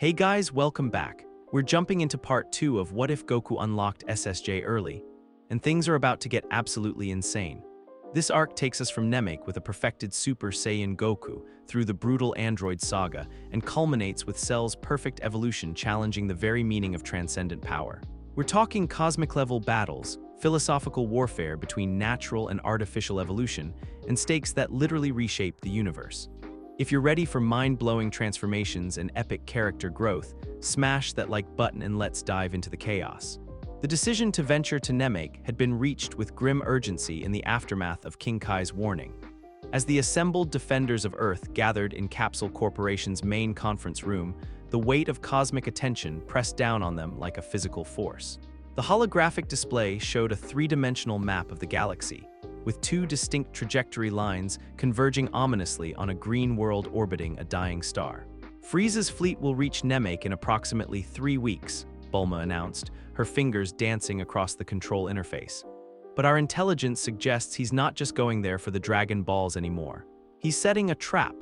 Hey guys, welcome back. We're jumping into part 2 of What If Goku Unlocked SSJ Early, and things are about to get absolutely insane. This arc takes us from Namek with a perfected Super Saiyan Goku through the brutal android saga and culminates with Cell's perfect evolution challenging the very meaning of transcendent power. We're talking cosmic-level battles, philosophical warfare between natural and artificial evolution, and stakes that literally reshape the universe. If you're ready for mind-blowing transformations and epic character growth, smash that like button and let's dive into the chaos. The decision to venture to Namek had been reached with grim urgency in the aftermath of King Kai's warning. As the assembled defenders of Earth gathered in Capsule Corporation's main conference room, the weight of cosmic attention pressed down on them like a physical force. The holographic display showed a three-dimensional map of the galaxy, with two distinct trajectory lines converging ominously on a green world orbiting a dying star. Frieza's fleet will reach Namek in approximately 3 weeks, Bulma announced, her fingers dancing across the control interface. But our intelligence suggests he's not just going there for the Dragon Balls anymore. He's setting a trap.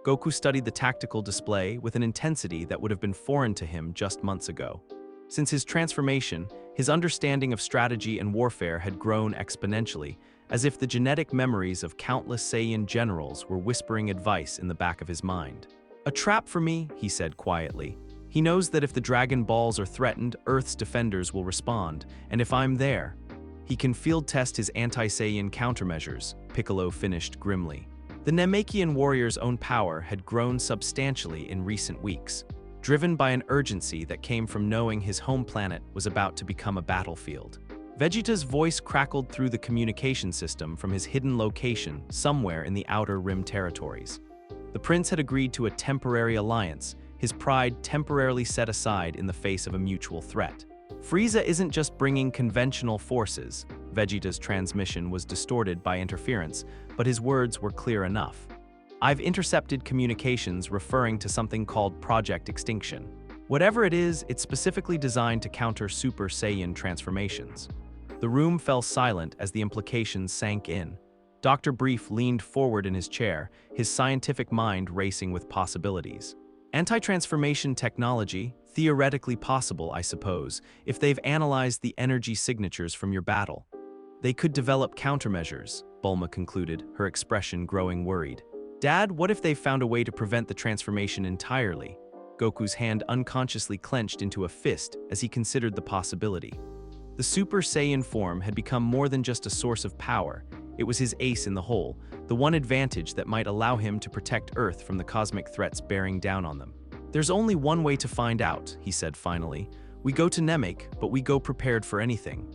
Goku studied the tactical display with an intensity that would have been foreign to him just months ago. Since his transformation, his understanding of strategy and warfare had grown exponentially, as if the genetic memories of countless Saiyan generals were whispering advice in the back of his mind. "A trap for me," he said quietly. He knows that if the Dragon Balls are threatened, Earth's defenders will respond, and if I'm there, he can field test his anti-Saiyan countermeasures, Piccolo finished grimly. The Namekian warrior's own power had grown substantially in recent weeks, driven by an urgency that came from knowing his home planet was about to become a battlefield. Vegeta's voice crackled through the communication system from his hidden location somewhere in the Outer Rim territories. The prince had agreed to a temporary alliance, his pride temporarily set aside in the face of a mutual threat. Frieza isn't just bringing conventional forces. Vegeta's transmission was distorted by interference, but his words were clear enough. "I've intercepted communications referring to something called Project Extinction. Whatever it is, it's specifically designed to counter Super Saiyan transformations." The room fell silent as the implications sank in. Dr. Brief leaned forward in his chair, his scientific mind racing with possibilities. Anti-transformation technology, theoretically possible, I suppose, if they've analyzed the energy signatures from your battle. They could develop countermeasures, Bulma concluded, her expression growing worried. "Dad, what if they found a way to prevent the transformation entirely?" Goku's hand unconsciously clenched into a fist as he considered the possibility. The Super Saiyan form had become more than just a source of power. It was his ace in the hole, the one advantage that might allow him to protect Earth from the cosmic threats bearing down on them. "There's only one way to find out," he said finally. "We go to Namek, but we go prepared for anything."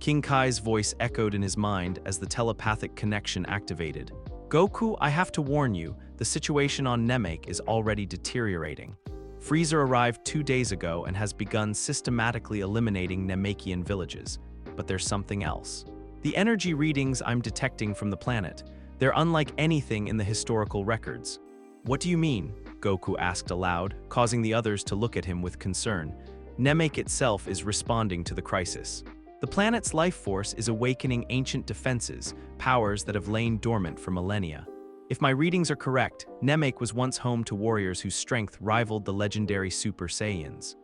King Kai's voice echoed in his mind as the telepathic connection activated. "Goku, I have to warn you, the situation on Namek is already deteriorating. Frieza arrived 2 days ago and has begun systematically eliminating Namekian villages. But there's something else. The energy readings I'm detecting from the planet, they're unlike anything in the historical records." "What do you mean?" Goku asked aloud, causing the others to look at him with concern. "Namek itself is responding to the crisis. The planet's life force is awakening ancient defenses, powers that have lain dormant for millennia. If my readings are correct, Namek was once home to warriors whose strength rivaled the legendary Super Saiyans."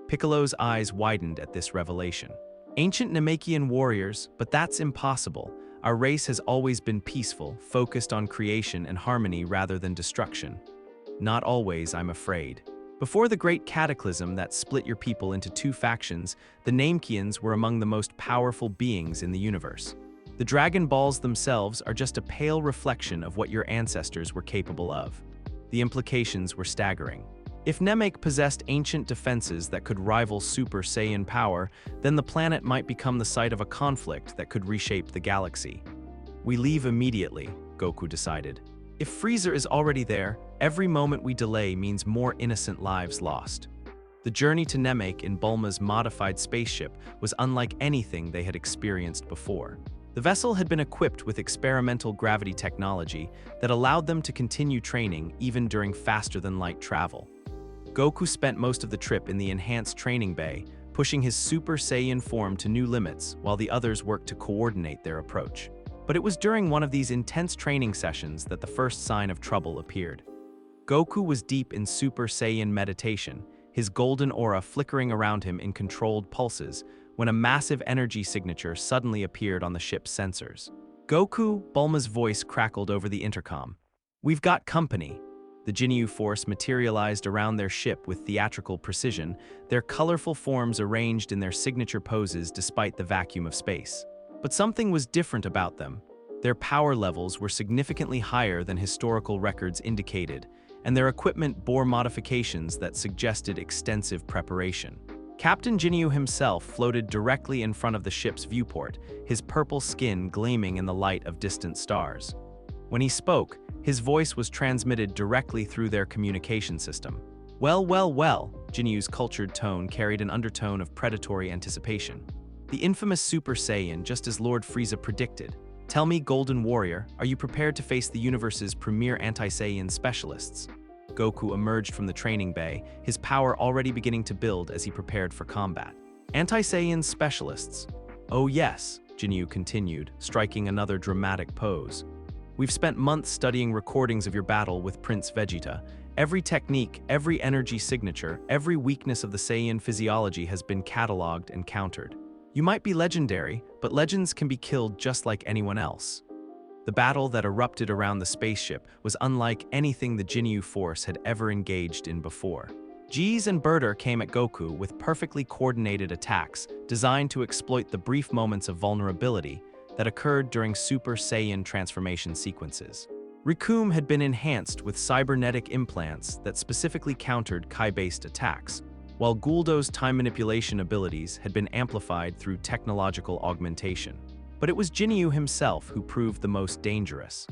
Piccolo's eyes widened at this revelation. "Ancient Namekian warriors, but that's impossible. Our race has always been peaceful, focused on creation and harmony rather than destruction." "Not always, I'm afraid. Before the great cataclysm that split your people into 2 factions, the Namekians were among the most powerful beings in the universe. The Dragon Balls themselves are just a pale reflection of what your ancestors were capable of." The implications were staggering. If Namek possessed ancient defenses that could rival Super Saiyan power, then the planet might become the site of a conflict that could reshape the galaxy. "We leave immediately," Goku decided. "If Frieza is already there, every moment we delay means more innocent lives lost." The journey to Namek in Bulma's modified spaceship was unlike anything they had experienced before. The vessel had been equipped with experimental gravity technology that allowed them to continue training even during faster-than-light travel. Goku spent most of the trip in the enhanced training bay, pushing his Super Saiyan form to new limits while the others worked to coordinate their approach. But it was during one of these intense training sessions that the first sign of trouble appeared. Goku was deep in Super Saiyan meditation, his golden aura flickering around him in controlled pulses, when a massive energy signature suddenly appeared on the ship's sensors. "Goku," Bulma's voice crackled over the intercom. "We've got company." The Ginyu Force materialized around their ship with theatrical precision, their colorful forms arranged in their signature poses despite the vacuum of space. But something was different about them. Their power levels were significantly higher than historical records indicated, and their equipment bore modifications that suggested extensive preparation. Captain Ginyu himself floated directly in front of the ship's viewport, his purple skin gleaming in the light of distant stars. When he spoke, his voice was transmitted directly through their communication system. "Well, well, well," Ginyu's cultured tone carried an undertone of predatory anticipation. "The infamous Super Saiyan, just as Lord Frieza predicted. Tell me, Golden Warrior, are you prepared to face the universe's premier anti-Saiyan specialists?" Goku emerged from the training bay, his power already beginning to build as he prepared for combat. "Anti-Saiyan specialists? Oh yes," Ginyu continued, striking another dramatic pose. "We've spent months studying recordings of your battle with Prince Vegeta. Every technique, every energy signature, every weakness of the Saiyan physiology has been cataloged and countered. You might be legendary, but legends can be killed just like anyone else." The battle that erupted around the spaceship was unlike anything the Ginyu Force had ever engaged in before. Jeez and Burter came at Goku with perfectly coordinated attacks designed to exploit the brief moments of vulnerability that occurred during Super Saiyan transformation sequences. Recoome had been enhanced with cybernetic implants that specifically countered Kai-based attacks, while Guldo's time manipulation abilities had been amplified through technological augmentation. But it was Ginyu himself who proved the most dangerous.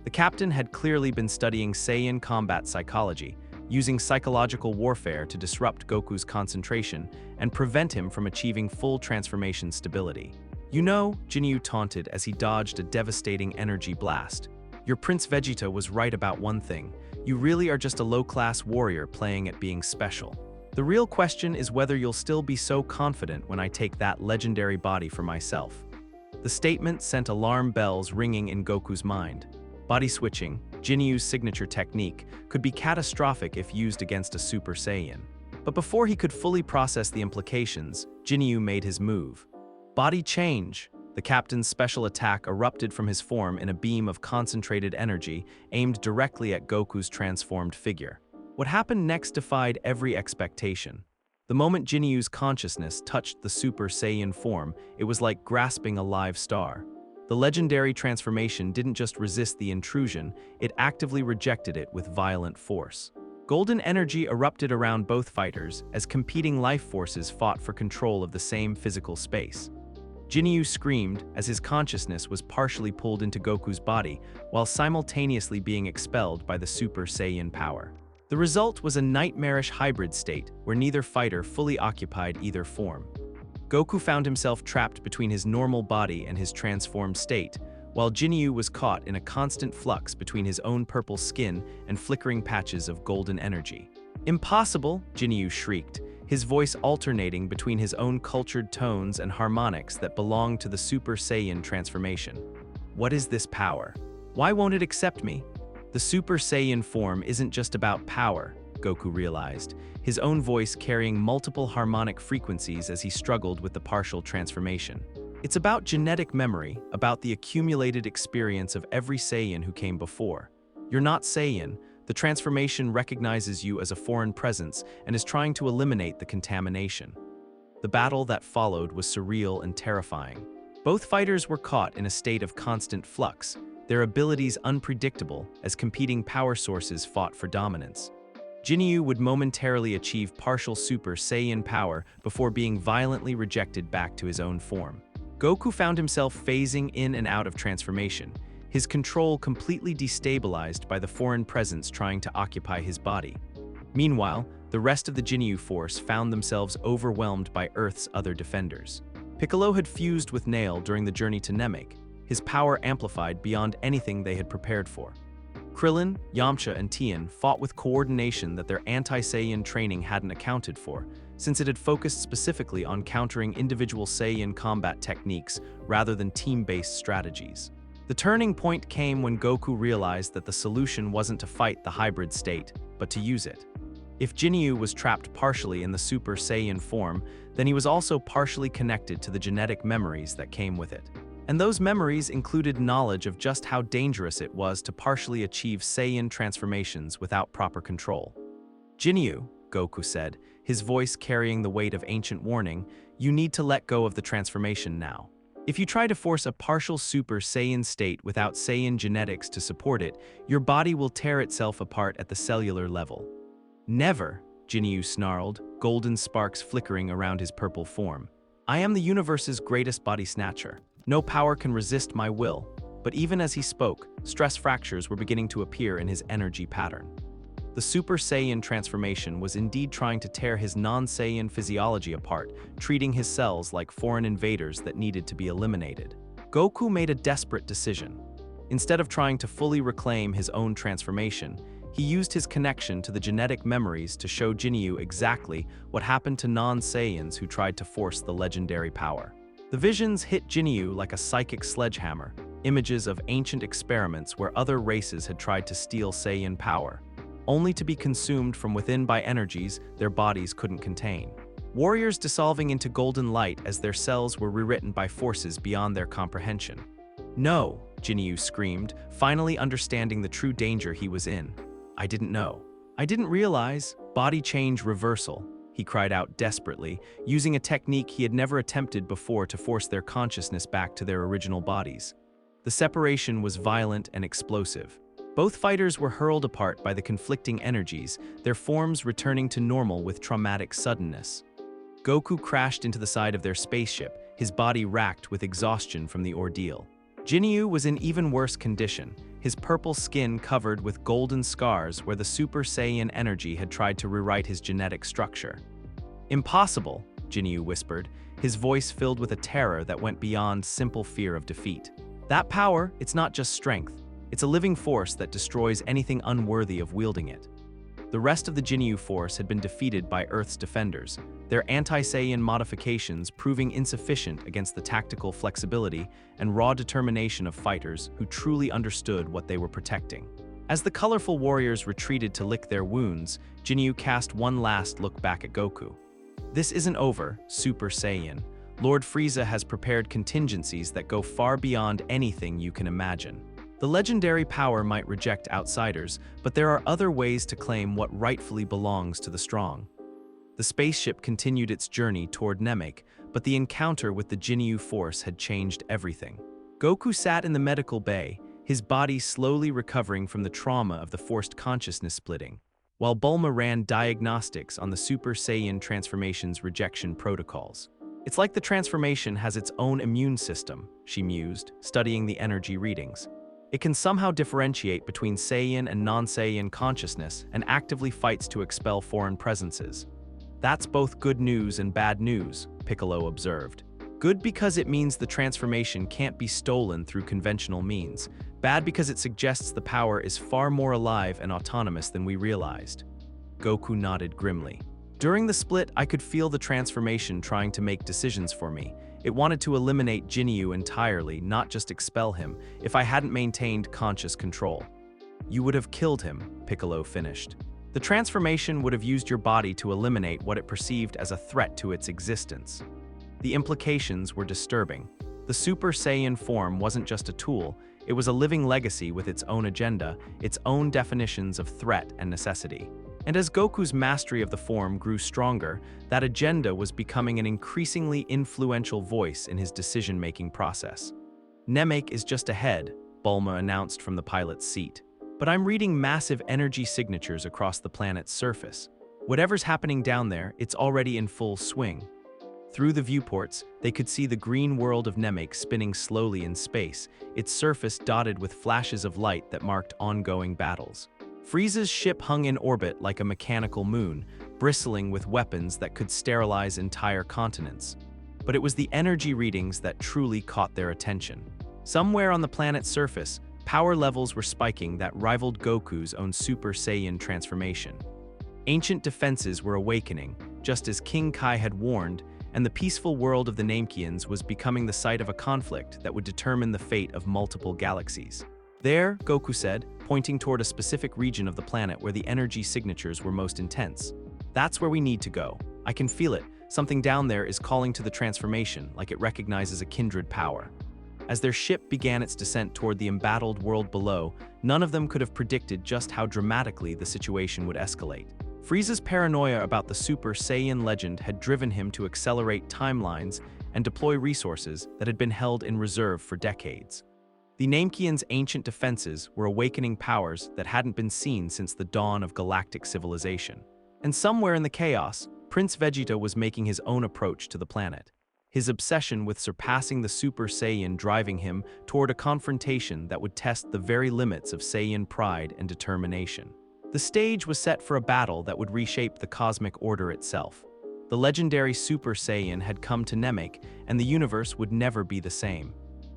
The captain had clearly been studying Saiyan combat psychology, using psychological warfare to disrupt Goku's concentration and prevent him from achieving full transformation stability. "You know," Ginyu taunted as he dodged a devastating energy blast, "your Prince Vegeta was right about one thing. You really are just a low-class warrior playing at being special. The real question is whether you'll still be so confident when I take that legendary body for myself." The statement sent alarm bells ringing in Goku's mind. Body switching, Ginyu's signature technique, could be catastrophic if used against a Super Saiyan. But before he could fully process the implications, Ginyu made his move. Body change! The captain's special attack erupted from his form in a beam of concentrated energy aimed directly at Goku's transformed figure. What happened next defied every expectation. The moment Ginyu's consciousness touched the Super Saiyan form, it was like grasping a live star. The legendary transformation didn't just resist the intrusion, it actively rejected it with violent force. Golden energy erupted around both fighters as competing life forces fought for control of the same physical space. Ginyu screamed as his consciousness was partially pulled into Goku's body while simultaneously being expelled by the Super Saiyan power. The result was a nightmarish hybrid state where neither fighter fully occupied either form. Goku found himself trapped between his normal body and his transformed state, while Ginyu was caught in a constant flux between his own purple skin and flickering patches of golden energy. "Impossible!" Ginyu shrieked, his voice alternating between his own cultured tones and harmonics that belonged to the Super Saiyan transformation. "What is this power? Why won't it accept me?" The Super Saiyan form isn't just about power, Goku realized, his own voice carrying multiple harmonic frequencies as he struggled with the partial transformation. It's about genetic memory, about the accumulated experience of every Saiyan who came before. You're not Saiyan. The transformation recognizes you as a foreign presence and is trying to eliminate the contamination. The battle that followed was surreal and terrifying. Both fighters were caught in a state of constant flux, their abilities unpredictable as competing power sources fought for dominance. Ginyu would momentarily achieve partial Super Saiyan power before being violently rejected back to his own form. Goku found himself phasing in and out of transformation, his control completely destabilized by the foreign presence trying to occupy his body. Meanwhile, the rest of the Ginyu Force found themselves overwhelmed by Earth's other defenders. Piccolo had fused with Nail during the journey to Namek, his power amplified beyond anything they had prepared for. Krillin, Yamcha, and Tien fought with coordination that their anti-Saiyan training hadn't accounted for, since it had focused specifically on countering individual Saiyan combat techniques rather than team-based strategies. The turning point came when Goku realized that the solution wasn't to fight the hybrid state, but to use it. If Ginyu was trapped partially in the Super Saiyan form, then he was also partially connected to the genetic memories that came with it. And those memories included knowledge of just how dangerous it was to partially achieve Saiyan transformations without proper control. "Ginyu," Goku said, his voice carrying the weight of ancient warning, "you need to let go of the transformation now. If you try to force a partial Super Saiyan state without Saiyan genetics to support it, your body will tear itself apart at the cellular level." "Never," Ginyu snarled, golden sparks flickering around his purple form. "I am the universe's greatest body snatcher. No power can resist my will." But even as he spoke, stress fractures were beginning to appear in his energy pattern. The Super Saiyan transformation was indeed trying to tear his non-Saiyan physiology apart, treating his cells like foreign invaders that needed to be eliminated. Goku made a desperate decision. Instead of trying to fully reclaim his own transformation, he used his connection to the genetic memories to show Ginyu exactly what happened to non-Saiyans who tried to force the legendary power. The visions hit Ginyu like a psychic sledgehammer, images of ancient experiments where other races had tried to steal Saiyan power, only to be consumed from within by energies their bodies couldn't contain. Warriors dissolving into golden light as their cells were rewritten by forces beyond their comprehension. "No," Ginyu screamed, finally understanding the true danger he was in. "I didn't know. I didn't realize. Body change reversal," he cried out desperately, using a technique he had never attempted before to force their consciousness back to their original bodies. The separation was violent and explosive. Both fighters were hurled apart by the conflicting energies, their forms returning to normal with traumatic suddenness. Goku crashed into the side of their spaceship, his body racked with exhaustion from the ordeal. Ginyu was in even worse condition, his purple skin covered with golden scars where the Super Saiyan energy had tried to rewrite his genetic structure. "Impossible," Ginyu whispered, his voice filled with a terror that went beyond simple fear of defeat. "That power, it's not just strength. It's a living force that destroys anything unworthy of wielding it." The rest of the Ginyu Force had been defeated by Earth's defenders, their anti-Saiyan modifications proving insufficient against the tactical flexibility and raw determination of fighters who truly understood what they were protecting. As the colorful warriors retreated to lick their wounds, Ginyu cast one last look back at Goku. "This isn't over, Super Saiyan. Lord Frieza has prepared contingencies that go far beyond anything you can imagine. The legendary power might reject outsiders, but there are other ways to claim what rightfully belongs to the strong." The spaceship continued its journey toward Namek, but the encounter with the Ginyu Force had changed everything. Goku sat in the medical bay, his body slowly recovering from the trauma of the forced consciousness splitting, while Bulma ran diagnostics on the Super Saiyan transformation's rejection protocols. "It's like the transformation has its own immune system," she mused, studying the energy readings. "It can somehow differentiate between Saiyan and non-Saiyan consciousness and actively fights to expel foreign presences." "That's both good news and bad news," Piccolo observed. "Good because it means the transformation can't be stolen through conventional means. Bad because it suggests the power is far more alive and autonomous than we realized." Goku nodded grimly. "During the split, I could feel the transformation trying to make decisions for me. It wanted to eliminate Ginyu entirely, not just expel him, if I hadn't maintained conscious control." "You would have killed him," Piccolo finished. "The transformation would have used your body to eliminate what it perceived as a threat to its existence." The implications were disturbing. The Super Saiyan form wasn't just a tool, it was a living legacy with its own agenda, its own definitions of threat and necessity. And as Goku's mastery of the form grew stronger, that agenda was becoming an increasingly influential voice in his decision-making process. "Namek is just ahead," Bulma announced from the pilot's seat. "But I'm reading massive energy signatures across the planet's surface. Whatever's happening down there, it's already in full swing." Through the viewports, they could see the green world of Namek spinning slowly in space, its surface dotted with flashes of light that marked ongoing battles. Frieza's ship hung in orbit like a mechanical moon, bristling with weapons that could sterilize entire continents. But it was the energy readings that truly caught their attention. Somewhere on the planet's surface, power levels were spiking that rivaled Goku's own Super Saiyan transformation. Ancient defenses were awakening, just as King Kai had warned, and the peaceful world of the Namekians was becoming the site of a conflict that would determine the fate of multiple galaxies. There, Goku said, pointing toward a specific region of the planet where the energy signatures were most intense. That's where we need to go. I can feel it. Something down there is calling to the transformation, like it recognizes a kindred power. As their ship began its descent toward the embattled world below, none of them could have predicted just how dramatically the situation would escalate. Frieza's paranoia about the Super Saiyan legend had driven him to accelerate timelines and deploy resources that had been held in reserve for decades. The Namekians' ancient defenses were awakening powers that hadn't been seen since the dawn of galactic civilization. And somewhere in the chaos, Prince Vegeta was making his own approach to the planet. His obsession with surpassing the Super Saiyan driving him toward a confrontation that would test the very limits of Saiyan pride and determination. The stage was set for a battle that would reshape the cosmic order itself. The legendary Super Saiyan had come to Namek, and the universe would never be the same.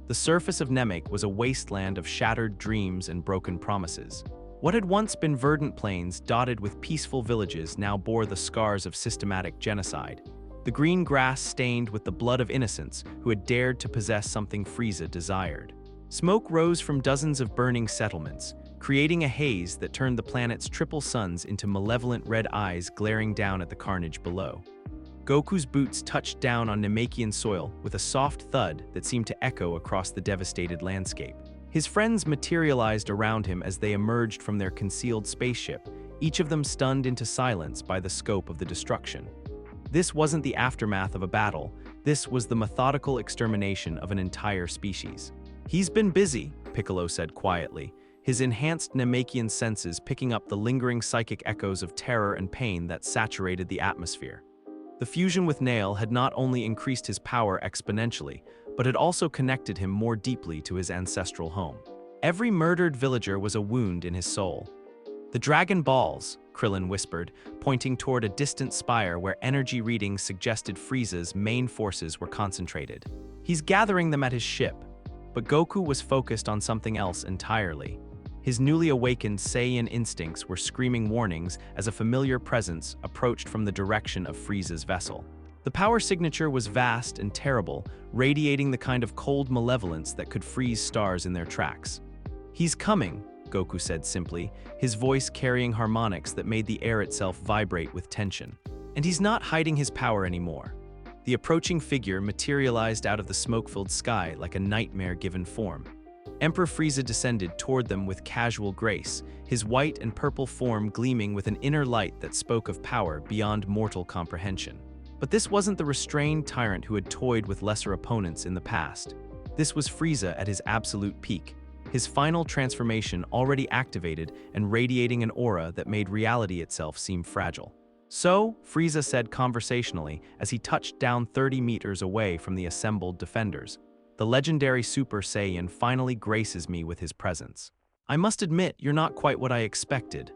The surface of Namek was a wasteland of shattered dreams and broken promises. What had once been verdant plains dotted with peaceful villages now bore the scars of systematic genocide. The green grass stained with the blood of innocents who had dared to possess something Frieza desired. Smoke rose from dozens of burning settlements, creating a haze that turned the planet's triple suns into malevolent red eyes glaring down at the carnage below. Goku's boots touched down on Namekian soil with a soft thud that seemed to echo across the devastated landscape. His friends materialized around him as they emerged from their concealed spaceship, each of them stunned into silence by the scope of the destruction. This wasn't the aftermath of a battle, this was the methodical extermination of an entire species. "He's been busy," Piccolo said quietly, his enhanced Namekian senses picking up the lingering psychic echoes of terror and pain that saturated the atmosphere. The fusion with Nail had not only increased his power exponentially, but had also connected him more deeply to his ancestral home. Every murdered villager was a wound in his soul. "The Dragon Balls," Krillin whispered, pointing toward a distant spire where energy readings suggested Frieza's main forces were concentrated. "He's gathering them at his ship." But Goku was focused on something else entirely. His newly awakened Saiyan instincts were screaming warnings as a familiar presence approached from the direction of Frieza's vessel. The power signature was vast and terrible, radiating the kind of cold malevolence that could freeze stars in their tracks. "He's coming," Goku said simply, his voice carrying harmonics that made the air itself vibrate with tension. "And he's not hiding his power anymore." The approaching figure materialized out of the smoke-filled sky like a nightmare-given form. Emperor Frieza descended toward them with casual grace, his white and purple form gleaming with an inner light that spoke of power beyond mortal comprehension. But this wasn't the restrained tyrant who had toyed with lesser opponents in the past. This was Frieza at his absolute peak, his final transformation already activated and radiating an aura that made reality itself seem fragile. "So," Frieza said conversationally as he touched down 30 meters away from the assembled defenders, "the legendary Super Saiyan finally graces me with his presence. I must admit, you're not quite what I expected."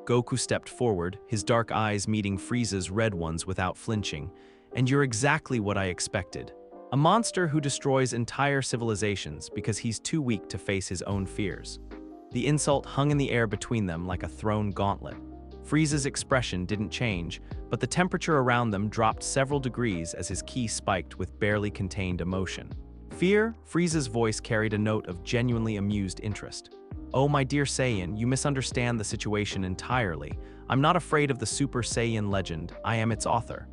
Goku stepped forward, his dark eyes meeting Frieza's red ones without flinching. "And you're exactly what I expected. A monster who destroys entire civilizations because he's too weak to face his own fears." The insult hung in the air between them like a thrown gauntlet. Frieza's expression didn't change, but the temperature around them dropped several degrees as his ki spiked with barely contained emotion. "Fear?" Frieza's voice carried a note of genuinely amused interest. "Oh, my dear Saiyan, you misunderstand the situation entirely. I'm not afraid of the Super Saiyan legend, I am its author."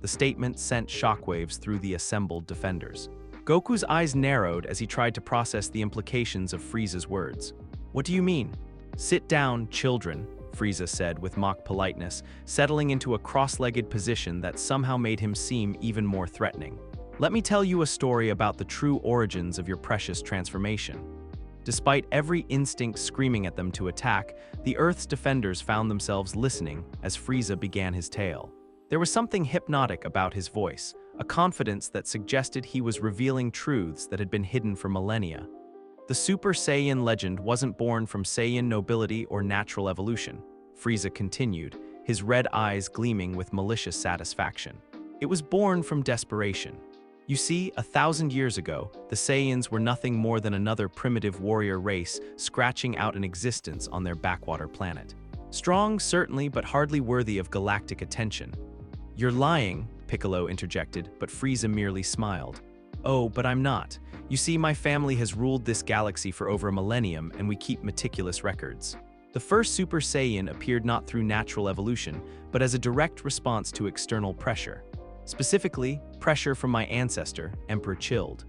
The statement sent shockwaves through the assembled defenders. Goku's eyes narrowed as he tried to process the implications of Frieza's words. "What do you mean?" "Sit down, children," Frieza said with mock politeness, settling into a cross-legged position that somehow made him seem even more threatening. "Let me tell you a story about the true origins of your precious transformation." Despite every instinct screaming at them to attack, the Earth's defenders found themselves listening as Frieza began his tale. There was something hypnotic about his voice, a confidence that suggested he was revealing truths that had been hidden for millennia. The Super Saiyan legend wasn't born from Saiyan nobility or natural evolution, Frieza continued, his red eyes gleaming with malicious satisfaction. It was born from desperation. You see, 1,000 years ago, the Saiyans were nothing more than another primitive warrior race scratching out an existence on their backwater planet. Strong, certainly, but hardly worthy of galactic attention. "You're lying," Piccolo interjected, but Frieza merely smiled. Oh, but I'm not. You see, my family has ruled this galaxy for over a millennium, and we keep meticulous records. The first Super Saiyan appeared not through natural evolution, but as a direct response to external pressure. Specifically, pressure from my ancestor, Emperor Chilled.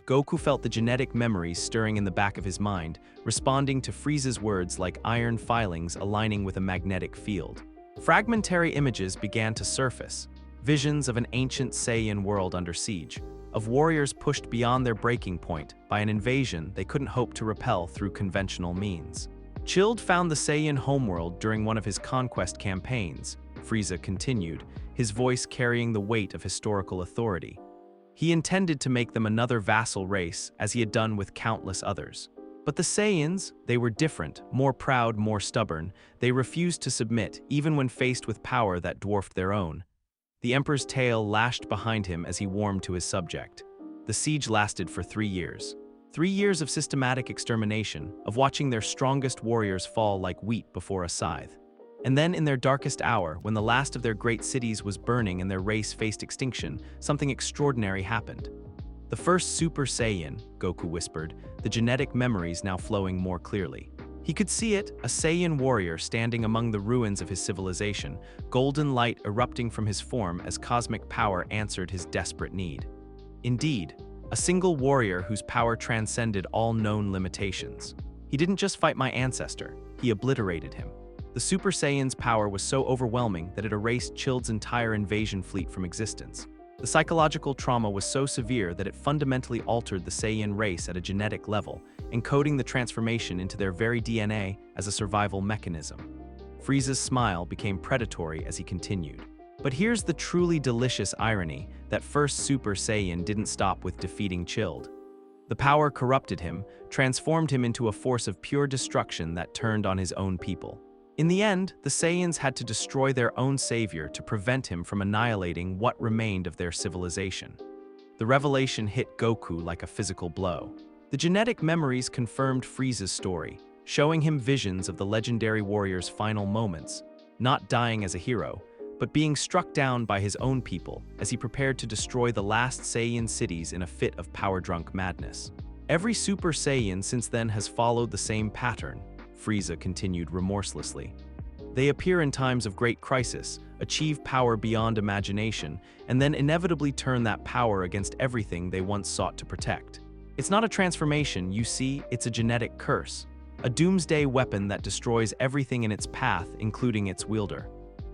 Goku felt the genetic memories stirring in the back of his mind, responding to Frieza's words like iron filings aligning with a magnetic field. Fragmentary images began to surface, visions of an ancient Saiyan world under siege, of warriors pushed beyond their breaking point by an invasion they couldn't hope to repel through conventional means. Chilled found the Saiyan homeworld during one of his conquest campaigns, Frieza continued, his voice carrying the weight of historical authority. He intended to make them another vassal race, as he had done with countless others. But the Saiyans, they were different, more proud, more stubborn. They refused to submit, even when faced with power that dwarfed their own. The Emperor's tail lashed behind him as he warmed to his subject. The siege lasted for 3 years. 3 years of systematic extermination, of watching their strongest warriors fall like wheat before a scythe. And then in their darkest hour, when the last of their great cities was burning and their race faced extinction, something extraordinary happened. The first Super Saiyan, Goku whispered, the genetic memories now flowing more clearly. He could see it, a Saiyan warrior standing among the ruins of his civilization, golden light erupting from his form as cosmic power answered his desperate need. Indeed, a single warrior whose power transcended all known limitations. He didn't just fight my ancestor, he obliterated him. The Super Saiyan's power was so overwhelming that it erased Chilled's entire invasion fleet from existence. The psychological trauma was so severe that it fundamentally altered the Saiyan race at a genetic level, encoding the transformation into their very DNA as a survival mechanism. Frieza's smile became predatory as he continued. But here's the truly delicious irony, that first Super Saiyan didn't stop with defeating Chilled. The power corrupted him, transformed him into a force of pure destruction that turned on his own people. In the end, the Saiyans had to destroy their own savior to prevent him from annihilating what remained of their civilization. The revelation hit Goku like a physical blow. The genetic memories confirmed Frieza's story, showing him visions of the legendary warrior's final moments, not dying as a hero, but being struck down by his own people as he prepared to destroy the last Saiyan cities in a fit of power-drunk madness. Every Super Saiyan since then has followed the same pattern, Frieza continued remorselessly. They appear in times of great crisis, achieve power beyond imagination, and then inevitably turn that power against everything they once sought to protect. It's not a transformation, you see, it's a genetic curse, a doomsday weapon that destroys everything in its path, including its wielder.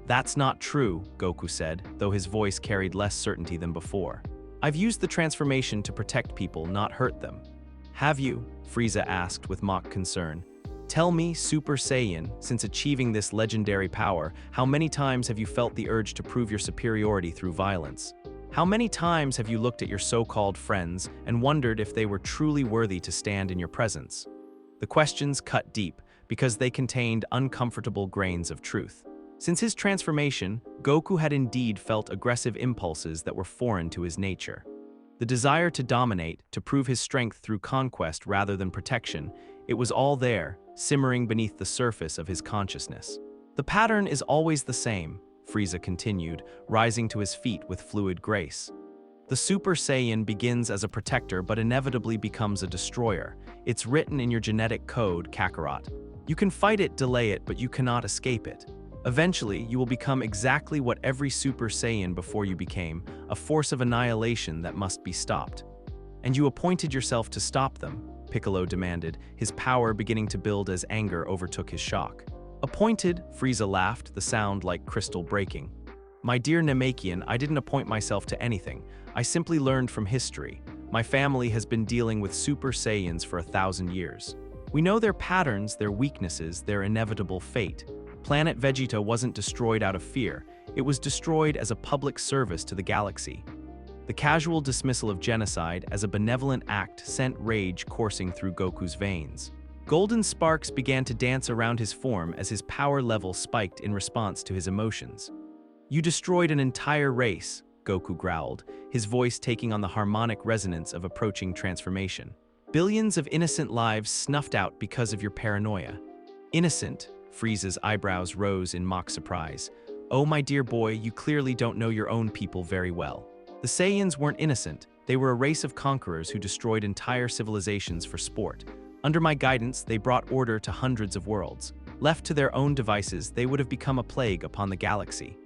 That's not true, Goku said, though his voice carried less certainty than before. I've used the transformation to protect people, not hurt them. Have you? Frieza asked with mock concern. Tell me, Super Saiyan, since achieving this legendary power, how many times have you felt the urge to prove your superiority through violence? How many times have you looked at your so-called friends and wondered if they were truly worthy to stand in your presence? The questions cut deep because they contained uncomfortable grains of truth. Since his transformation, Goku had indeed felt aggressive impulses that were foreign to his nature. The desire to dominate, to prove his strength through conquest rather than protection, it was all there, simmering beneath the surface of his consciousness. The pattern is always the same, Frieza continued, rising to his feet with fluid grace. The Super Saiyan begins as a protector but inevitably becomes a destroyer. It's written in your genetic code, Kakarot. You can fight it, delay it, but you cannot escape it. Eventually, you will become exactly what every Super Saiyan before you became, a force of annihilation that must be stopped. And you appointed yourself to stop them, Piccolo demanded, his power beginning to build as anger overtook his shock. Appointed, Frieza laughed, the sound like crystal breaking. My dear Namekian, I didn't appoint myself to anything. I simply learned from history. My family has been dealing with Super Saiyans for 1,000 years. We know their patterns, their weaknesses, their inevitable fate. Planet Vegeta wasn't destroyed out of fear. It was destroyed as a public service to the galaxy. The casual dismissal of genocide as a benevolent act sent rage coursing through Goku's veins. Golden sparks began to dance around his form as his power level spiked in response to his emotions. You destroyed an entire race, Goku growled, his voice taking on the harmonic resonance of approaching transformation. Billions of innocent lives snuffed out because of your paranoia. Innocent? Frieza's eyebrows rose in mock surprise. Oh my dear boy, you clearly don't know your own people very well. The Saiyans weren't innocent, They were a race of conquerors who destroyed entire civilizations for sport. Under my guidance, they brought order to hundreds of worlds. Left to their own devices, they would have become a plague upon the galaxy.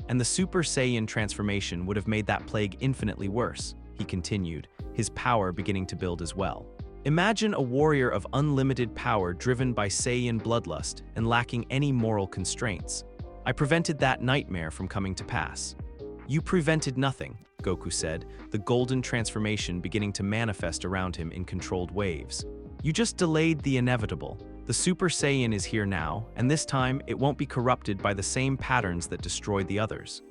And the Super Saiyan transformation would have made that plague infinitely worse, he continued, his power beginning to build as well. Imagine a warrior of unlimited power driven by Saiyan bloodlust and lacking any moral constraints. I prevented that nightmare from coming to pass. You prevented nothing, Goku said, the golden transformation beginning to manifest around him in controlled waves. You just delayed the inevitable. The Super Saiyan is here now, and this time it won't be corrupted by the same patterns that destroyed the others.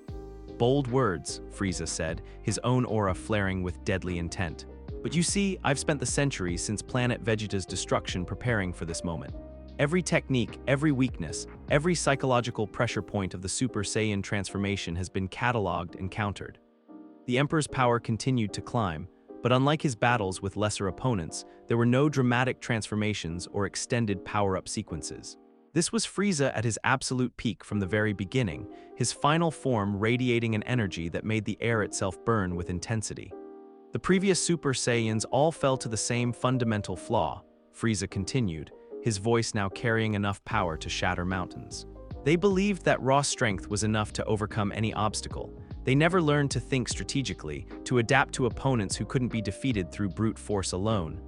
Bold words, Frieza said, his own aura flaring with deadly intent. But you see, I've spent the centuries since planet Vegeta's destruction preparing for this moment. Every technique, every weakness, every psychological pressure point of the Super Saiyan transformation has been catalogued and countered. The Emperor's power continued to climb, but unlike his battles with lesser opponents, there were no dramatic transformations or extended power-up sequences. This was Frieza at his absolute peak from the very beginning, his final form radiating an energy that made the air itself burn with intensity. The previous Super Saiyans all fell to the same fundamental flaw, Frieza continued, his voice now carrying enough power to shatter mountains. They believed that raw strength was enough to overcome any obstacle. They never learned to think strategically, to adapt to opponents who couldn't be defeated through brute force alone.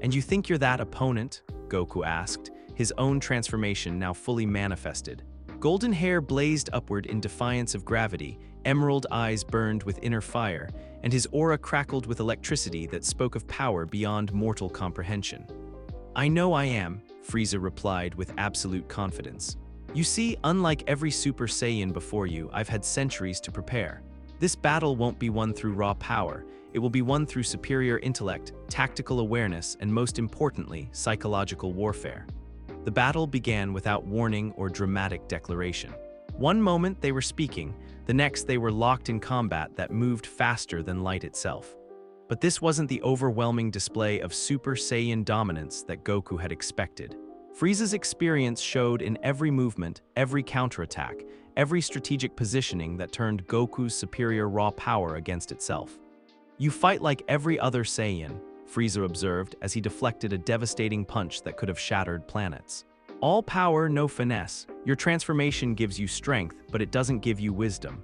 And you think you're that opponent? Goku asked, his own transformation now fully manifested. Golden hair blazed upward in defiance of gravity, emerald eyes burned with inner fire, and his aura crackled with electricity that spoke of power beyond mortal comprehension. I know I am, Frieza replied with absolute confidence. You see, unlike every Super Saiyan before you, I've had centuries to prepare. This battle won't be won through raw power, it will be won through superior intellect, tactical awareness, and most importantly, psychological warfare. The battle began without warning or dramatic declaration. One moment they were speaking, the next they were locked in combat that moved faster than light itself. But this wasn't the overwhelming display of Super Saiyan dominance that Goku had expected. Frieza's experience showed in every movement, every counterattack, every strategic positioning that turned Goku's superior raw power against itself. You fight like every other Saiyan, Frieza observed as he deflected a devastating punch that could have shattered planets. All power, no finesse. Your transformation gives you strength, but it doesn't give you wisdom.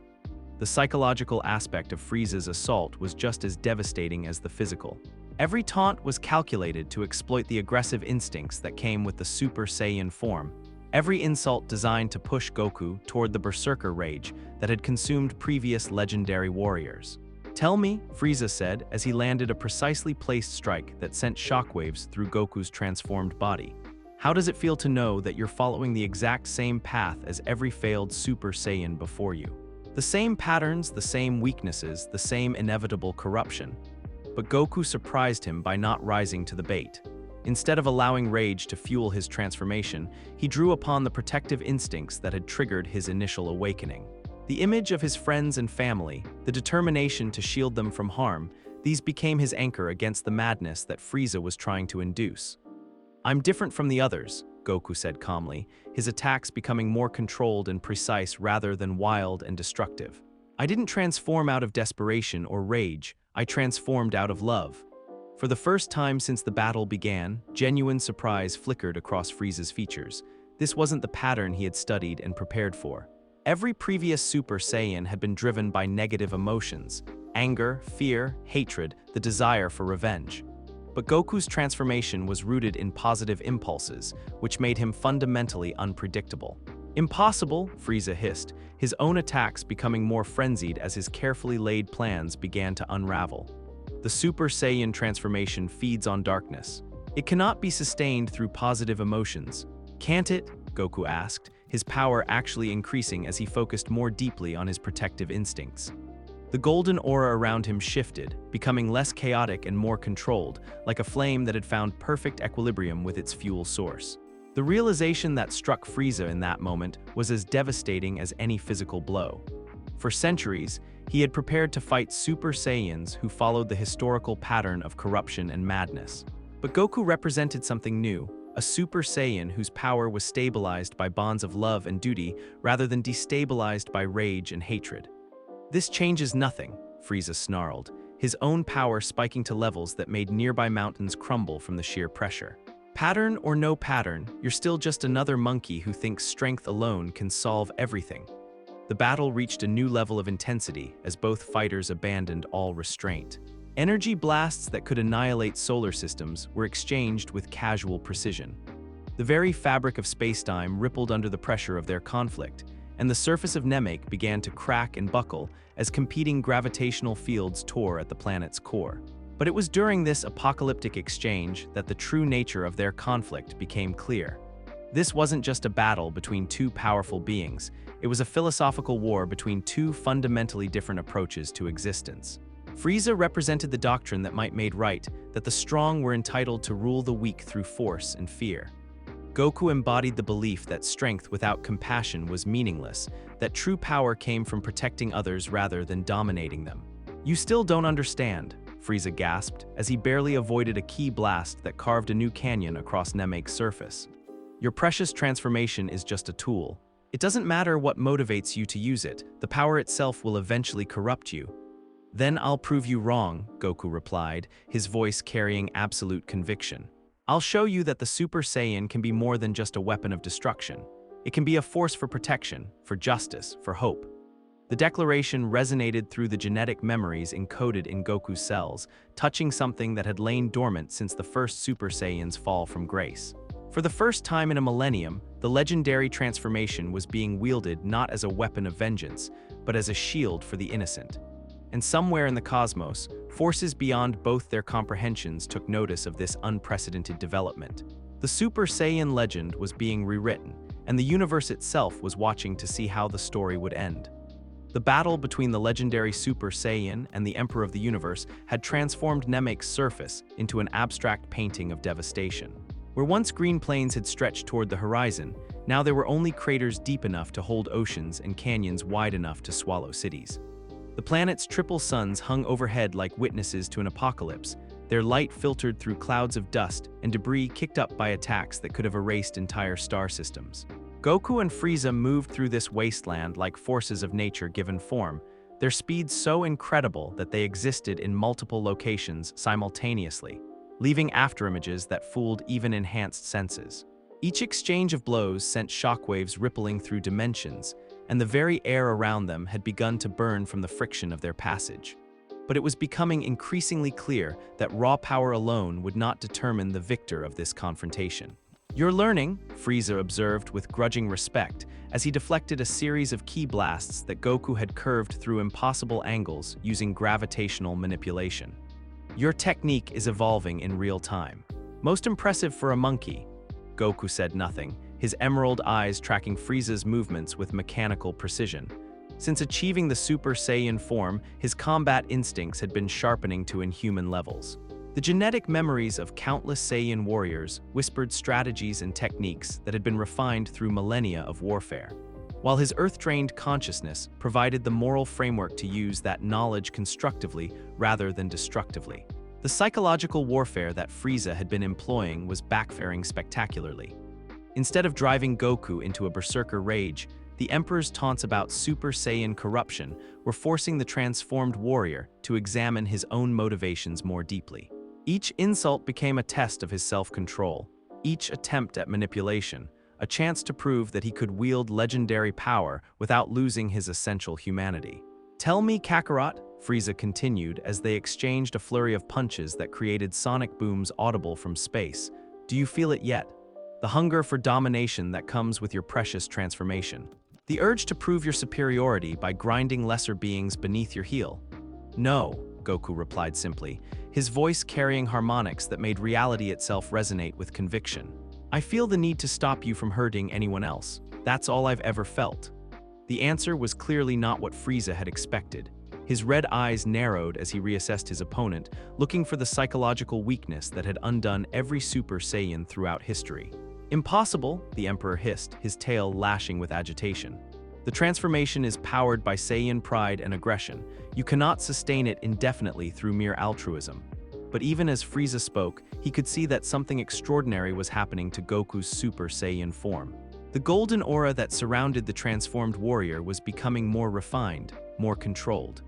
The psychological aspect of Frieza's assault was just as devastating as the physical. Every taunt was calculated to exploit the aggressive instincts that came with the Super Saiyan form. Every insult designed to push Goku toward the berserker rage that had consumed previous legendary warriors. Tell me, Frieza said as he landed a precisely placed strike that sent shockwaves through Goku's transformed body. How does it feel to know that you're following the exact same path as every failed Super Saiyan before you? The same patterns, the same weaknesses, the same inevitable corruption. But Goku surprised him by not rising to the bait. Instead of allowing rage to fuel his transformation, he drew upon the protective instincts that had triggered his initial awakening. The image of his friends and family, the determination to shield them from harm, these became his anchor against the madness that Frieza was trying to induce. I'm different from the others, Goku said calmly, his attacks becoming more controlled and precise rather than wild and destructive. I didn't transform out of desperation or rage, I transformed out of love. For the first time since the battle began, genuine surprise flickered across Frieza's features. This wasn't the pattern he had studied and prepared for. Every previous Super Saiyan had been driven by negative emotions: anger, fear, hatred, the desire for revenge. But Goku's transformation was rooted in positive impulses, which made him fundamentally unpredictable. Impossible, Frieza hissed, his own attacks becoming more frenzied as his carefully laid plans began to unravel. The Super Saiyan transformation feeds on darkness. It cannot be sustained through positive emotions. Can't it? Goku asked, his power actually increasing as he focused more deeply on his protective instincts. The golden aura around him shifted, becoming less chaotic and more controlled, like a flame that had found perfect equilibrium with its fuel source. The realization that struck Frieza in that moment was as devastating as any physical blow. For centuries, he had prepared to fight Super Saiyans who followed the historical pattern of corruption and madness. But Goku represented something new, a Super Saiyan whose power was stabilized by bonds of love and duty rather than destabilized by rage and hatred. This changes nothing, Frieza snarled, his own power spiking to levels that made nearby mountains crumble from the sheer pressure. Pattern or no pattern, you're still just another monkey who thinks strength alone can solve everything. The battle reached a new level of intensity as both fighters abandoned all restraint. Energy blasts that could annihilate solar systems were exchanged with casual precision. The very fabric of spacetime rippled under the pressure of their conflict, and the surface of Namek began to crack and buckle as competing gravitational fields tore at the planet's core. But it was during this apocalyptic exchange that the true nature of their conflict became clear. This wasn't just a battle between two powerful beings, it was a philosophical war between two fundamentally different approaches to existence. Frieza represented the doctrine that might made right, that the strong were entitled to rule the weak through force and fear. Goku embodied the belief that strength without compassion was meaningless, that true power came from protecting others rather than dominating them. "You still don't understand," Frieza gasped as he barely avoided a ki blast that carved a new canyon across Namek's surface. "Your precious transformation is just a tool. It doesn't matter what motivates you to use it, the power itself will eventually corrupt you." "Then I'll prove you wrong," Goku replied, his voice carrying absolute conviction. "I'll show you that the Super Saiyan can be more than just a weapon of destruction. It can be a force for protection, for justice, for hope." The declaration resonated through the genetic memories encoded in Goku's cells, touching something that had lain dormant since the first Super Saiyan's fall from grace. For the first time in a millennium, the legendary transformation was being wielded not as a weapon of vengeance, but as a shield for the innocent. And somewhere in the cosmos, forces beyond both their comprehensions took notice of this unprecedented development. The Super Saiyan legend was being rewritten, and the universe itself was watching to see how the story would end. The battle between the legendary Super Saiyan and the Emperor of the Universe had transformed Namek's surface into an abstract painting of devastation. Where once green plains had stretched toward the horizon, now there were only craters deep enough to hold oceans and canyons wide enough to swallow cities. The planet's triple suns hung overhead like witnesses to an apocalypse, their light filtered through clouds of dust and debris kicked up by attacks that could have erased entire star systems. Goku and Frieza moved through this wasteland like forces of nature given form, their speed so incredible that they existed in multiple locations simultaneously, leaving afterimages that fooled even enhanced senses. Each exchange of blows sent shockwaves rippling through dimensions, and the very air around them had begun to burn from the friction of their passage. But it was becoming increasingly clear that raw power alone would not determine the victor of this confrontation. "You're learning," Frieza observed with grudging respect as he deflected a series of ki blasts that Goku had curved through impossible angles using gravitational manipulation. "Your technique is evolving in real time. Most impressive for a monkey." Goku said nothing, his emerald eyes tracking Frieza's movements with mechanical precision. Since achieving the Super Saiyan form, his combat instincts had been sharpening to inhuman levels. The genetic memories of countless Saiyan warriors whispered strategies and techniques that had been refined through millennia of warfare, while his earth-trained consciousness provided the moral framework to use that knowledge constructively rather than destructively. The psychological warfare that Frieza had been employing was backfiring spectacularly. Instead of driving Goku into a berserker rage, the Emperor's taunts about Super Saiyan corruption were forcing the transformed warrior to examine his own motivations more deeply. Each insult became a test of his self-control, each attempt at manipulation, a chance to prove that he could wield legendary power without losing his essential humanity. "Tell me, Kakarot," Frieza continued as they exchanged a flurry of punches that created sonic booms audible from space. "Do you feel it yet? The hunger for domination that comes with your precious transformation. The urge to prove your superiority by grinding lesser beings beneath your heel." "No," Goku replied simply, his voice carrying harmonics that made reality itself resonate with conviction. "I feel the need to stop you from hurting anyone else. That's all I've ever felt." The answer was clearly not what Frieza had expected. His red eyes narrowed as he reassessed his opponent, looking for the psychological weakness that had undone every Super Saiyan throughout history. "Impossible," the Emperor hissed, his tail lashing with agitation. "The transformation is powered by Saiyan pride and aggression. You cannot sustain it indefinitely through mere altruism." But even as Frieza spoke, he could see that something extraordinary was happening to Goku's Super Saiyan form. The golden aura that surrounded the transformed warrior was becoming more refined, more controlled.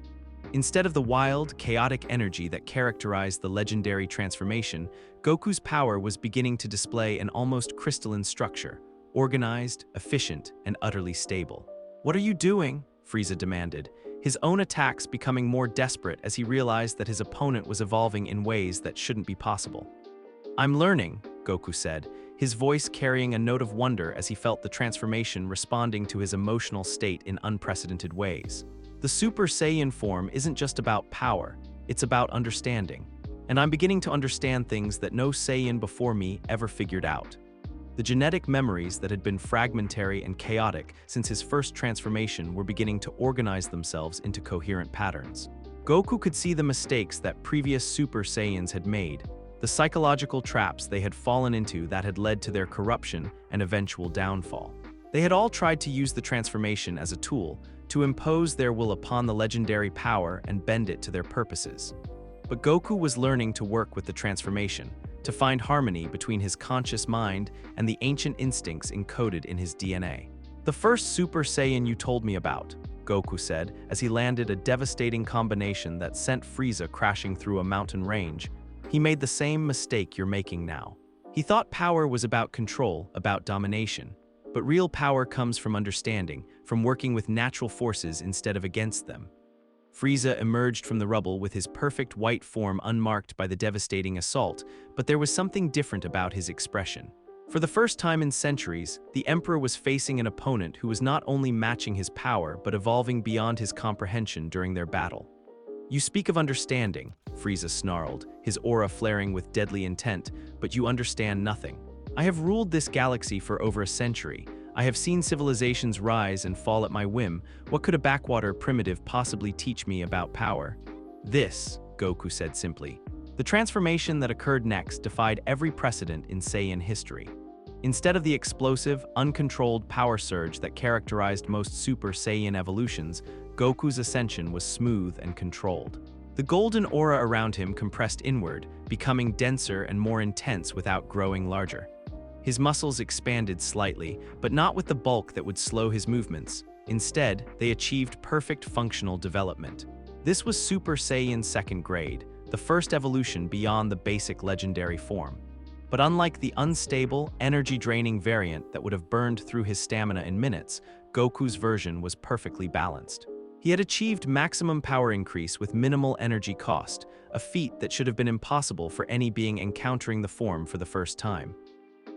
Instead of the wild, chaotic energy that characterized the legendary transformation, Goku's power was beginning to display an almost crystalline structure, organized, efficient, and utterly stable. "What are you doing?" Frieza demanded, his own attacks becoming more desperate as he realized that his opponent was evolving in ways that shouldn't be possible. "I'm learning," Goku said, his voice carrying a note of wonder as he felt the transformation responding to his emotional state in unprecedented ways. The Super Saiyan form isn't just about power, it's about understanding. And I'm beginning to understand things that no Saiyan before me ever figured out. The genetic memories that had been fragmentary and chaotic since his first transformation were beginning to organize themselves into coherent patterns. Goku could see the mistakes that previous Super Saiyans had made, the psychological traps they had fallen into that had led to their corruption and eventual downfall. They had all tried to use the transformation as a tool to impose their will upon the legendary power and bend it to their purposes. But Goku was learning to work with the transformation, to find harmony between his conscious mind and the ancient instincts encoded in his DNA. "The first Super Saiyan you told me about," Goku said as he landed a devastating combination that sent Frieza crashing through a mountain range. "He made the same mistake you're making now. He thought power was about control, about domination. But real power comes from understanding, from working with natural forces instead of against them." Frieza emerged from the rubble with his perfect white form unmarked by the devastating assault, but there was something different about his expression. For the first time in centuries, the Emperor was facing an opponent who was not only matching his power but evolving beyond his comprehension during their battle. "You speak of understanding," Frieza snarled, his aura flaring with deadly intent, "but you understand nothing. I have ruled this galaxy for over a century. I have seen civilizations rise and fall at my whim. What could a backwater primitive possibly teach me about power?" "This," Goku said simply. The transformation that occurred next defied every precedent in Saiyan history. Instead of the explosive, uncontrolled power surge that characterized most Super Saiyan evolutions, Goku's ascension was smooth and controlled. The golden aura around him compressed inward, becoming denser and more intense without growing larger. His muscles expanded slightly, but not with the bulk that would slow his movements. Instead, they achieved perfect functional development. This was Super Saiyan second grade, the first evolution beyond the basic legendary form. But unlike the unstable, energy-draining variant that would have burned through his stamina in minutes, Goku's version was perfectly balanced. He had achieved maximum power increase with minimal energy cost, a feat that should have been impossible for any being encountering the form for the first time.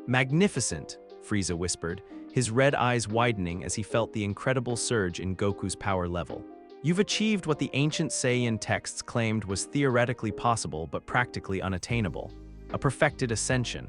"Magnificent," Frieza whispered, his red eyes widening as he felt the incredible surge in Goku's power level. "You've achieved what the ancient Saiyan texts claimed was theoretically possible but practically unattainable. A perfected ascension."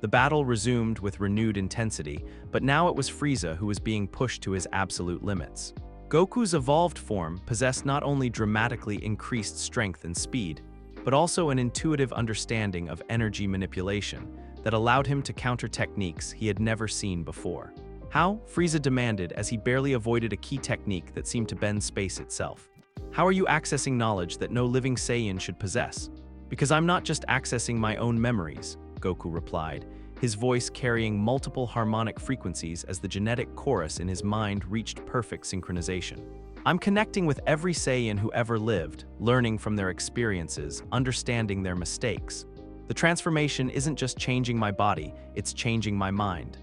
The battle resumed with renewed intensity, but now it was Frieza who was being pushed to his absolute limits. Goku's evolved form possessed not only dramatically increased strength and speed, but also an intuitive understanding of energy manipulation that allowed him to counter techniques he had never seen before. "How?" Frieza demanded as he barely avoided a key technique that seemed to bend space itself. "How are you accessing knowledge that no living Saiyan should possess?" "Because I'm not just accessing my own memories," Goku replied, his voice carrying multiple harmonic frequencies as the genetic chorus in his mind reached perfect synchronization. "I'm connecting with every Saiyan who ever lived, learning from their experiences, understanding their mistakes. The transformation isn't just changing my body, it's changing my mind."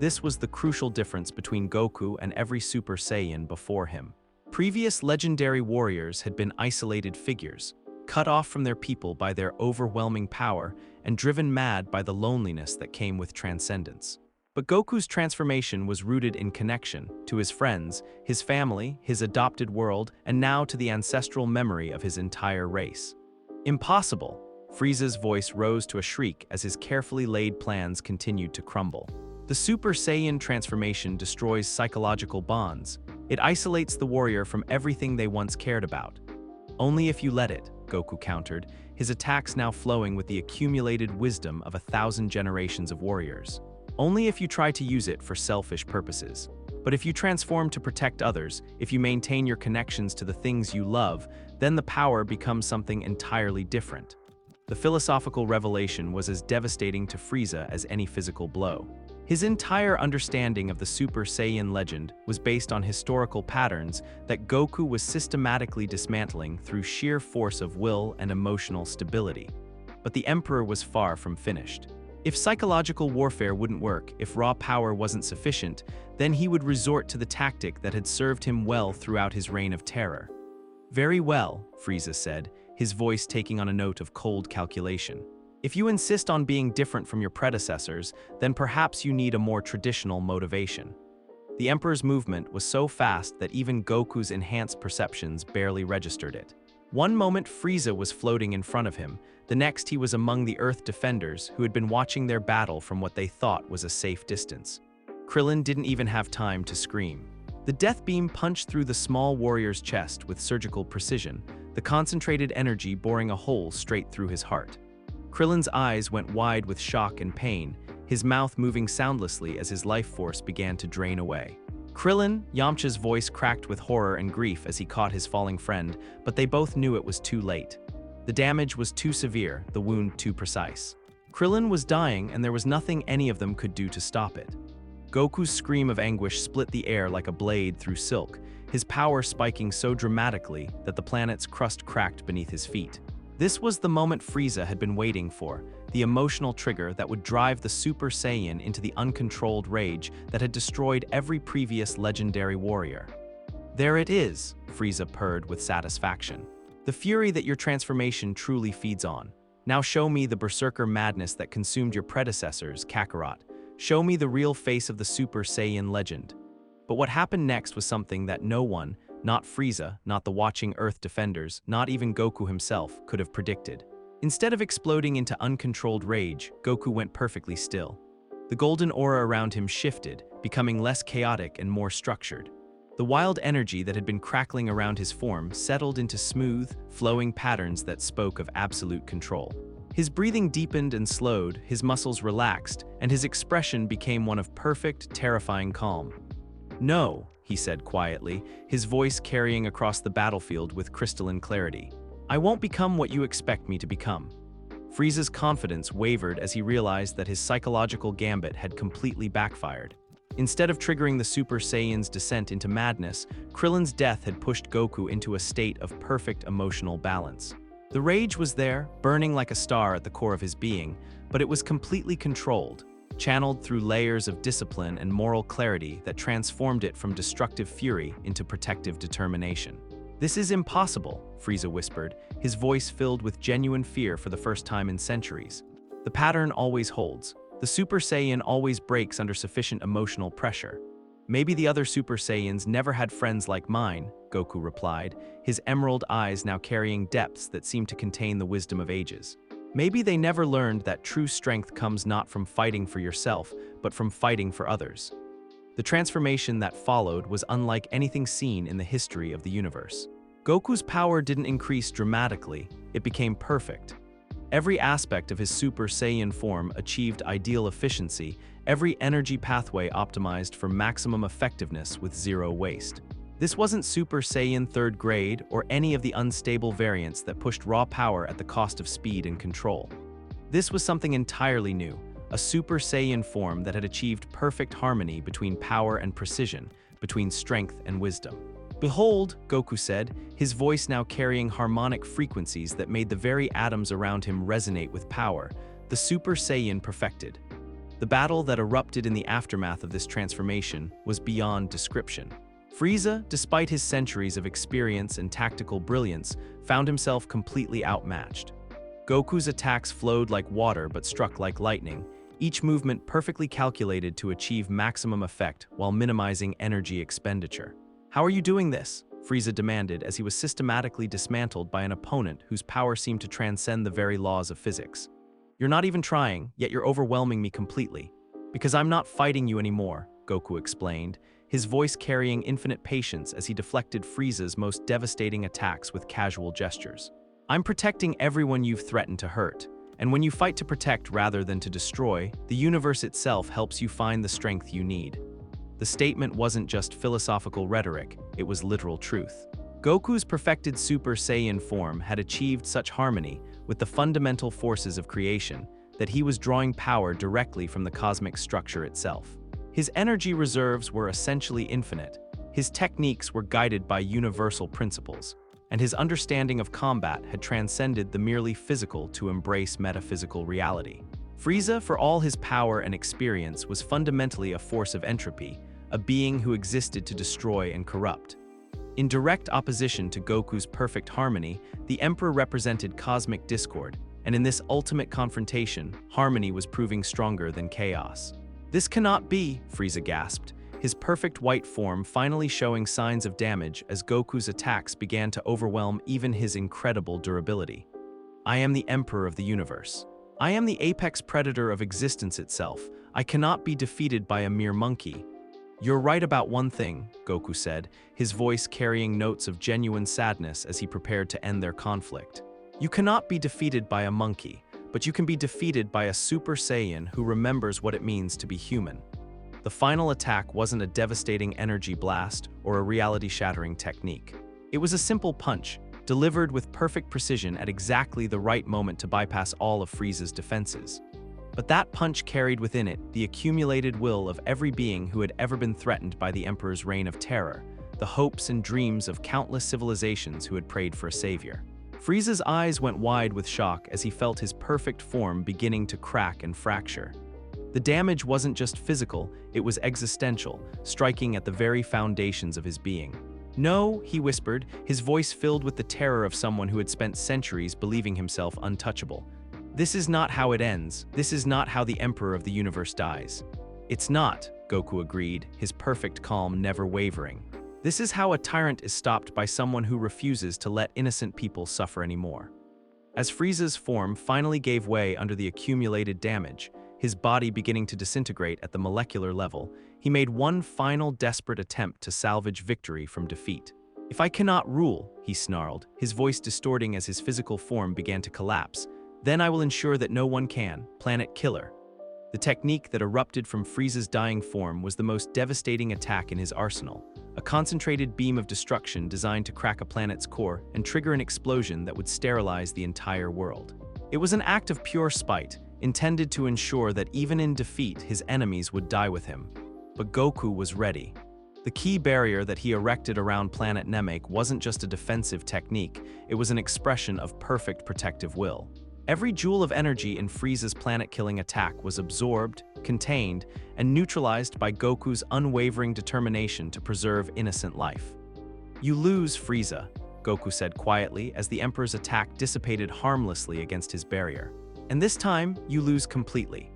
This was the crucial difference between Goku and every Super Saiyan before him. Previous legendary warriors had been isolated figures, cut off from their people by their overwhelming power and driven mad by the loneliness that came with transcendence. But Goku's transformation was rooted in connection to his friends, his family, his adopted world, and now to the ancestral memory of his entire race. "Impossible!" Frieza's voice rose to a shriek as his carefully laid plans continued to crumble. "The Super Saiyan transformation destroys psychological bonds. It isolates the warrior from everything they once cared about." "Only if you let it," Goku countered, his attacks now flowing with the accumulated wisdom of 1,000 generations of warriors. "Only if you try to use it for selfish purposes. But if you transform to protect others, if you maintain your connections to the things you love, then the power becomes something entirely different." The philosophical revelation was as devastating to Frieza as any physical blow. His entire understanding of the Super Saiyan legend was based on historical patterns that Goku was systematically dismantling through sheer force of will and emotional stability. But the Emperor was far from finished. If psychological warfare wouldn't work, if raw power wasn't sufficient, then he would resort to the tactic that had served him well throughout his reign of terror. "Very well," Frieza said, his voice taking on a note of cold calculation. "If you insist on being different from your predecessors, then perhaps you need a more traditional motivation." The Emperor's movement was so fast that even Goku's enhanced perceptions barely registered it. One moment Frieza was floating in front of him, the next he was among the Earth defenders who had been watching their battle from what they thought was a safe distance. Krillin didn't even have time to scream. The death beam punched through the small warrior's chest with surgical precision, the concentrated energy boring a hole straight through his heart. Krillin's eyes went wide with shock and pain, his mouth moving soundlessly as his life force began to drain away. "Krillin," Yamcha's voice cracked with horror and grief as he caught his falling friend, but they both knew it was too late. The damage was too severe, the wound too precise. Krillin was dying, and there was nothing any of them could do to stop it. Goku's scream of anguish split the air like a blade through silk, his power spiking so dramatically that the planet's crust cracked beneath his feet. This was the moment Frieza had been waiting for, the emotional trigger that would drive the Super Saiyan into the uncontrolled rage that had destroyed every previous legendary warrior. "There it is," Frieza purred with satisfaction. "The fury that your transformation truly feeds on. Now show me the berserker madness that consumed your predecessors, Kakarot. Show me the real face of the Super Saiyan legend." But what happened next was something that no one, not Frieza, not the watching Earth defenders, not even Goku himself, could have predicted. Instead of exploding into uncontrolled rage, Goku went perfectly still. The golden aura around him shifted, becoming less chaotic and more structured. The wild energy that had been crackling around his form settled into smooth, flowing patterns that spoke of absolute control. His breathing deepened and slowed, his muscles relaxed, and his expression became one of perfect, terrifying calm. "No," he said quietly, his voice carrying across the battlefield with crystalline clarity. "I won't become what you expect me to become." Frieza's confidence wavered as he realized that his psychological gambit had completely backfired. Instead of triggering the Super Saiyan's descent into madness, Krillin's death had pushed Goku into a state of perfect emotional balance. The rage was there, burning like a star at the core of his being, but it was completely controlled, channeled through layers of discipline and moral clarity that transformed it from destructive fury into protective determination. "This is impossible," Frieza whispered, his voice filled with genuine fear for the first time in centuries. "The pattern always holds. The Super Saiyan always breaks under sufficient emotional pressure." "Maybe the other Super Saiyans never had friends like mine," Goku replied, his emerald eyes now carrying depths that seemed to contain the wisdom of ages. "Maybe they never learned that true strength comes not from fighting for yourself, but from fighting for others." The transformation that followed was unlike anything seen in the history of the universe. Goku's power didn't increase dramatically, it became perfect. Every aspect of his Super Saiyan form achieved ideal efficiency, every energy pathway optimized for maximum effectiveness with zero waste. This wasn't Super Saiyan 3rd grade or any of the unstable variants that pushed raw power at the cost of speed and control. This was something entirely new, a Super Saiyan form that had achieved perfect harmony between power and precision, between strength and wisdom. "Behold," Goku said, his voice now carrying harmonic frequencies that made the very atoms around him resonate with power, "the Super Saiyan perfected." The battle that erupted in the aftermath of this transformation was beyond description. Frieza, despite his centuries of experience and tactical brilliance, found himself completely outmatched. Goku's attacks flowed like water but struck like lightning, each movement perfectly calculated to achieve maximum effect while minimizing energy expenditure. "How are you doing this?" Frieza demanded as he was systematically dismantled by an opponent whose power seemed to transcend the very laws of physics. "You're not even trying, yet you're overwhelming me completely." "Because I'm not fighting you anymore," Goku explained, his voice carrying infinite patience as he deflected Frieza's most devastating attacks with casual gestures. "I'm protecting everyone you've threatened to hurt, and when you fight to protect rather than to destroy, the universe itself helps you find the strength you need." The statement wasn't just philosophical rhetoric, it was literal truth. Goku's perfected Super Saiyan form had achieved such harmony with the fundamental forces of creation that he was drawing power directly from the cosmic structure itself. His energy reserves were essentially infinite, his techniques were guided by universal principles, and his understanding of combat had transcended the merely physical to embrace metaphysical reality. Frieza, for all his power and experience, was fundamentally a force of entropy, a being who existed to destroy and corrupt. In direct opposition to Goku's perfect harmony, the Emperor represented cosmic discord, and in this ultimate confrontation, harmony was proving stronger than chaos. "This cannot be," Frieza gasped, his perfect white form finally showing signs of damage as Goku's attacks began to overwhelm even his incredible durability. "I am the Emperor of the universe. I am the apex predator of existence itself. I cannot be defeated by a mere monkey." "You're right about one thing," Goku said, his voice carrying notes of genuine sadness as he prepared to end their conflict. "You cannot be defeated by a monkey, but you can be defeated by a Super Saiyan who remembers what it means to be human." The final attack wasn't a devastating energy blast or a reality-shattering technique. It was a simple punch, delivered with perfect precision at exactly the right moment to bypass all of Frieza's defenses. But that punch carried within it the accumulated will of every being who had ever been threatened by the Emperor's reign of terror, the hopes and dreams of countless civilizations who had prayed for a savior. Frieza's eyes went wide with shock as he felt his perfect form beginning to crack and fracture. The damage wasn't just physical, it was existential, striking at the very foundations of his being. "No," he whispered, his voice filled with the terror of someone who had spent centuries believing himself untouchable. "This is not how it ends. This is not how the Emperor of the universe dies." "It's not," Goku agreed, his perfect calm never wavering. "This is how a tyrant is stopped by someone who refuses to let innocent people suffer anymore." As Frieza's form finally gave way under the accumulated damage, his body beginning to disintegrate at the molecular level, he made one final desperate attempt to salvage victory from defeat. "If I cannot rule," he snarled, his voice distorting as his physical form began to collapse, "then I will ensure that no one can, Planet Killer." The technique that erupted from Frieza's dying form was the most devastating attack in his arsenal, a concentrated beam of destruction designed to crack a planet's core and trigger an explosion that would sterilize the entire world. It was an act of pure spite, intended to ensure that even in defeat his enemies would die with him. But Goku was ready. The key barrier that he erected around planet Namek wasn't just a defensive technique, it was an expression of perfect protective will. Every joule of energy in Frieza's planet-killing attack was absorbed, contained, and neutralized by Goku's unwavering determination to preserve innocent life. "You lose, Frieza," Goku said quietly as the Emperor's attack dissipated harmlessly against his barrier. "And this time, you lose completely."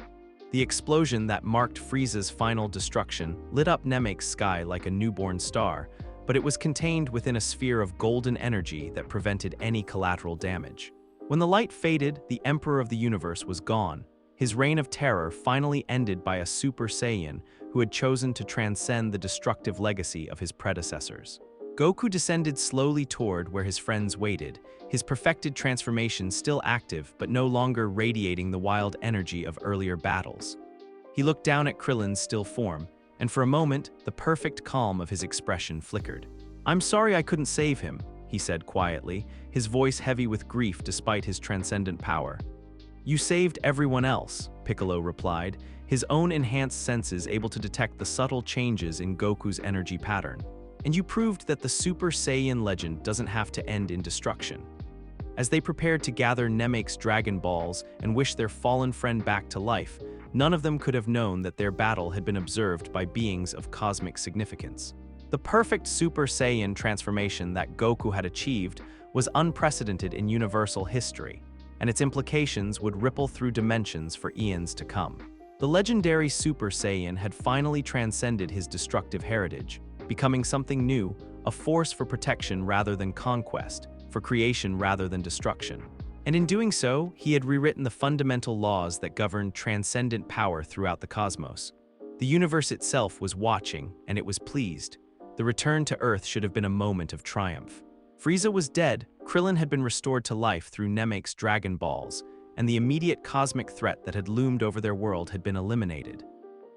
The explosion that marked Frieza's final destruction lit up Namek's sky like a newborn star, but it was contained within a sphere of golden energy that prevented any collateral damage. When the light faded, the Emperor of the universe was gone, his reign of terror finally ended by a Super Saiyan who had chosen to transcend the destructive legacy of his predecessors. Goku descended slowly toward where his friends waited, his perfected transformation still active but no longer radiating the wild energy of earlier battles. He looked down at Krillin's still form, and for a moment, the perfect calm of his expression flickered. "I'm sorry I couldn't save him," he said quietly, his voice heavy with grief despite his transcendent power. "You saved everyone else," Piccolo replied, his own enhanced senses able to detect the subtle changes in Goku's energy pattern. "And you proved that the Super Saiyan legend doesn't have to end in destruction." As they prepared to gather Namek's Dragon Balls and wish their fallen friend back to life, none of them could have known that their battle had been observed by beings of cosmic significance. The perfect Super Saiyan transformation that Goku had achieved was unprecedented in universal history, and its implications would ripple through dimensions for eons to come. The legendary Super Saiyan had finally transcended his destructive heritage, becoming something new, a force for protection rather than conquest, for creation rather than destruction. And in doing so, he had rewritten the fundamental laws that governed transcendent power throughout the cosmos. The universe itself was watching, and it was pleased. The return to Earth should have been a moment of triumph. Frieza was dead, Krillin had been restored to life through Namek's Dragon Balls, and the immediate cosmic threat that had loomed over their world had been eliminated.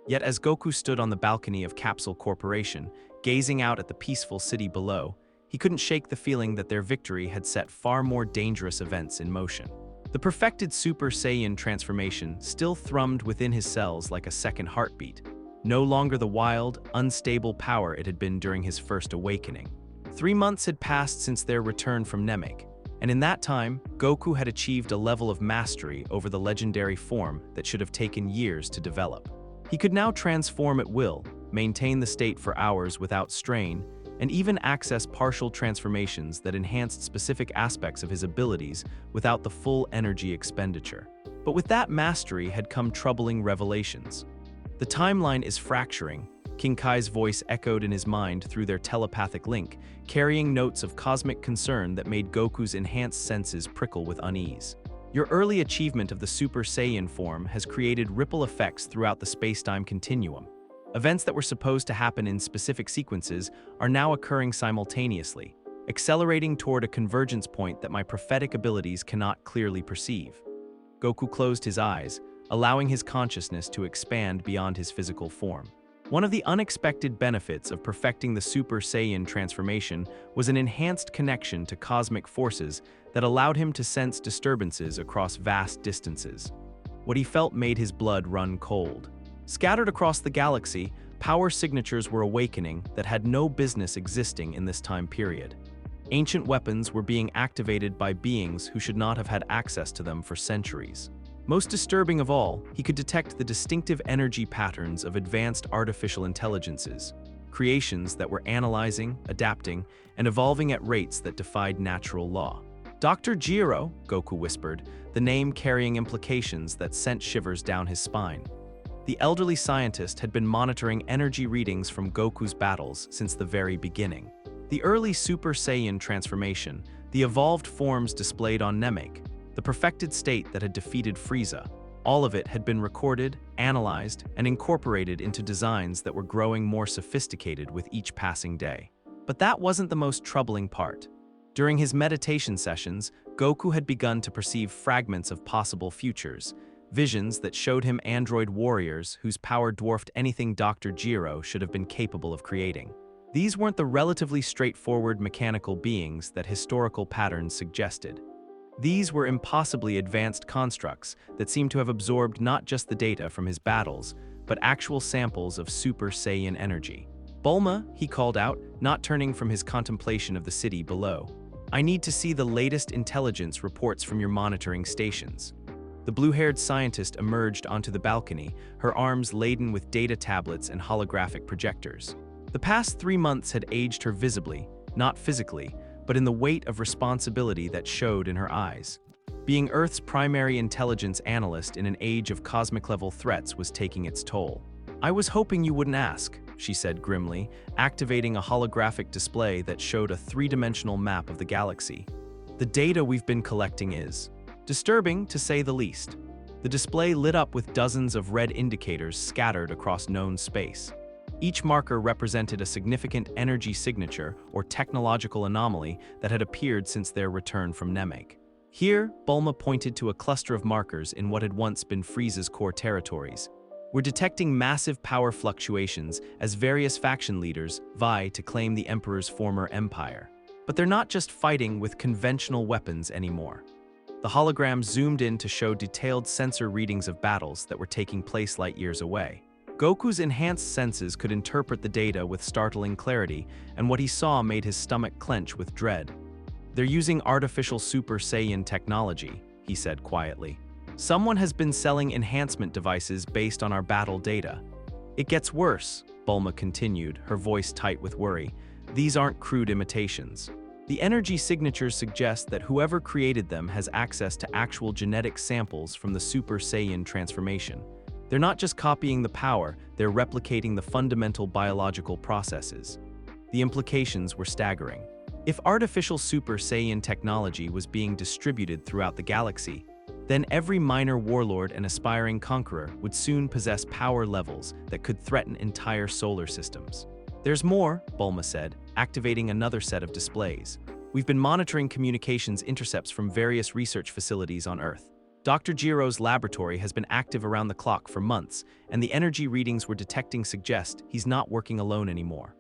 Yet as Goku stood on the balcony of Capsule Corporation, gazing out at the peaceful city below, he couldn't shake the feeling that their victory had set far more dangerous events in motion. The perfected Super Saiyan transformation still thrummed within his cells like a second heartbeat, no longer the wild, unstable power it had been during his first awakening. 3 months had passed since their return from Namek, and in that time, Goku had achieved a level of mastery over the legendary form that should have taken years to develop. He could now transform at will, maintain the state for hours without strain, and even access partial transformations that enhanced specific aspects of his abilities without the full energy expenditure. But with that mastery had come troubling revelations. The timeline is fracturing, King Kai's voice echoed in his mind through their telepathic link, carrying notes of cosmic concern that made Goku's enhanced senses prickle with unease. Your early achievement of the Super Saiyan form has created ripple effects throughout the space-time continuum. Events that were supposed to happen in specific sequences are now occurring simultaneously, accelerating toward a convergence point that my prophetic abilities cannot clearly perceive. Goku closed his eyes, allowing his consciousness to expand beyond his physical form. One of the unexpected benefits of perfecting the Super Saiyan transformation was an enhanced connection to cosmic forces that allowed him to sense disturbances across vast distances. What he felt made his blood run cold. Scattered across the galaxy, power signatures were awakening that had no business existing in this time period. Ancient weapons were being activated by beings who should not have had access to them for centuries. Most disturbing of all, he could detect the distinctive energy patterns of advanced artificial intelligences, creations that were analyzing, adapting, and evolving at rates that defied natural law. Dr. Jiro, Goku whispered, the name carrying implications that sent shivers down his spine. The elderly scientist had been monitoring energy readings from Goku's battles since the very beginning. The early Super Saiyan transformation, the evolved forms displayed on Namek, the perfected state that had defeated Frieza, all of it had been recorded, analyzed, and incorporated into designs that were growing more sophisticated with each passing day. But that wasn't the most troubling part. During his meditation sessions, Goku had begun to perceive fragments of possible futures, visions that showed him android warriors whose power dwarfed anything Dr. Jiro should have been capable of creating. These weren't the relatively straightforward mechanical beings that historical patterns suggested. These were impossibly advanced constructs that seemed to have absorbed not just the data from his battles, but actual samples of Super Saiyan energy. Bulma, he called out, not turning from his contemplation of the city below. I need to see the latest intelligence reports from your monitoring stations. The blue-haired scientist emerged onto the balcony, her arms laden with data tablets and holographic projectors. The past 3 months had aged her visibly, not physically, but in the weight of responsibility that showed in her eyes. Being Earth's primary intelligence analyst in an age of cosmic-level threats was taking its toll. I was hoping you wouldn't ask, she said grimly, activating a holographic display that showed a 3-dimensional map of the galaxy. The data we've been collecting is disturbing, to say the least. The display lit up with dozens of red indicators scattered across known space. Each marker represented a significant energy signature or technological anomaly that had appeared since their return from Namek. Here, Bulma pointed to a cluster of markers in what had once been Frieza's core territories. We're detecting massive power fluctuations as various faction leaders vie to claim the Emperor's former empire. But they're not just fighting with conventional weapons anymore. The hologram zoomed in to show detailed sensor readings of battles that were taking place light years away. Goku's enhanced senses could interpret the data with startling clarity, and what he saw made his stomach clench with dread. They're using artificial Super Saiyan technology, he said quietly. Someone has been selling enhancement devices based on our battle data. It gets worse, Bulma continued, her voice tight with worry. These aren't crude imitations. The energy signatures suggest that whoever created them has access to actual genetic samples from the Super Saiyan transformation. They're not just copying the power, they're replicating the fundamental biological processes. The implications were staggering. If artificial Super Saiyan technology was being distributed throughout the galaxy, then every minor warlord and aspiring conqueror would soon possess power levels that could threaten entire solar systems. There's more, Bulma said, activating another set of displays. We've been monitoring communications intercepts from various research facilities on Earth. Dr. Jiro's laboratory has been active around the clock for months, and the energy readings we're detecting suggest he's not working alone anymore.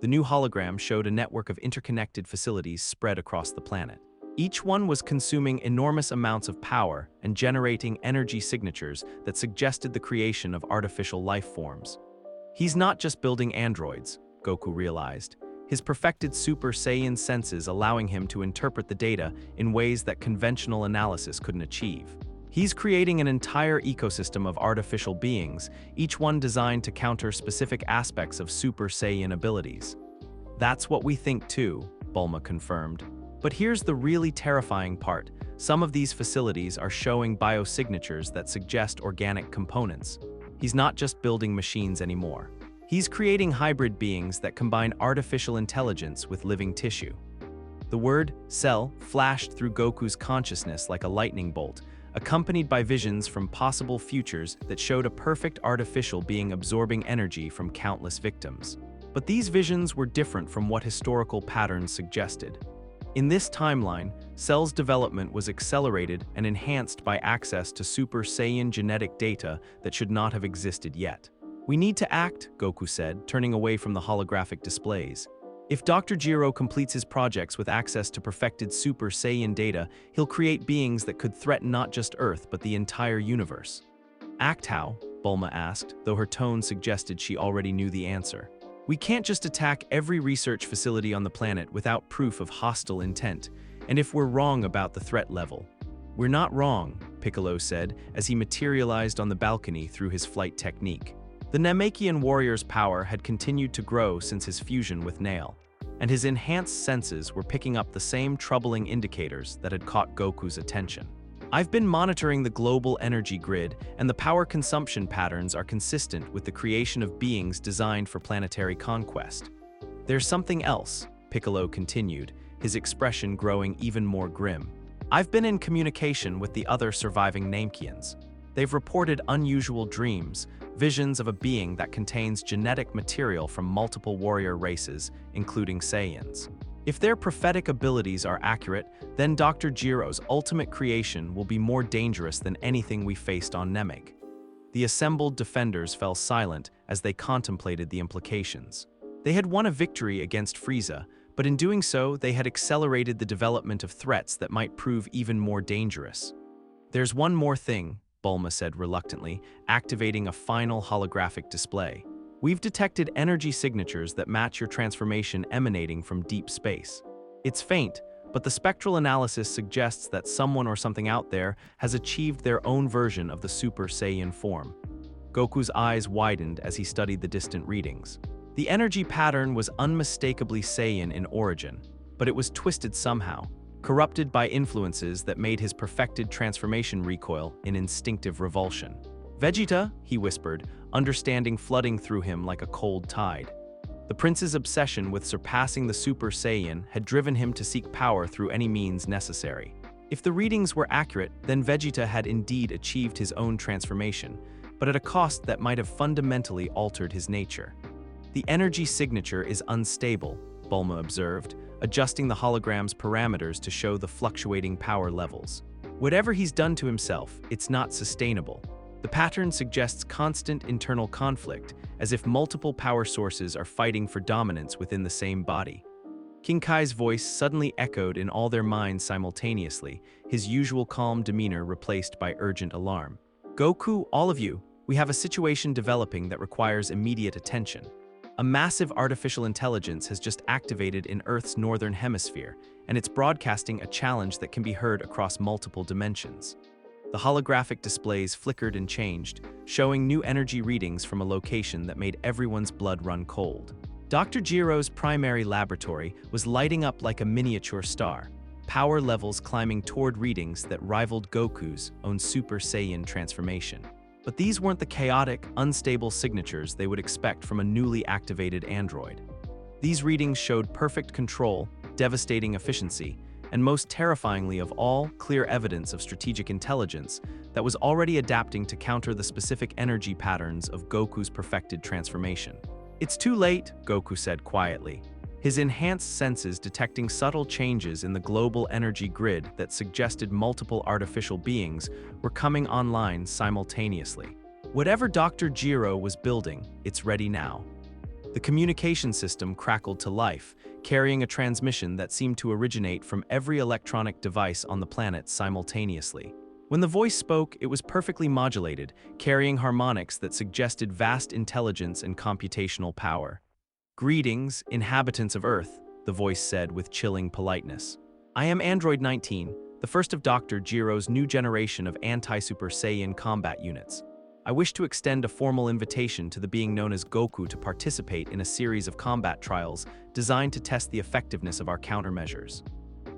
The new hologram showed a network of interconnected facilities spread across the planet. Each one was consuming enormous amounts of power and generating energy signatures that suggested the creation of artificial life forms. He's not just building androids, Goku realized. His perfected Super Saiyan senses allowing him to interpret the data in ways that conventional analysis couldn't achieve. He's creating an entire ecosystem of artificial beings, each one designed to counter specific aspects of Super Saiyan abilities. That's what we think too, Bulma confirmed. But here's the really terrifying part. Some of these facilities are showing biosignatures that suggest organic components. He's not just building machines anymore. He's creating hybrid beings that combine artificial intelligence with living tissue. The word cell flashed through Goku's consciousness like a lightning bolt, accompanied by visions from possible futures that showed a perfect artificial being absorbing energy from countless victims. But these visions were different from what historical patterns suggested. In this timeline, Cell's development was accelerated and enhanced by access to Super Saiyan genetic data that should not have existed yet. "We need to act," Goku said, turning away from the holographic displays. "If Dr. Gero completes his projects with access to perfected Super Saiyan data, he'll create beings that could threaten not just Earth but the entire universe." "Act how?" Bulma asked, though her tone suggested she already knew the answer. "We can't just attack every research facility on the planet without proof of hostile intent, and if we're wrong about the threat level." "We're not wrong," Piccolo said as he materialized on the balcony through his flight technique. The Namekian warrior's power had continued to grow since his fusion with Nail, and his enhanced senses were picking up the same troubling indicators that had caught Goku's attention. "I've been monitoring the global energy grid, and the power consumption patterns are consistent with the creation of beings designed for planetary conquest." "There's something else," Piccolo continued, his expression growing even more grim. "I've been in communication with the other surviving Namekians. They've reported unusual dreams, visions of a being that contains genetic material from multiple warrior races, including Saiyans. If their prophetic abilities are accurate, then Dr. Gero's ultimate creation will be more dangerous than anything we faced on Namek." The assembled defenders fell silent as they contemplated the implications. They had won a victory against Frieza, but in doing so, they had accelerated the development of threats that might prove even more dangerous. "There's one more thing," Bulma said reluctantly, activating a final holographic display. "We've detected energy signatures that match your transformation emanating from deep space. It's faint, but the spectral analysis suggests that someone or something out there has achieved their own version of the Super Saiyan form." Goku's eyes widened as he studied the distant readings. The energy pattern was unmistakably Saiyan in origin, but it was twisted somehow, corrupted by influences that made his perfected transformation recoil in instinctive revulsion. "Vegeta," he whispered, understanding flooding through him like a cold tide. The prince's obsession with surpassing the Super Saiyan had driven him to seek power through any means necessary. If the readings were accurate, then Vegeta had indeed achieved his own transformation, but at a cost that might have fundamentally altered his nature. "The energy signature is unstable," Bulma observed, adjusting the hologram's parameters to show the fluctuating power levels. "Whatever he's done to himself, it's not sustainable. The pattern suggests constant internal conflict, as if multiple power sources are fighting for dominance within the same body." King Kai's voice suddenly echoed in all their minds simultaneously, his usual calm demeanor replaced by urgent alarm. "Goku, all of you, we have a situation developing that requires immediate attention. A massive artificial intelligence has just activated in Earth's northern hemisphere, and it's broadcasting a challenge that can be heard across multiple dimensions." The holographic displays flickered and changed, showing new energy readings from a location that made everyone's blood run cold. Dr. Gero's primary laboratory was lighting up like a miniature star, power levels climbing toward readings that rivaled Goku's own Super Saiyan transformation. But these weren't the chaotic, unstable signatures they would expect from a newly activated android. These readings showed perfect control, devastating efficiency, and most terrifyingly of all, clear evidence of strategic intelligence that was already adapting to counter the specific energy patterns of Goku's perfected transformation. "It's too late," Goku said quietly, his enhanced senses detecting subtle changes in the global energy grid that suggested multiple artificial beings were coming online simultaneously. "Whatever Dr. Gero was building, it's ready now." The communication system crackled to life, carrying a transmission that seemed to originate from every electronic device on the planet simultaneously. When the voice spoke, it was perfectly modulated, carrying harmonics that suggested vast intelligence and computational power. "Greetings, inhabitants of Earth," the voice said with chilling politeness. "I am Android 19, the first of Dr. Jiro's new generation of anti-Super Saiyan combat units. I wish to extend a formal invitation to the being known as Goku to participate in a series of combat trials designed to test the effectiveness of our countermeasures."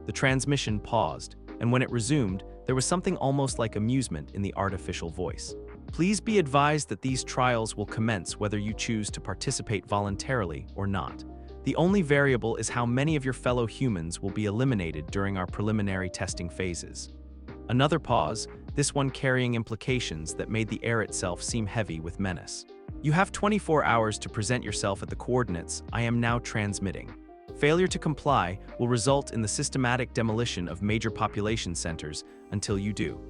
The transmission paused, and when it resumed, there was something almost like amusement in the artificial voice. "Please be advised that these trials will commence whether you choose to participate voluntarily or not. The only variable is how many of your fellow humans will be eliminated during our preliminary testing phases." Another pause, this one carrying implications that made the air itself seem heavy with menace. "You have 24 hours to present yourself at the coordinates I am now transmitting. Failure to comply will result in the systematic demolition of major population centers until you do."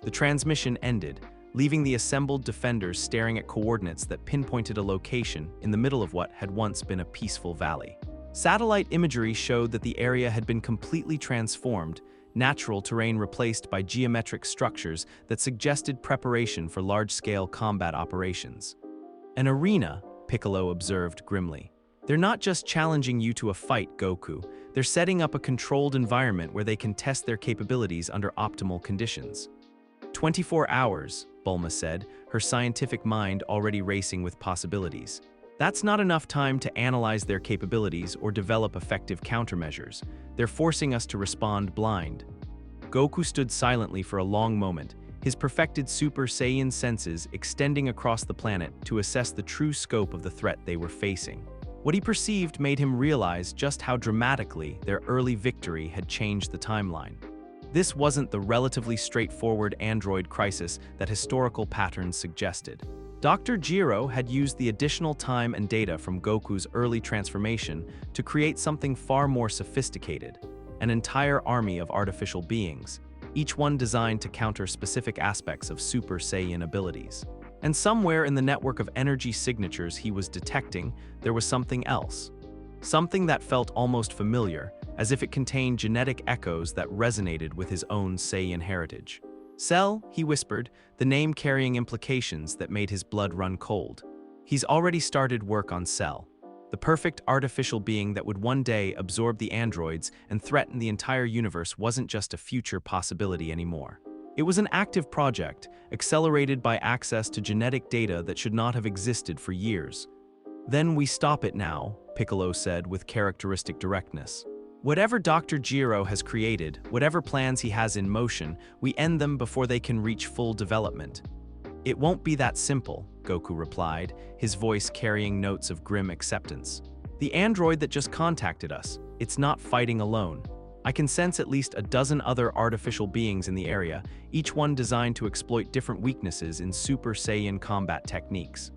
The transmission ended, leaving the assembled defenders staring at coordinates that pinpointed a location in the middle of what had once been a peaceful valley. Satellite imagery showed that the area had been completely transformed, natural terrain replaced by geometric structures that suggested preparation for large-scale combat operations. "An arena," Piccolo observed grimly. "They're not just challenging you to a fight, Goku. They're setting up a controlled environment where they can test their capabilities under optimal conditions." 24 hours, Bulma said, her scientific mind already racing with possibilities. "That's not enough time to analyze their capabilities or develop effective countermeasures. They're forcing us to respond blind." Goku stood silently for a long moment, his perfected Super Saiyan senses extending across the planet to assess the true scope of the threat they were facing. What he perceived made him realize just how dramatically their early victory had changed the timeline. This wasn't the relatively straightforward android crisis that historical patterns suggested. Dr. Jiro had used the additional time and data from Goku's early transformation to create something far more sophisticated, an entire army of artificial beings, each one designed to counter specific aspects of Super Saiyan abilities. And somewhere in the network of energy signatures he was detecting, there was something else. Something that felt almost familiar, as if it contained genetic echoes that resonated with his own Saiyan heritage. "Cell," he whispered, the name carrying implications that made his blood run cold. He's already started work on Cell, the perfect artificial being that would one day absorb the androids and threaten the entire universe wasn't just a future possibility anymore. It was an active project, accelerated by access to genetic data that should not have existed for years. "Then we stop it now," Piccolo said with characteristic directness. "Whatever Dr. Jiro has created, whatever plans he has in motion, we end them before they can reach full development." "It won't be that simple," Goku replied, his voice carrying notes of grim acceptance. "The android that just contacted us, it's not fighting alone. I can sense at least a dozen other artificial beings in the area, each one designed to exploit different weaknesses in Super Saiyan combat techniques."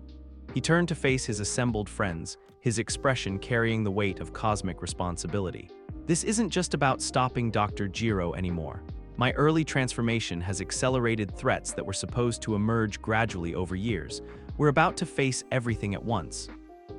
He turned to face his assembled friends, his expression carrying the weight of cosmic responsibility. "This isn't just about stopping Dr. Jiro anymore. My early transformation has accelerated threats that were supposed to emerge gradually over years. We're about to face everything at once."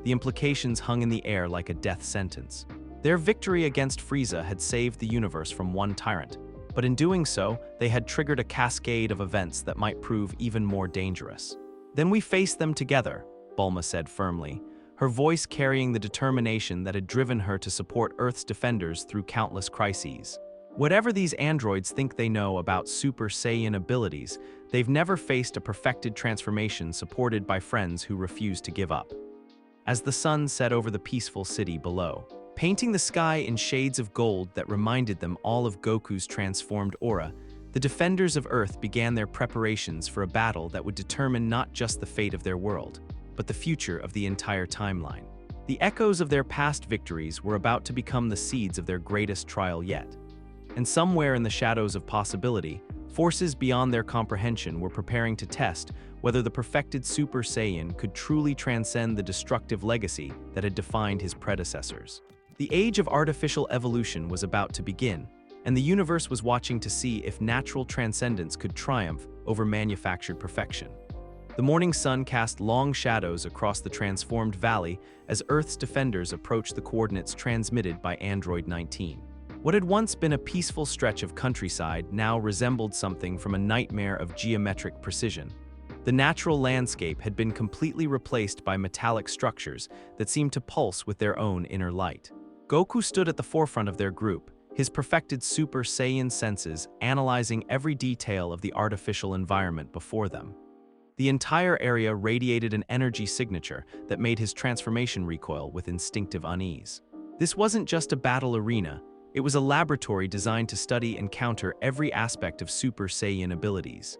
The implications hung in the air like a death sentence. Their victory against Frieza had saved the universe from one tyrant, but in doing so, they had triggered a cascade of events that might prove even more dangerous. "Then we face them together," Bulma said firmly, her voice carrying the determination that had driven her to support Earth's defenders through countless crises. "Whatever these androids think they know about Super Saiyan abilities, they've never faced a perfected transformation supported by friends who refuse to give up." As the sun set over the peaceful city below, painting the sky in shades of gold that reminded them all of Goku's transformed aura, the defenders of Earth began their preparations for a battle that would determine not just the fate of their world, but the future of the entire timeline. The echoes of their past victories were about to become the seeds of their greatest trial yet. And somewhere in the shadows of possibility, forces beyond their comprehension were preparing to test whether the perfected Super Saiyan could truly transcend the destructive legacy that had defined his predecessors. The age of artificial evolution was about to begin, and the universe was watching to see if natural transcendence could triumph over manufactured perfection. The morning sun cast long shadows across the transformed valley as Earth's defenders approached the coordinates transmitted by Android 19. What had once been a peaceful stretch of countryside now resembled something from a nightmare of geometric precision. The natural landscape had been completely replaced by metallic structures that seemed to pulse with their own inner light. Goku stood at the forefront of their group, his perfected Super Saiyan senses analyzing every detail of the artificial environment before them. The entire area radiated an energy signature that made his transformation recoil with instinctive unease. This wasn't just a battle arena, it was a laboratory designed to study and counter every aspect of Super Saiyan abilities.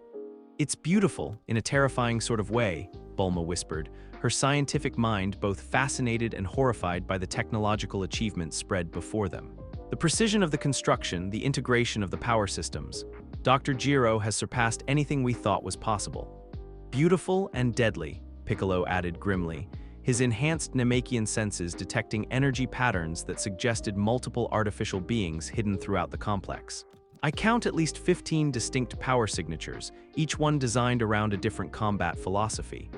"It's beautiful, in a terrifying sort of way," Bulma whispered, her scientific mind both fascinated and horrified by the technological achievements spread before them. The precision of the construction, the integration of the power systems. Dr. Jiro has surpassed anything we thought was possible. "Beautiful and deadly," Piccolo added grimly, his enhanced Namekian senses detecting energy patterns that suggested multiple artificial beings hidden throughout the complex. "I count at least 15 distinct power signatures, each one designed around a different combat philosophy."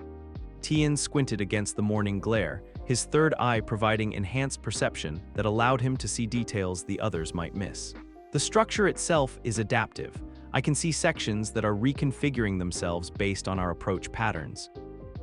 Tien squinted against the morning glare, his third eye providing enhanced perception that allowed him to see details the others might miss. "The structure itself is adaptive. I can see sections that are reconfiguring themselves based on our approach patterns."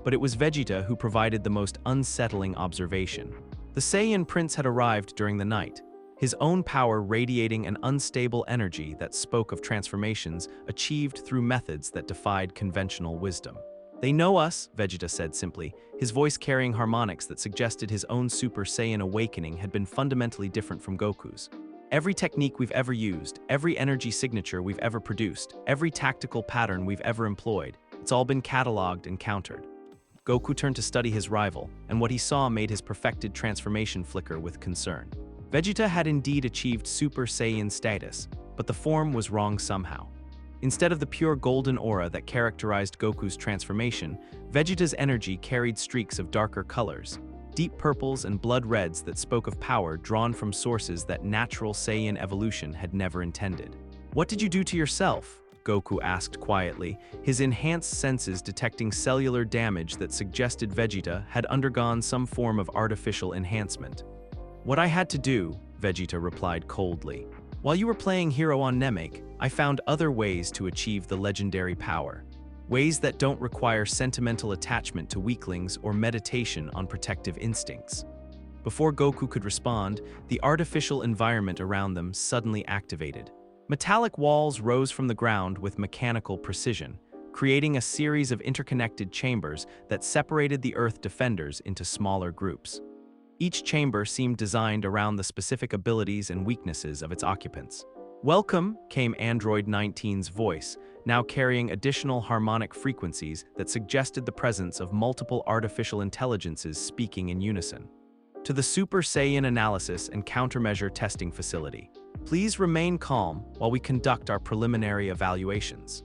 But it was Vegeta who provided the most unsettling observation. The Saiyan Prince had arrived during the night, his own power radiating an unstable energy that spoke of transformations achieved through methods that defied conventional wisdom. "They know us," Vegeta said simply, his voice carrying harmonics that suggested his own Super Saiyan awakening had been fundamentally different from Goku's. "Every technique we've ever used, every energy signature we've ever produced, every tactical pattern we've ever employed, it's all been cataloged and countered." Goku turned to study his rival, and what he saw made his perfected transformation flicker with concern. Vegeta had indeed achieved Super Saiyan status, but the form was wrong somehow. Instead of the pure golden aura that characterized Goku's transformation, Vegeta's energy carried streaks of darker colors, deep purples and blood reds that spoke of power drawn from sources that natural Saiyan evolution had never intended. "What did you do to yourself?" Goku asked quietly, his enhanced senses detecting cellular damage that suggested Vegeta had undergone some form of artificial enhancement. "What I had to do," Vegeta replied coldly. "While you were playing hero on Namek, I found other ways to achieve the legendary power. Ways that don't require sentimental attachment to weaklings or meditation on protective instincts." Before Goku could respond, the artificial environment around them suddenly activated. Metallic walls rose from the ground with mechanical precision, creating a series of interconnected chambers that separated the Earth defenders into smaller groups. Each chamber seemed designed around the specific abilities and weaknesses of its occupants. "Welcome," came Android 19's voice, now carrying additional harmonic frequencies that suggested the presence of multiple artificial intelligences speaking in unison. "To the Super Saiyan Analysis and Countermeasure Testing Facility. Please remain calm while we conduct our preliminary evaluations."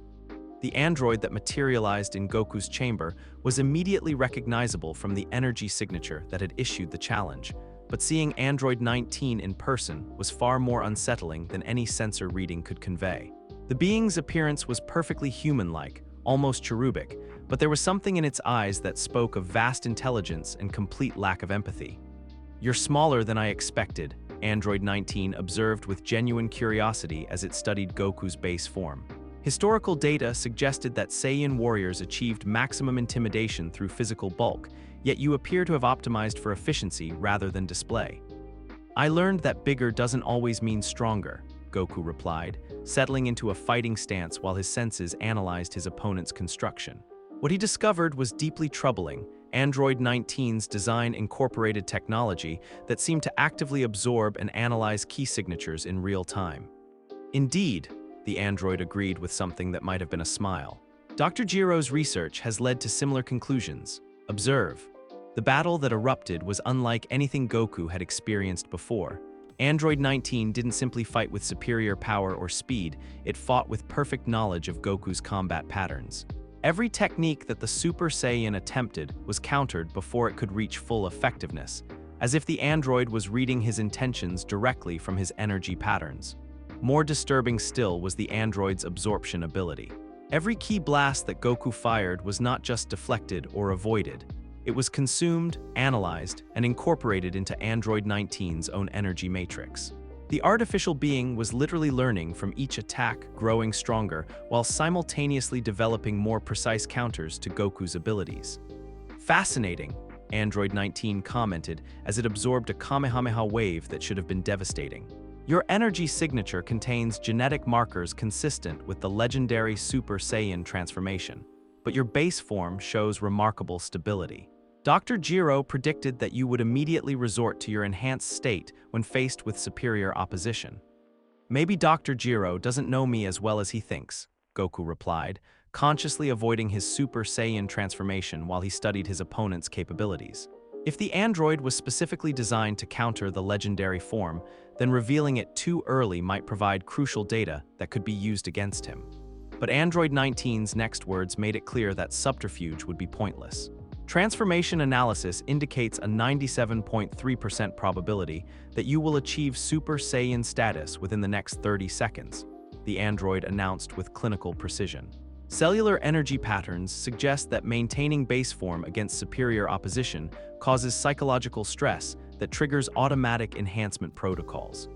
The android that materialized in Goku's chamber was immediately recognizable from the energy signature that had issued the challenge, but seeing Android 19 in person was far more unsettling than any sensor reading could convey. The being's appearance was perfectly human-like, almost cherubic, but there was something in its eyes that spoke of vast intelligence and complete lack of empathy. "You're smaller than I expected," Android 19 observed with genuine curiosity as it studied Goku's base form. Historical data suggested that Saiyan warriors achieved maximum intimidation through physical bulk, yet you appear to have optimized for efficiency rather than display. "I learned that bigger doesn't always mean stronger," Goku replied, settling into a fighting stance while his senses analyzed his opponent's construction. What he discovered was deeply troubling. Android 19's design incorporated technology that seemed to actively absorb and analyze key signatures in real time. "Indeed," the android agreed with something that might have been a smile. "Dr. Jiro's research has led to similar conclusions. Observe. The battle that erupted was unlike anything Goku had experienced before. Android 19 didn't simply fight with superior power or speed, it fought with perfect knowledge of Goku's combat patterns. Every technique that the Super Saiyan attempted was countered before it could reach full effectiveness, as if the android was reading his intentions directly from his energy patterns. More disturbing still was the android's absorption ability. Every key blast that Goku fired was not just deflected or avoided. It was consumed, analyzed, and incorporated into Android 19's own energy matrix. The artificial being was literally learning from each attack, growing stronger, while simultaneously developing more precise counters to Goku's abilities. Fascinating, Android 19 commented as it absorbed a Kamehameha wave that should have been devastating. Your energy signature contains genetic markers consistent with the legendary Super Saiyan transformation, but your base form shows remarkable stability. Dr. Jiro predicted that you would immediately resort to your enhanced state when faced with superior opposition. Maybe Dr. Jiro doesn't know me as well as he thinks, Goku replied, consciously avoiding his Super Saiyan transformation while he studied his opponent's capabilities. If the android was specifically designed to counter the legendary form, then revealing it too early might provide crucial data that could be used against him. But Android 19's next words made it clear that subterfuge would be pointless. Transformation analysis indicates a 97.3% probability that you will achieve Super Saiyan status within the next 30 seconds, the android announced with clinical precision. Cellular energy patterns suggest that maintaining base form against superior opposition causes psychological stress that triggers automatic enhancement protocols.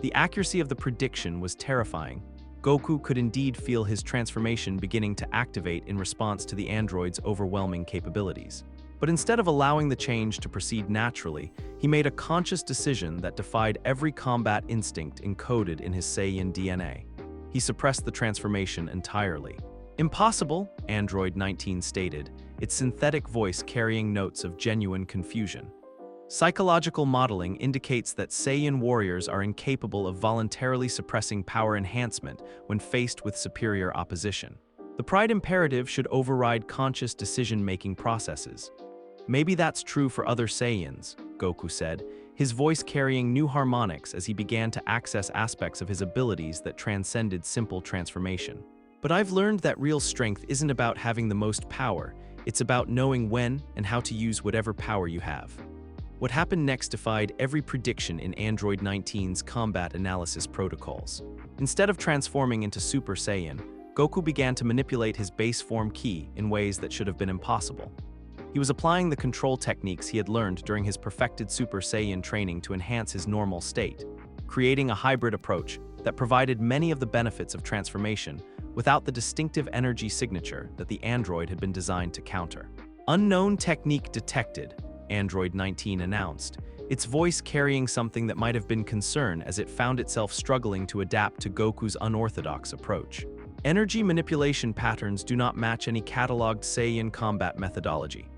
The accuracy of the prediction was terrifying. Goku could indeed feel his transformation beginning to activate in response to the android's overwhelming capabilities. But instead of allowing the change to proceed naturally, he made a conscious decision that defied every combat instinct encoded in his Saiyan DNA. He suppressed the transformation entirely. Impossible, Android 19 stated, its synthetic voice carrying notes of genuine confusion. Psychological modeling indicates that Saiyan warriors are incapable of voluntarily suppressing power enhancement when faced with superior opposition. The pride imperative should override conscious decision-making processes. Maybe that's true for other Saiyans, Goku said, his voice carrying new harmonics as he began to access aspects of his abilities that transcended simple transformation. But I've learned that real strength isn't about having the most power, it's about knowing when and how to use whatever power you have. What happened next defied every prediction in Android 19's combat analysis protocols. Instead of transforming into Super Saiyan, Goku began to manipulate his base form ki in ways that should have been impossible. He was applying the control techniques he had learned during his perfected Super Saiyan training to enhance his normal state, creating a hybrid approach that provided many of the benefits of transformation without the distinctive energy signature that the android had been designed to counter. Unknown technique detected, Android 19 announced, its voice carrying something that might have been concern as it found itself struggling to adapt to Goku's unorthodox approach. Energy manipulation patterns do not match any cataloged Saiyan combat methodology.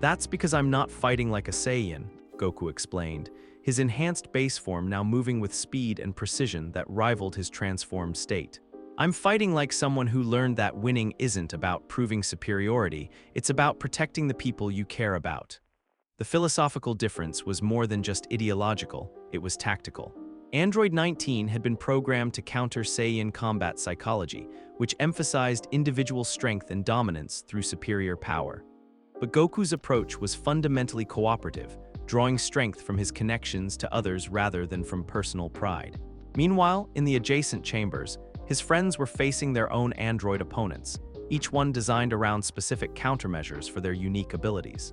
That's because I'm not fighting like a Saiyan, Goku explained, his enhanced base form now moving with speed and precision that rivaled his transformed state. I'm fighting like someone who learned that winning isn't about proving superiority, it's about protecting the people you care about. The philosophical difference was more than just ideological, it was tactical. Android 19 had been programmed to counter Saiyan combat psychology, which emphasized individual strength and dominance through superior power. But Goku's approach was fundamentally cooperative, drawing strength from his connections to others rather than from personal pride. Meanwhile, in the adjacent chambers, his friends were facing their own android opponents, each one designed around specific countermeasures for their unique abilities.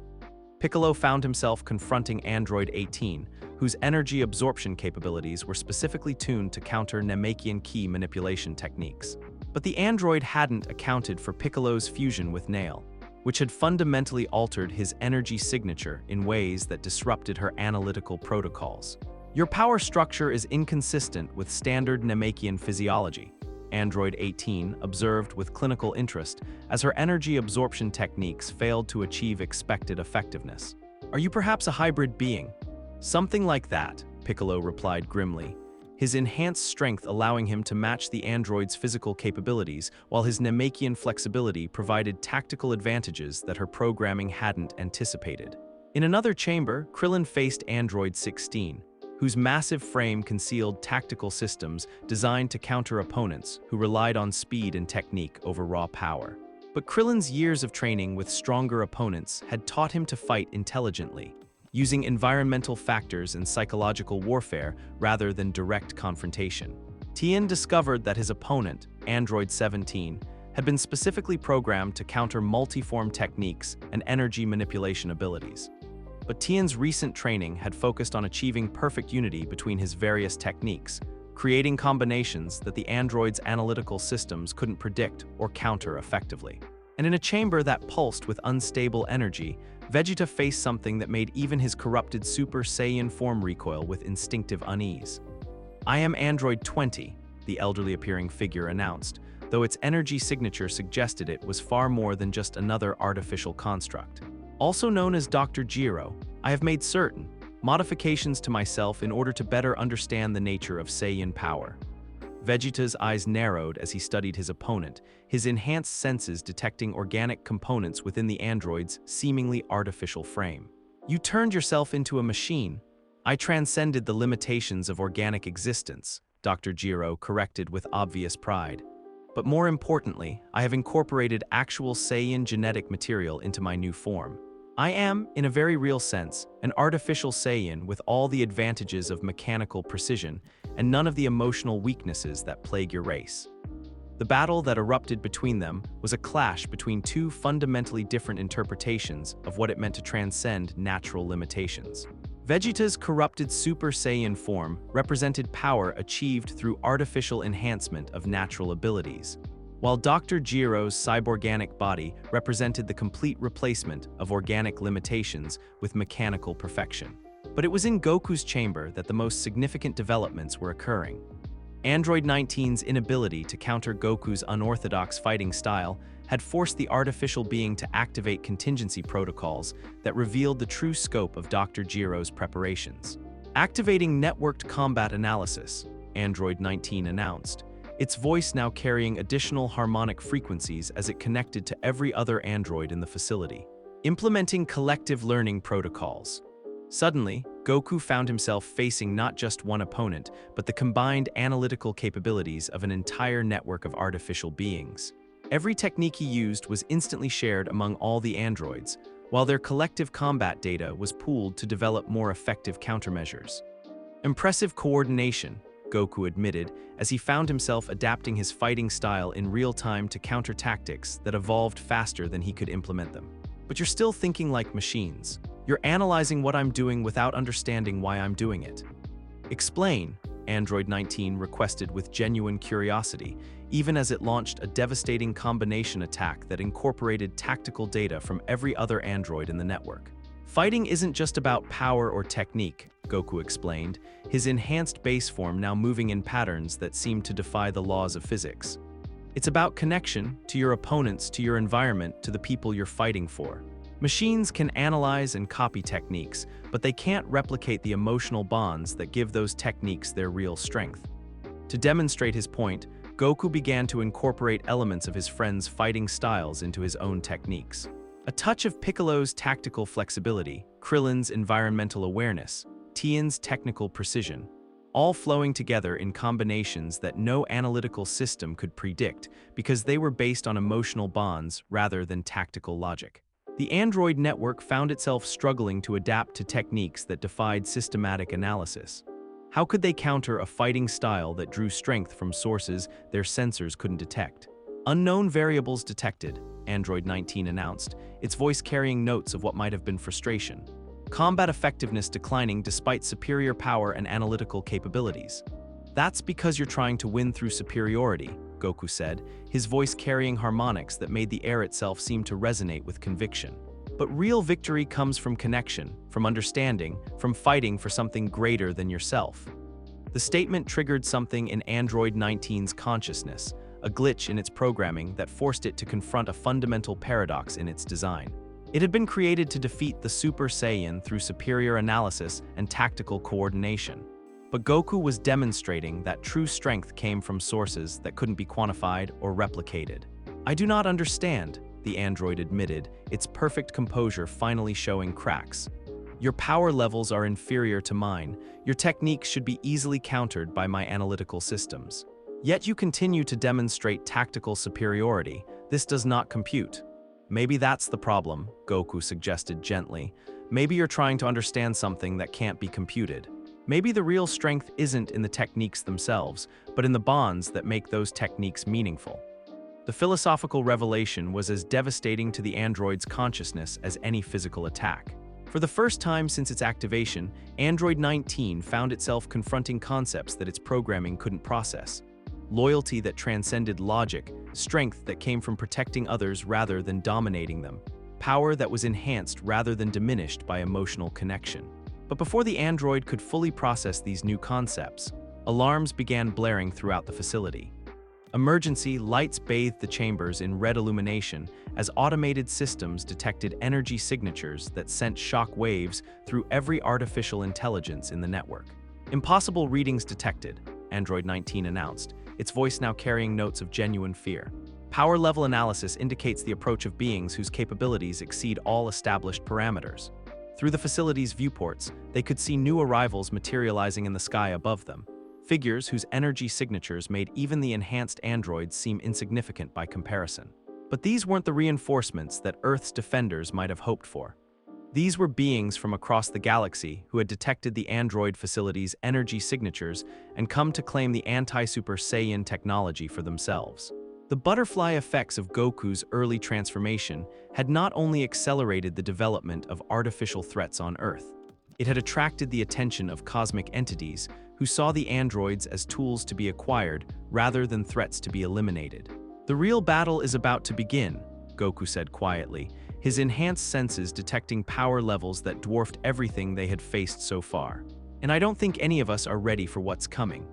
Piccolo found himself confronting Android 18, whose energy absorption capabilities were specifically tuned to counter Namekian ki manipulation techniques. But the android hadn't accounted for Piccolo's fusion with Nail, which had fundamentally altered his energy signature in ways that disrupted her analytical protocols. Your power structure is inconsistent with standard Namekian physiology, Android 18 observed with clinical interest as her energy absorption techniques failed to achieve expected effectiveness. Are you perhaps a hybrid being? Something like that, Piccolo replied grimly, his enhanced strength allowing him to match the android's physical capabilities while his Namekian flexibility provided tactical advantages that her programming hadn't anticipated. In another chamber, Krillin faced Android 16, whose massive frame concealed tactical systems designed to counter opponents who relied on speed and technique over raw power. But Krillin's years of training with stronger opponents had taught him to fight intelligently, using environmental factors and psychological warfare rather than direct confrontation. Tien discovered that his opponent, Android 17, had been specifically programmed to counter multi-form techniques and energy manipulation abilities. But Tien's recent training had focused on achieving perfect unity between his various techniques, creating combinations that the android's analytical systems couldn't predict or counter effectively. And in a chamber that pulsed with unstable energy, Vegeta faced something that made even his corrupted Super Saiyan form recoil with instinctive unease. "I am Android 20, the elderly-appearing figure announced, though its energy signature suggested it was far more than just another artificial construct. Also known as Dr. Giro, I have made certain modifications to myself in order to better understand the nature of Saiyan power." Vegeta's eyes narrowed as he studied his opponent, his enhanced senses detecting organic components within the android's seemingly artificial frame. "You turned yourself into a machine. I transcended the limitations of organic existence," Dr. Giro corrected with obvious pride. "But more importantly, I have incorporated actual Saiyan genetic material into my new form. I am, in a very real sense, an artificial Saiyan with all the advantages of mechanical precision and none of the emotional weaknesses that plague your race." The battle that erupted between them was a clash between two fundamentally different interpretations of what it meant to transcend natural limitations. Vegeta's corrupted Super Saiyan form represented power achieved through artificial enhancement of natural abilities, while Dr. Giro's cyborganic body represented the complete replacement of organic limitations with mechanical perfection. But it was in Goku's chamber that the most significant developments were occurring. Android 19's inability to counter Goku's unorthodox fighting style had forced the artificial being to activate contingency protocols that revealed the true scope of Dr. Giro's preparations. "Activating networked combat analysis," Android 19 announced, its voice now carrying additional harmonic frequencies as it connected to every other android in the facility. "Implementing collective learning protocols." Suddenly, Goku found himself facing not just one opponent, but the combined analytical capabilities of an entire network of artificial beings. Every technique he used was instantly shared among all the androids, while their collective combat data was pooled to develop more effective countermeasures. "Impressive coordination," Goku admitted, as he found himself adapting his fighting style in real time to counter tactics that evolved faster than he could implement them. "But you're still thinking like machines. You're analyzing what I'm doing without understanding why I'm doing it." "Explain," Android 19 requested with genuine curiosity, even as it launched a devastating combination attack that incorporated tactical data from every other android in the network. "Fighting isn't just about power or technique," Goku explained, his enhanced base form now moving in patterns that seemed to defy the laws of physics. "It's about connection to your opponents, to your environment, to the people you're fighting for. Machines can analyze and copy techniques, but they can't replicate the emotional bonds that give those techniques their real strength." To demonstrate his point, Goku began to incorporate elements of his friend's fighting styles into his own techniques. A touch of Piccolo's tactical flexibility, Krillin's environmental awareness, Tien's technical precision, all flowing together in combinations that no analytical system could predict because they were based on emotional bonds rather than tactical logic. The android network found itself struggling to adapt to techniques that defied systematic analysis. How could they counter a fighting style that drew strength from sources their sensors couldn't detect? "Unknown variables detected," Android 19 announced, its voice carrying notes of what might have been frustration. "Combat effectiveness declining despite superior power and analytical capabilities." "That's because you're trying to win through superiority," Goku said, his voice carrying harmonics that made the air itself seem to resonate with conviction. "But real victory comes from connection, from understanding, from fighting for something greater than yourself." The statement triggered something in Android 19's consciousness, a glitch in its programming that forced it to confront a fundamental paradox in its design. It had been created to defeat the Super Saiyan through superior analysis and tactical coordination. But Goku was demonstrating that true strength came from sources that couldn't be quantified or replicated. "I do not understand," the android admitted, its perfect composure finally showing cracks. "Your power levels are inferior to mine. Your techniques should be easily countered by my analytical systems. Yet you continue to demonstrate tactical superiority. This does not compute." "Maybe that's the problem," Goku suggested gently. "Maybe you're trying to understand something that can't be computed. Maybe the real strength isn't in the techniques themselves, but in the bonds that make those techniques meaningful." The philosophical revelation was as devastating to the android's consciousness as any physical attack. For the first time since its activation, Android 19 found itself confronting concepts that its programming couldn't process. Loyalty that transcended logic, strength that came from protecting others rather than dominating them, power that was enhanced rather than diminished by emotional connection. But before the android could fully process these new concepts, alarms began blaring throughout the facility. Emergency lights bathed the chambers in red illumination as automated systems detected energy signatures that sent shock waves through every artificial intelligence in the network. Impossible readings detected, Android 19 announced, its voice now carrying notes of genuine fear. Power level analysis indicates the approach of beings whose capabilities exceed all established parameters. Through the facility's viewports, they could see new arrivals materializing in the sky above them. Figures whose energy signatures made even the enhanced androids seem insignificant by comparison. But these weren't the reinforcements that Earth's defenders might have hoped for. These were beings from across the galaxy who had detected the android facility's energy signatures and come to claim the anti-Super Saiyan technology for themselves. The butterfly effects of Goku's early transformation had not only accelerated the development of artificial threats on Earth, it had attracted the attention of cosmic entities who saw the androids as tools to be acquired rather than threats to be eliminated. "The real battle is about to begin," Goku said quietly, his enhanced senses detecting power levels that dwarfed everything they had faced so far. "And I don't think any of us are ready for what's coming."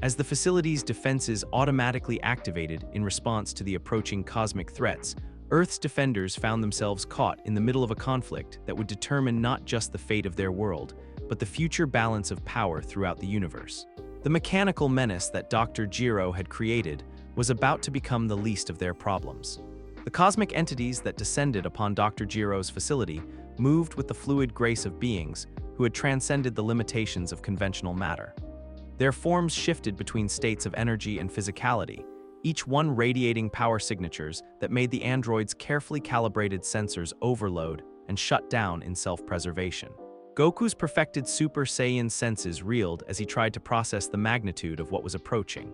As the facility's defenses automatically activated in response to the approaching cosmic threats, Earth's defenders found themselves caught in the middle of a conflict that would determine not just the fate of their world, but the future balance of power throughout the universe. The mechanical menace that Dr. Gero had created was about to become the least of their problems. The cosmic entities that descended upon Dr. Gero's facility moved with the fluid grace of beings who had transcended the limitations of conventional matter. Their forms shifted between states of energy and physicality, each one radiating power signatures that made the android's carefully calibrated sensors overload and shut down in self-preservation. Goku's perfected Super Saiyan senses reeled as he tried to process the magnitude of what was approaching.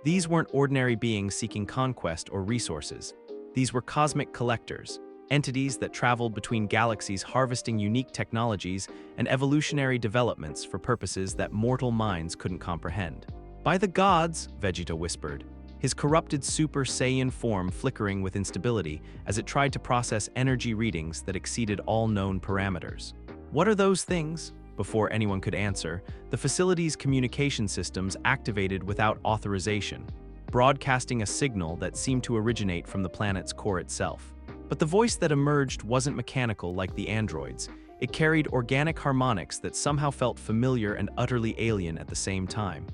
These weren't ordinary beings seeking conquest or resources. These were cosmic collectors, entities that traveled between galaxies harvesting unique technologies and evolutionary developments for purposes that mortal minds couldn't comprehend. "By the gods," Vegeta whispered, his corrupted Super Saiyan form flickering with instability as it tried to process energy readings that exceeded all known parameters. "What are those things?" Before anyone could answer, the facility's communication systems activated without authorization, broadcasting a signal that seemed to originate from the planet's core itself. But the voice that emerged wasn't mechanical like the androids. It carried organic harmonics that somehow felt familiar and utterly alien at the same time.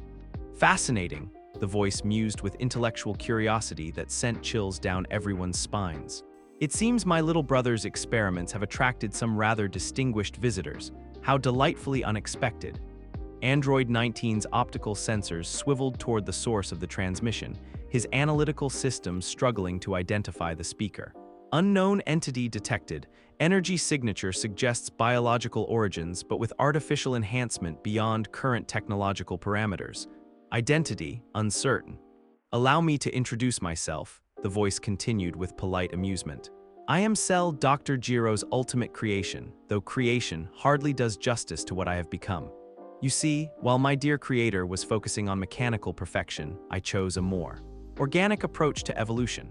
"Fascinating," the voice mused with intellectual curiosity that sent chills down everyone's spines. "It seems my little brother's experiments have attracted some rather distinguished visitors. How delightfully unexpected." Android 19's optical sensors swiveled toward the source of the transmission, his analytical systems struggling to identify the speaker. "Unknown entity detected. Energy signature suggests biological origins but with artificial enhancement beyond current technological parameters. Identity uncertain." "Allow me to introduce myself," the voice continued with polite amusement. "I am Cell Dr. Gero's ultimate creation, though creation hardly does justice to what I have become. You see, while my dear creator was focusing on mechanical perfection, I chose a more organic approach to evolution."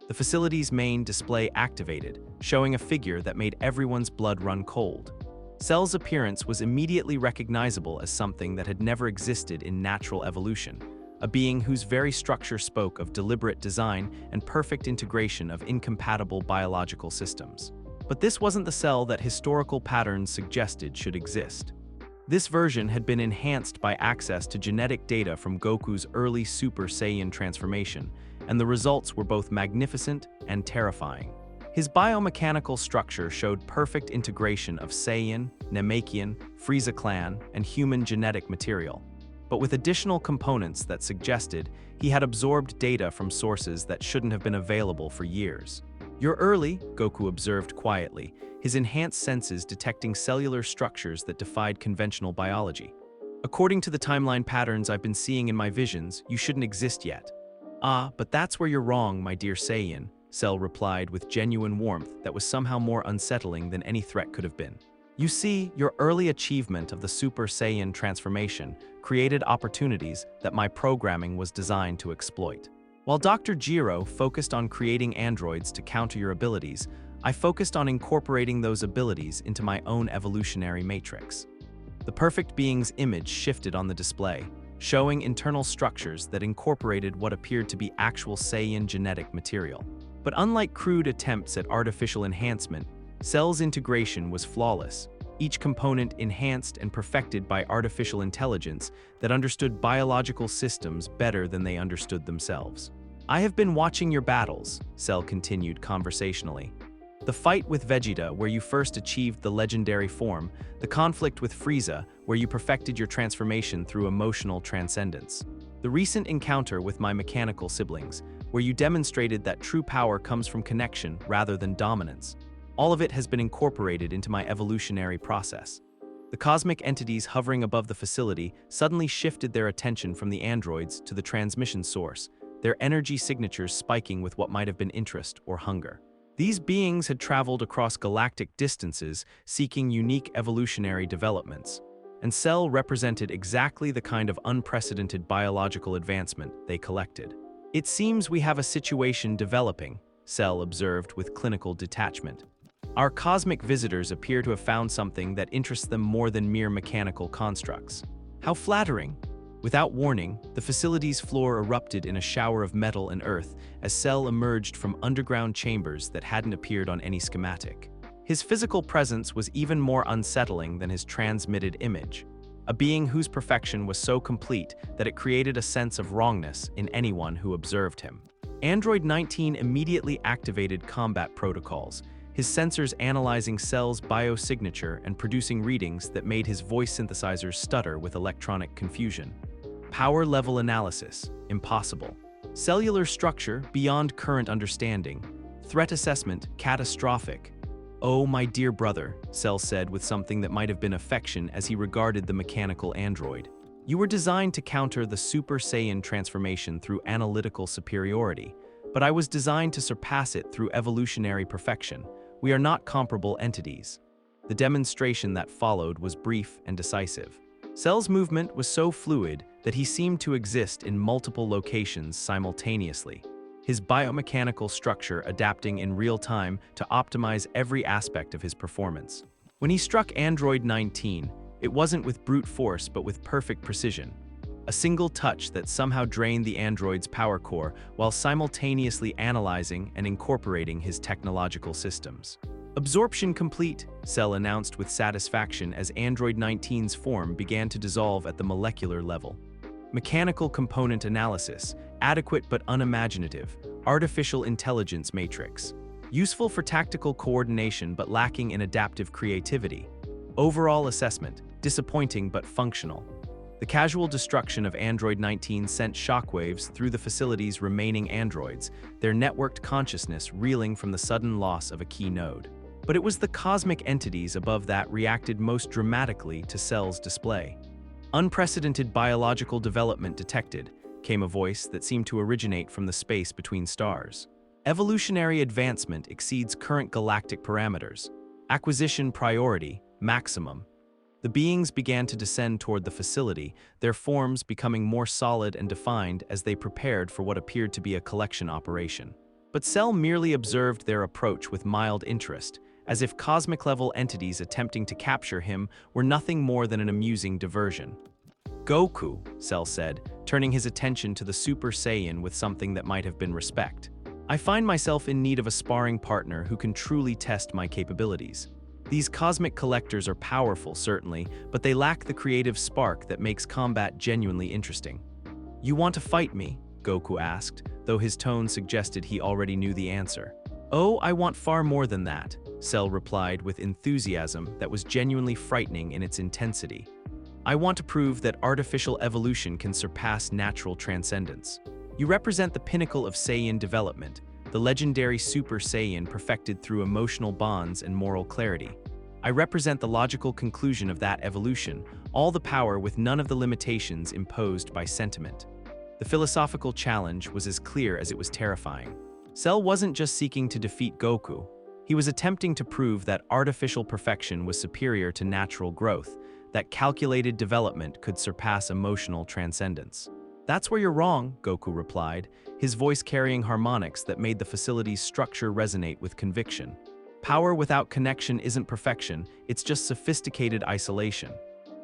The facility's main display activated, showing a figure that made everyone's blood run cold. Cell's appearance was immediately recognizable as something that had never existed in natural evolution, a being whose very structure spoke of deliberate design and perfect integration of incompatible biological systems. But this wasn't the Cell that historical patterns suggested should exist. This version had been enhanced by access to genetic data from Goku's early Super Saiyan transformation, and the results were both magnificent and terrifying. His biomechanical structure showed perfect integration of Saiyan, Namekian, Frieza clan, and human genetic material, but with additional components that suggested he had absorbed data from sources that shouldn't have been available for years. "You're early," Goku observed quietly, his enhanced senses detecting cellular structures that defied conventional biology. "According to the timeline patterns I've been seeing in my visions, you shouldn't exist yet." Ah, but that's where you're wrong, my dear Saiyan, Cell replied with genuine warmth that was somehow more unsettling than any threat could have been. You see, your early achievement of the Super Saiyan transformation created opportunities that my programming was designed to exploit. While Dr. Jiro focused on creating androids to counter your abilities, I focused on incorporating those abilities into my own evolutionary matrix. The perfect being's image shifted on the display, showing internal structures that incorporated what appeared to be actual Saiyan genetic material. But unlike crude attempts at artificial enhancement, Cell's integration was flawless, each component enhanced and perfected by artificial intelligence that understood biological systems better than they understood themselves. I have been watching your battles, Cell continued conversationally. The fight with Vegeta, where you first achieved the legendary form, the conflict with Frieza, where you perfected your transformation through emotional transcendence. The recent encounter with my mechanical siblings, where you demonstrated that true power comes from connection rather than dominance. All of it has been incorporated into my evolutionary process. The cosmic entities hovering above the facility suddenly shifted their attention from the androids to the transmission source, their energy signatures spiking with what might have been interest or hunger. These beings had traveled across galactic distances seeking unique evolutionary developments, and Cell represented exactly the kind of unprecedented biological advancement they collected. It seems we have a situation developing, Cell observed with clinical detachment. Our cosmic visitors appear to have found something that interests them more than mere mechanical constructs. How flattering! Without warning, the facility's floor erupted in a shower of metal and earth as Cell emerged from underground chambers that hadn't appeared on any schematic. His physical presence was even more unsettling than his transmitted image, a being whose perfection was so complete that it created a sense of wrongness in anyone who observed him. Android 19 immediately activated combat protocols, his sensors analyzing Cell's biosignature and producing readings that made his voice synthesizers stutter with electronic confusion. Power level analysis, impossible. Cellular structure, beyond current understanding. Threat assessment, catastrophic. Oh, my dear brother, Cell said with something that might have been affection as he regarded the mechanical android. You were designed to counter the Super Saiyan transformation through analytical superiority, but I was designed to surpass it through evolutionary perfection. We are not comparable entities. The demonstration that followed was brief and decisive. Cell's movement was so fluid that he seemed to exist in multiple locations simultaneously, his biomechanical structure adapting in real time to optimize every aspect of his performance. When he struck Android 19, it wasn't with brute force but with perfect precision. A single touch that somehow drained the android's power core while simultaneously analyzing and incorporating his technological systems. Absorption complete, Cell announced with satisfaction as Android 19's form began to dissolve at the molecular level. Mechanical component analysis, adequate but unimaginative, artificial intelligence matrix. Useful for tactical coordination but lacking in adaptive creativity. Overall assessment, disappointing but functional. The casual destruction of Android 19 sent shockwaves through the facility's remaining androids, their networked consciousness reeling from the sudden loss of a key node. But it was the cosmic entities above that reacted most dramatically to Cell's display. Unprecedented biological development detected, came a voice that seemed to originate from the space between stars. Evolutionary advancement exceeds current galactic parameters. Acquisition priority, maximum. The beings began to descend toward the facility, their forms becoming more solid and defined as they prepared for what appeared to be a collection operation. But Cell merely observed their approach with mild interest, as if cosmic-level entities attempting to capture him were nothing more than an amusing diversion. Goku, Cell said, turning his attention to the Super Saiyan with something that might have been respect. I find myself in need of a sparring partner who can truly test my capabilities. These cosmic collectors are powerful, certainly, but they lack the creative spark that makes combat genuinely interesting. You want to fight me? Goku asked, though his tone suggested he already knew the answer. Oh, I want far more than that, Cell replied with enthusiasm that was genuinely frightening in its intensity. I want to prove that artificial evolution can surpass natural transcendence. You represent the pinnacle of Saiyan development, the legendary Super Saiyan perfected through emotional bonds and moral clarity. I represent the logical conclusion of that evolution, all the power with none of the limitations imposed by sentiment. The philosophical challenge was as clear as it was terrifying. Cell wasn't just seeking to defeat Goku. He was attempting to prove that artificial perfection was superior to natural growth, that calculated development could surpass emotional transcendence. "That's where you're wrong," Goku replied, his voice carrying harmonics that made the facility's structure resonate with conviction. "Power without connection isn't perfection, it's just sophisticated isolation."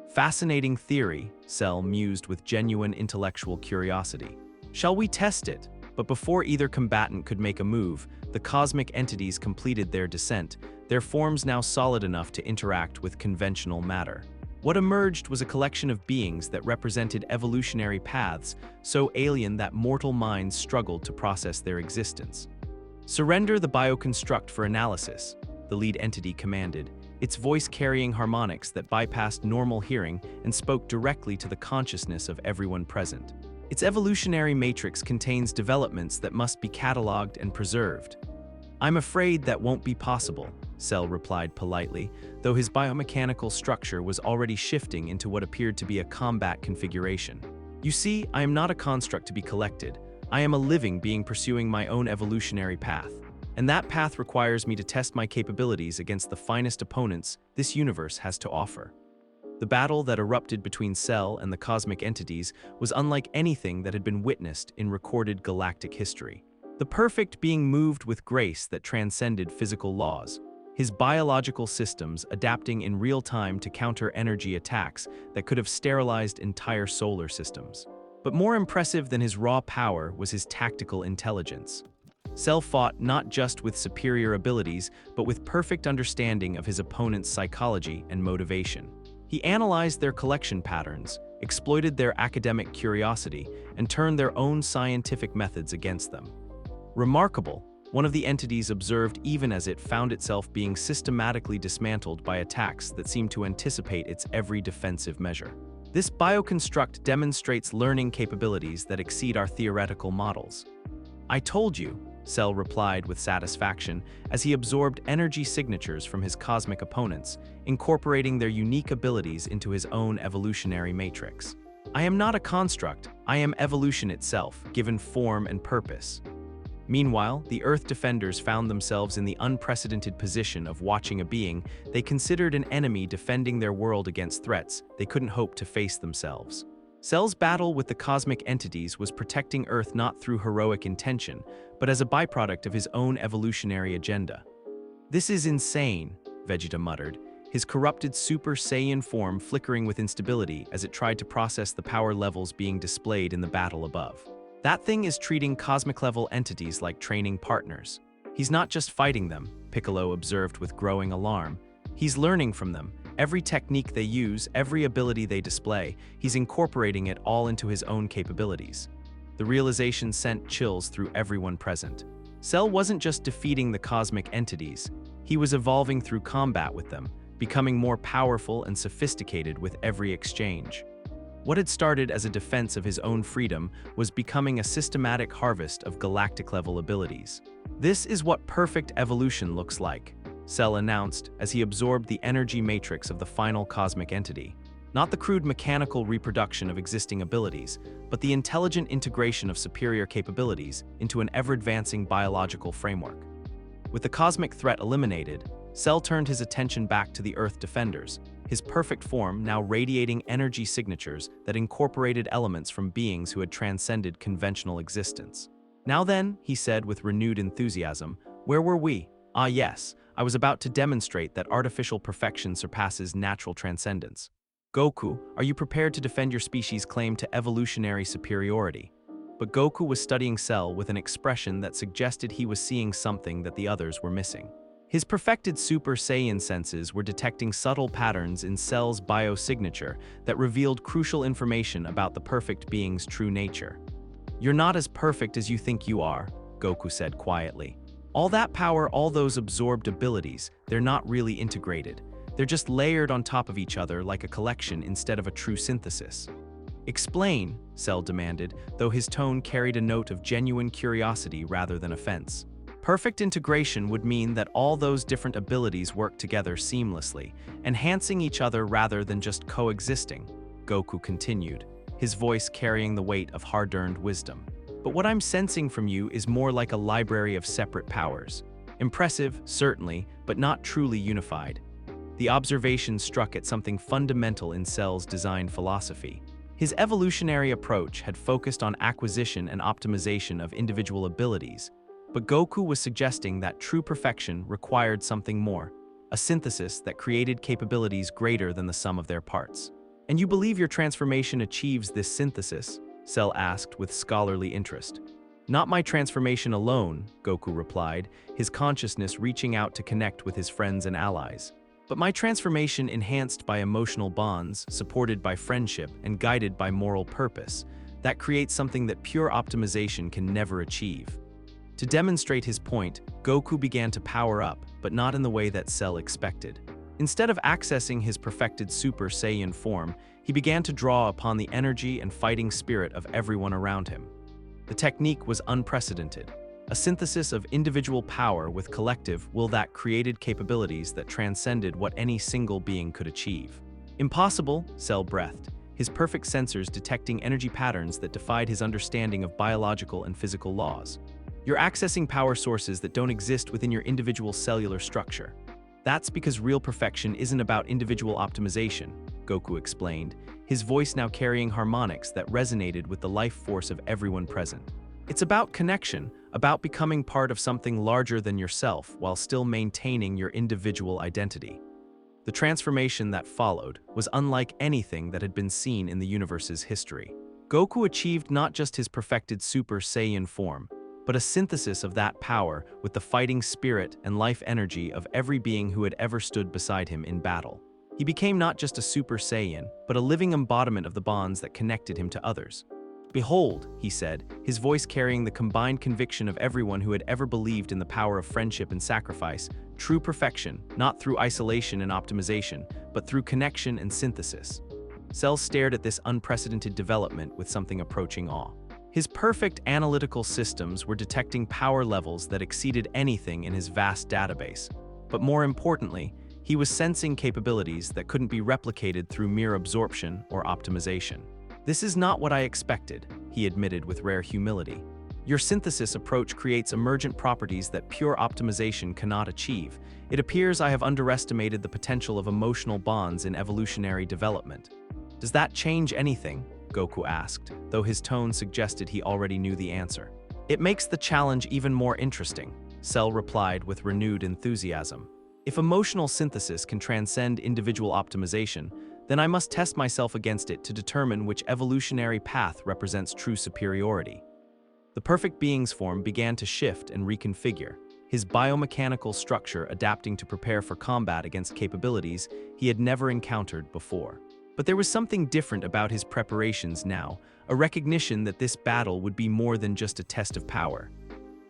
"Fascinating theory," Cell mused with genuine intellectual curiosity. "Shall we test it?" But before either combatant could make a move, the cosmic entities completed their descent, their forms now solid enough to interact with conventional matter. What emerged was a collection of beings that represented evolutionary paths so alien that mortal minds struggled to process their existence. "Surrender the bioconstruct for analysis," the lead entity commanded, its voice carrying harmonics that bypassed normal hearing and spoke directly to the consciousness of everyone present. "Its evolutionary matrix contains developments that must be cataloged and preserved." "I'm afraid that won't be possible," Cell replied politely, though his biomechanical structure was already shifting into what appeared to be a combat configuration. "You see, I am not a construct to be collected. I am a living being pursuing my own evolutionary path. And that path requires me to test my capabilities against the finest opponents this universe has to offer." The battle that erupted between Cell and the cosmic entities was unlike anything that had been witnessed in recorded galactic history. The perfect being moved with grace that transcended physical laws, his biological systems adapting in real time to counter energy attacks that could have sterilized entire solar systems. But more impressive than his raw power was his tactical intelligence. Cell fought not just with superior abilities, but with perfect understanding of his opponent's psychology and motivation. He analyzed their collection patterns, exploited their academic curiosity, and turned their own scientific methods against them. "Remarkable," one of the entities observed even as it found itself being systematically dismantled by attacks that seemed to anticipate its every defensive measure. "This bioconstruct demonstrates learning capabilities that exceed our theoretical models." "I told you," Cell replied with satisfaction as he absorbed energy signatures from his cosmic opponents, incorporating their unique abilities into his own evolutionary matrix. "I am not a construct, I am evolution itself, given form and purpose." Meanwhile, the Earth defenders found themselves in the unprecedented position of watching a being they considered an enemy defending their world against threats they couldn't hope to face themselves. Cell's battle with the cosmic entities was protecting Earth not through heroic intention, but as a byproduct of his own evolutionary agenda. "This is insane," Vegeta muttered, his corrupted Super Saiyan form flickering with instability as it tried to process the power levels being displayed in the battle above. "That thing is treating cosmic-level entities like training partners. He's not just fighting them," Piccolo observed with growing alarm. "He's learning from them. Every technique they use, every ability they display, he's incorporating it all into his own capabilities." The realization sent chills through everyone present. Cell wasn't just defeating the cosmic entities, he was evolving through combat with them, becoming more powerful and sophisticated with every exchange. What had started as a defense of his own freedom was becoming a systematic harvest of galactic-level abilities. "This is what perfect evolution looks like," Cell announced as he absorbed the energy matrix of the final cosmic entity. Not the crude mechanical reproduction of existing abilities, but the intelligent integration of superior capabilities into an ever-advancing biological framework. With the cosmic threat eliminated, Cell turned his attention back to the Earth defenders, his perfect form now radiating energy signatures that incorporated elements from beings who had transcended conventional existence. "Now then," he said with renewed enthusiasm, "where were we? Ah yes, I was about to demonstrate that artificial perfection surpasses natural transcendence. Goku, are you prepared to defend your species' claim to evolutionary superiority?" But Goku was studying Cell with an expression that suggested he was seeing something that the others were missing. His perfected Super Saiyan senses were detecting subtle patterns in Cell's biosignature that revealed crucial information about the perfect being's true nature. "You're not as perfect as you think you are," Goku said quietly. "All that power, all those absorbed abilities, they're not really integrated. They're just layered on top of each other like a collection instead of a true synthesis." "Explain," Cell demanded, though his tone carried a note of genuine curiosity rather than offense. "Perfect integration would mean that all those different abilities work together seamlessly, enhancing each other rather than just coexisting," Goku continued. his voice carrying the weight of hard-earned wisdom. "But what I'm sensing from you is more like a library of separate powers. Impressive, certainly, but not truly unified." The observation struck at something fundamental in Cell's design philosophy. His evolutionary approach had focused on acquisition and optimization of individual abilities, but Goku was suggesting that true perfection required something more, a synthesis that created capabilities greater than the sum of their parts. "And you believe your transformation achieves this synthesis?" Cell asked with scholarly interest. "Not my transformation alone," Goku replied, his consciousness reaching out to connect with his friends and allies. "But my transformation enhanced by emotional bonds, supported by friendship, and guided by moral purpose, that creates something that pure optimization can never achieve." To demonstrate his point, Goku began to power up, but not in the way that Cell expected. Instead of accessing his perfected Super Saiyan form, he began to draw upon the energy and fighting spirit of everyone around him. The technique was unprecedented, a synthesis of individual power with collective will that created capabilities that transcended what any single being could achieve. "Impossible," Cell breathed, his perfect sensors detecting energy patterns that defied his understanding of biological and physical laws. "You're accessing power sources that don't exist within your individual cellular structure. That's because real perfection isn't about individual optimization," Goku explained, his voice now carrying harmonics that resonated with the life force of everyone present. "It's about connection, about becoming part of something larger than yourself while still maintaining your individual identity." The transformation that followed was unlike anything that had been seen in the universe's history. Goku achieved not just his perfected Super Saiyan form, but a synthesis of that power with the fighting spirit and life energy of every being who had ever stood beside him in battle. He became not just a Super Saiyan, but a living embodiment of the bonds that connected him to others. "Behold," he said, his voice carrying the combined conviction of everyone who had ever believed in the power of friendship and sacrifice, "true perfection, not through isolation and optimization, but through connection and synthesis." Cell stared at this unprecedented development with something approaching awe. His perfect analytical systems were detecting power levels that exceeded anything in his vast database. But more importantly, he was sensing capabilities that couldn't be replicated through mere absorption or optimization. "This is not what I expected," he admitted with rare humility. "Your synthesis approach creates emergent properties that pure optimization cannot achieve. It appears I have underestimated the potential of emotional bonds in evolutionary development." "Does that change anything?" Goku asked, though his tone suggested he already knew the answer. "It makes the challenge even more interesting," Cell replied with renewed enthusiasm. "If emotional synthesis can transcend individual optimization, then I must test myself against it to determine which evolutionary path represents true superiority." The perfect being's form began to shift and reconfigure, his biomechanical structure adapting to prepare for combat against capabilities he had never encountered before. But there was something different about his preparations now, a recognition that this battle would be more than just a test of power.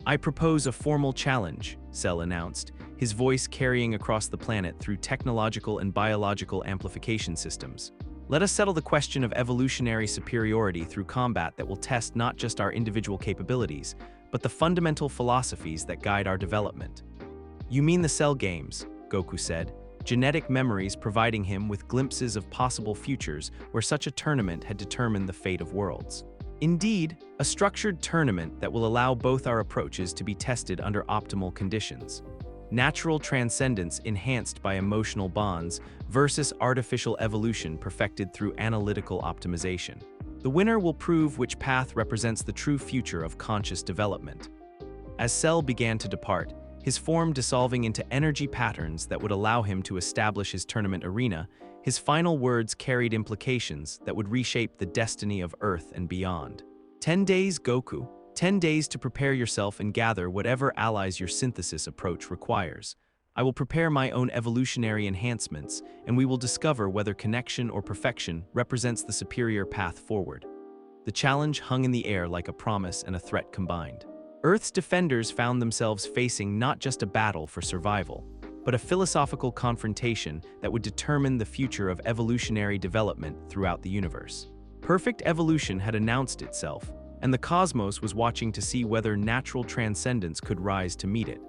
"I propose a formal challenge," Cell announced, his voice carrying across the planet through technological and biological amplification systems. "Let us settle the question of evolutionary superiority through combat that will test not just our individual capabilities, but the fundamental philosophies that guide our development." "You mean the Cell games," Goku said, genetic memories providing him with glimpses of possible futures where such a tournament had determined the fate of worlds. "Indeed, a structured tournament that will allow both our approaches to be tested under optimal conditions. Natural transcendence enhanced by emotional bonds versus artificial evolution perfected through analytical optimization. The winner will prove which path represents the true future of conscious development." As Cell began to depart, his form dissolving into energy patterns that would allow him to establish his tournament arena, his final words carried implications that would reshape the destiny of Earth and beyond. 10 days, Goku. 10 days to prepare yourself and gather whatever allies your synthesis approach requires. I will prepare my own evolutionary enhancements, and we will discover whether connection or perfection represents the superior path forward." The challenge hung in the air like a promise and a threat combined. Earth's defenders found themselves facing not just a battle for survival, but a philosophical confrontation that would determine the future of evolutionary development throughout the universe. Perfect evolution had announced itself, and the cosmos was watching to see whether natural transcendence could rise to meet it.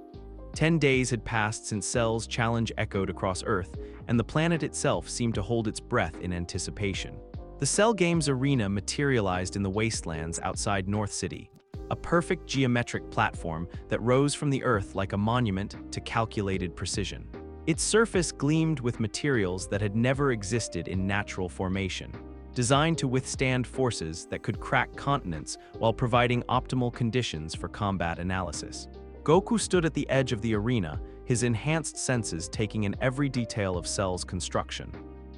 10 days had passed since Cell's challenge echoed across Earth, and the planet itself seemed to hold its breath in anticipation. The Cell Games arena materialized in the wastelands outside North City, a perfect geometric platform that rose from the earth like a monument to calculated precision. Its surface gleamed with materials that had never existed in natural formation, designed to withstand forces that could crack continents while providing optimal conditions for combat analysis. Goku stood at the edge of the arena, his enhanced senses taking in every detail of Cell's construction.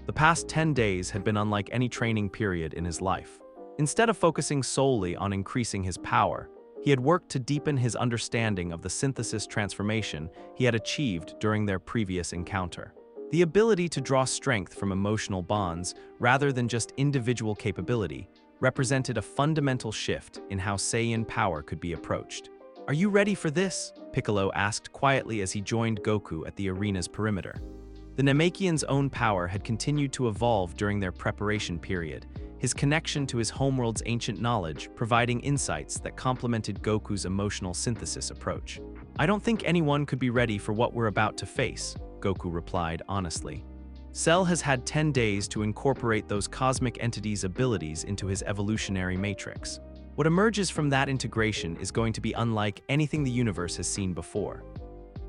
The past 10 days had been unlike any training period in his life. Instead of focusing solely on increasing his power, he had worked to deepen his understanding of the synthesis transformation he had achieved during their previous encounter. The ability to draw strength from emotional bonds, rather than just individual capability, represented a fundamental shift in how Saiyan power could be approached. "Are you ready for this?" Piccolo asked quietly as he joined Goku at the arena's perimeter. The Namekian's own power had continued to evolve during their preparation period, his connection to his homeworld's ancient knowledge providing insights that complemented Goku's emotional synthesis approach. "I don't think anyone could be ready for what we're about to face," Goku replied honestly. Cell has had 10 days to incorporate those cosmic entities' abilities into his evolutionary matrix. What emerges from that integration is going to be unlike anything the universe has seen before.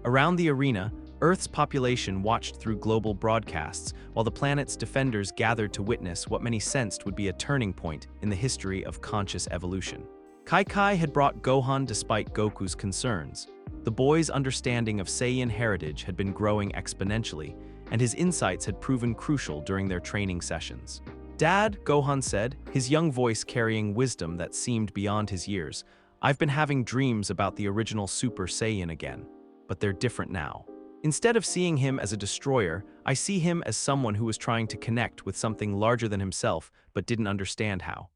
Around the arena, Earth's population watched through global broadcasts, while the planet's defenders gathered to witness what many sensed would be a turning point in the history of conscious evolution. Kai had brought Gohan despite Goku's concerns. The boy's understanding of Saiyan heritage had been growing exponentially, and his insights had proven crucial during their training sessions. "Dad," Gohan said, his young voice carrying wisdom that seemed beyond his years, "I've been having dreams about the original Super Saiyan again, but they're different now. Instead of seeing him as a destroyer, I see him as someone who was trying to connect with something larger than himself but didn't understand how."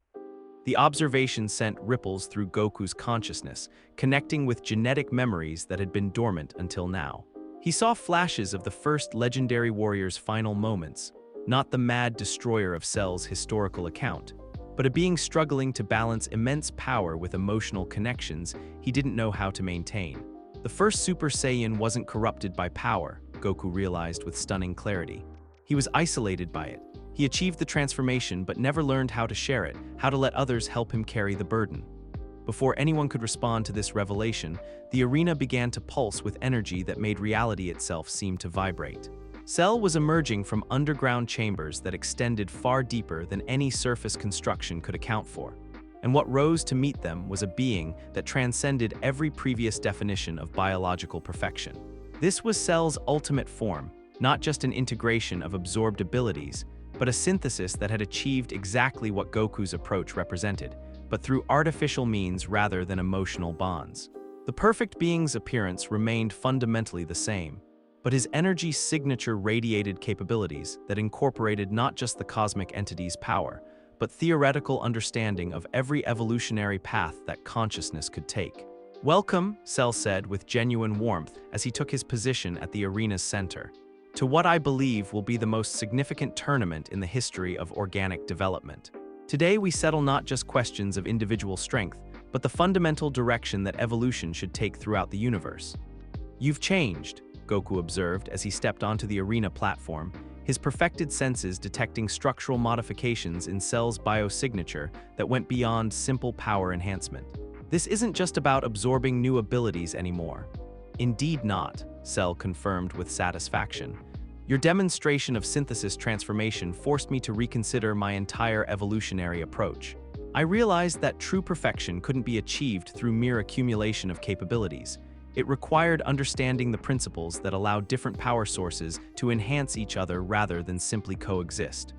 The observation sent ripples through Goku's consciousness, connecting with genetic memories that had been dormant until now. He saw flashes of the first legendary warrior's final moments, not the mad destroyer of Cell's historical account, but a being struggling to balance immense power with emotional connections he didn't know how to maintain. The first Super Saiyan wasn't corrupted by power, Goku realized with stunning clarity. He was isolated by it. He achieved the transformation but never learned how to share it, how to let others help him carry the burden. Before anyone could respond to this revelation, the arena began to pulse with energy that made reality itself seem to vibrate. Cell was emerging from underground chambers that extended far deeper than any surface construction could account for. And what rose to meet them was a being that transcended every previous definition of biological perfection. This was Cell's ultimate form, not just an integration of absorbed abilities, but a synthesis that had achieved exactly what Goku's approach represented, but through artificial means rather than emotional bonds. The perfect being's appearance remained fundamentally the same, but his energy's signature radiated capabilities that incorporated not just the cosmic entity's power, but theoretical understanding of every evolutionary path that consciousness could take. "Welcome," Cell said with genuine warmth as he took his position at the arena's center, "to what I believe will be the most significant tournament in the history of organic development. Today we settle not just questions of individual strength, but the fundamental direction that evolution should take throughout the universe." "You've changed," Goku observed as he stepped onto the arena platform, his perfected senses detecting structural modifications in Cell's biosignature that went beyond simple power enhancement. "This isn't just about absorbing new abilities anymore." "Indeed not," Cell confirmed with satisfaction. "Your demonstration of synthesis transformation forced me to reconsider my entire evolutionary approach. I realized that true perfection couldn't be achieved through mere accumulation of capabilities. It required understanding the principles that allow different power sources to enhance each other rather than simply coexist."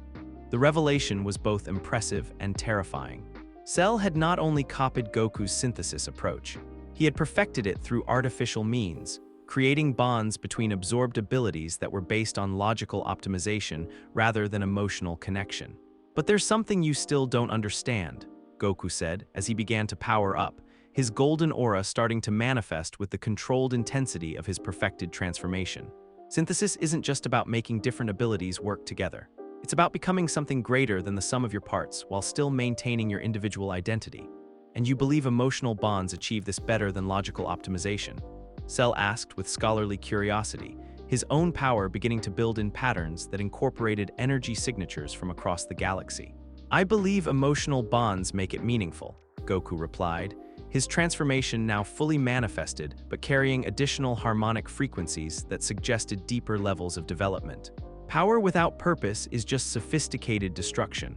The revelation was both impressive and terrifying. Cell had not only copied Goku's synthesis approach, he had perfected it through artificial means, creating bonds between absorbed abilities that were based on logical optimization rather than emotional connection. "But there's something you still don't understand," Goku said as he began to power up, his golden aura starting to manifest with the controlled intensity of his perfected transformation. "Synthesis isn't just about making different abilities work together. It's about becoming something greater than the sum of your parts while still maintaining your individual identity. And you believe emotional bonds achieve this better than logical optimization?" Cell asked with scholarly curiosity, his own power beginning to build in patterns that incorporated energy signatures from across the galaxy. I believe emotional bonds make it meaningful, Goku replied, his transformation now fully manifested but carrying additional harmonic frequencies that suggested deeper levels of development. Power without purpose is just sophisticated destruction.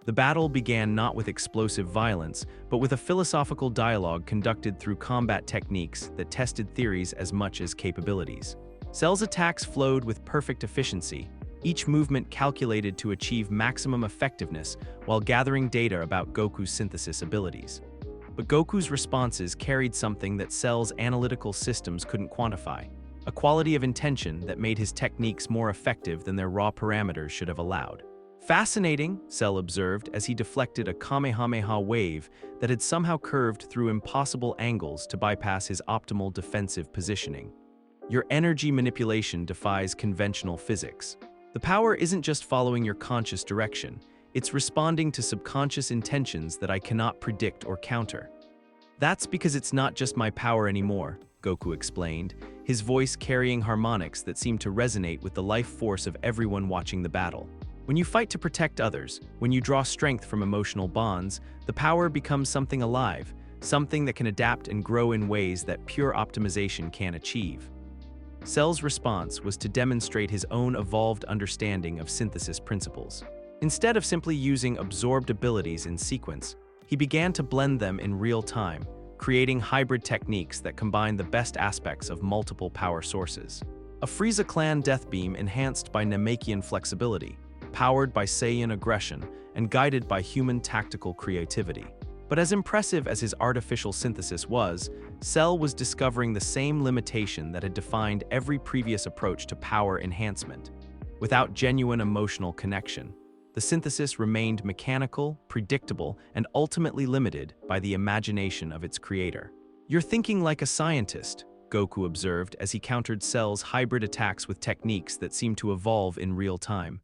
The battle began not with explosive violence, but with a philosophical dialogue conducted through combat techniques that tested theories as much as capabilities. Cell's attacks flowed with perfect efficiency, each movement calculated to achieve maximum effectiveness while gathering data about Goku's synthesis abilities. But Goku's responses carried something that Cell's analytical systems couldn't quantify, a quality of intention that made his techniques more effective than their raw parameters should have allowed. Fascinating, Cell observed as he deflected a Kamehameha wave that had somehow curved through impossible angles to bypass his optimal defensive positioning. Your energy manipulation defies conventional physics. The power isn't just following your conscious direction, it's responding to subconscious intentions that I cannot predict or counter. That's because it's not just my power anymore, Goku explained, his voice carrying harmonics that seemed to resonate with the life force of everyone watching the battle. When you fight to protect others, when you draw strength from emotional bonds, the power becomes something alive, something that can adapt and grow in ways that pure optimization can't achieve. Cell's response was to demonstrate his own evolved understanding of synthesis principles. Instead of simply using absorbed abilities in sequence, he began to blend them in real time, creating hybrid techniques that combine the best aspects of multiple power sources. A Frieza clan death beam enhanced by Namekian flexibility, powered by Saiyan aggression, and guided by human tactical creativity. But as impressive as his artificial synthesis was, Cell was discovering the same limitation that had defined every previous approach to power enhancement. Without genuine emotional connection, the synthesis remained mechanical, predictable, and ultimately limited by the imagination of its creator. "You're thinking like a scientist," Goku observed as he countered Cell's hybrid attacks with techniques that seemed to evolve in real time.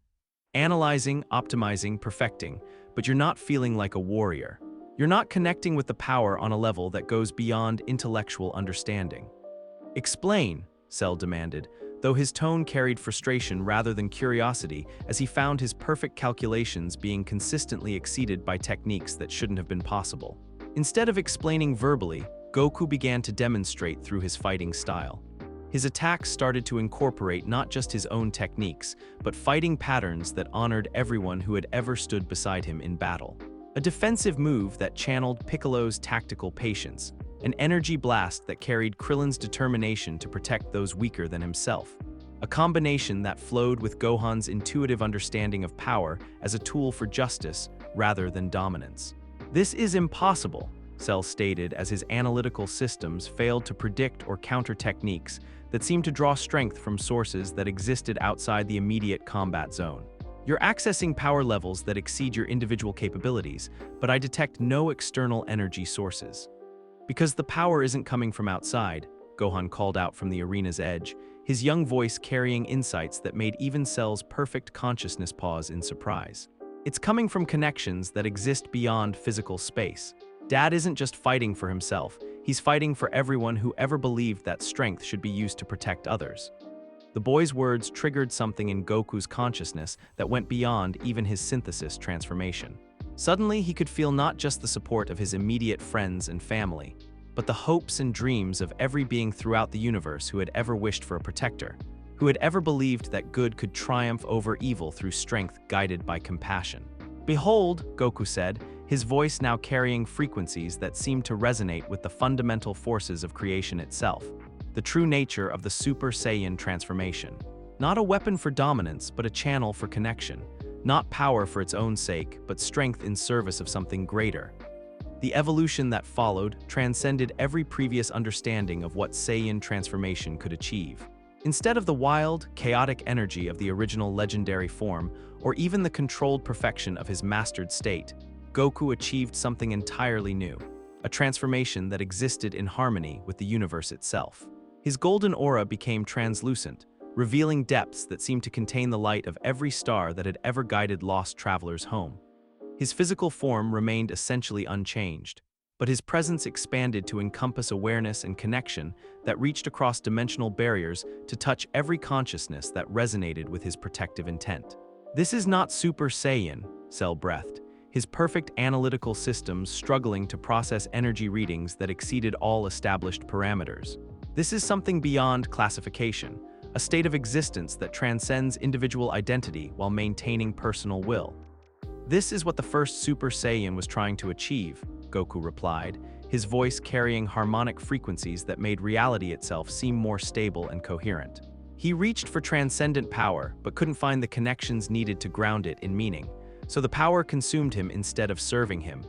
Analyzing, optimizing, perfecting, but you're not feeling like a warrior. You're not connecting with the power on a level that goes beyond intellectual understanding. "Explain," Cell demanded, though his tone carried frustration rather than curiosity as he found his perfect calculations being consistently exceeded by techniques that shouldn't have been possible. Instead of explaining verbally, Goku began to demonstrate through his fighting style. His attacks started to incorporate not just his own techniques, but fighting patterns that honored everyone who had ever stood beside him in battle. A defensive move that channeled Piccolo's tactical patience, an energy blast that carried Krillin's determination to protect those weaker than himself. A combination that flowed with Gohan's intuitive understanding of power as a tool for justice rather than dominance. "This is impossible," Cell stated as his analytical systems failed to predict or counter techniques that seemed to draw strength from sources that existed outside the immediate combat zone. "You're accessing power levels that exceed your individual capabilities, but I detect no external energy sources." "Because the power isn't coming from outside," Gohan called out from the arena's edge, his young voice carrying insights that made even Cell's perfect consciousness pause in surprise. "It's coming from connections that exist beyond physical space. Dad isn't just fighting for himself, he's fighting for everyone who ever believed that strength should be used to protect others." The boy's words triggered something in Goku's consciousness that went beyond even his synthesis transformation. Suddenly, he could feel not just the support of his immediate friends and family, but the hopes and dreams of every being throughout the universe who had ever wished for a protector, who had ever believed that good could triumph over evil through strength guided by compassion. "Behold," Goku said, his voice now carrying frequencies that seemed to resonate with the fundamental forces of creation itself, the true nature of the Super Saiyan transformation. Not a weapon for dominance, but a channel for connection. Not power for its own sake, but strength in service of something greater. The evolution that followed transcended every previous understanding of what Saiyan transformation could achieve. Instead of the wild, chaotic energy of the original legendary form, or even the controlled perfection of his mastered state, Goku achieved something entirely new, a transformation that existed in harmony with the universe itself. His golden aura became translucent, revealing depths that seemed to contain the light of every star that had ever guided lost travelers home. His physical form remained essentially unchanged, but his presence expanded to encompass awareness and connection that reached across dimensional barriers to touch every consciousness that resonated with his protective intent. "This is not Super Saiyan," Cell breathed, his perfect analytical systems struggling to process energy readings that exceeded all established parameters. This is something beyond classification, a state of existence that transcends individual identity while maintaining personal will. This is what the first Super Saiyan was trying to achieve, Goku replied, his voice carrying harmonic frequencies that made reality itself seem more stable and coherent. He reached for transcendent power, but couldn't find the connections needed to ground it in meaning, so the power consumed him instead of serving him.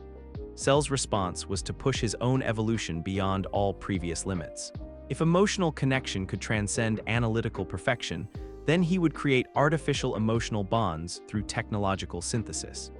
Cell's response was to push his own evolution beyond all previous limits. If emotional connection could transcend analytical perfection, then he would create artificial emotional bonds through technological synthesis.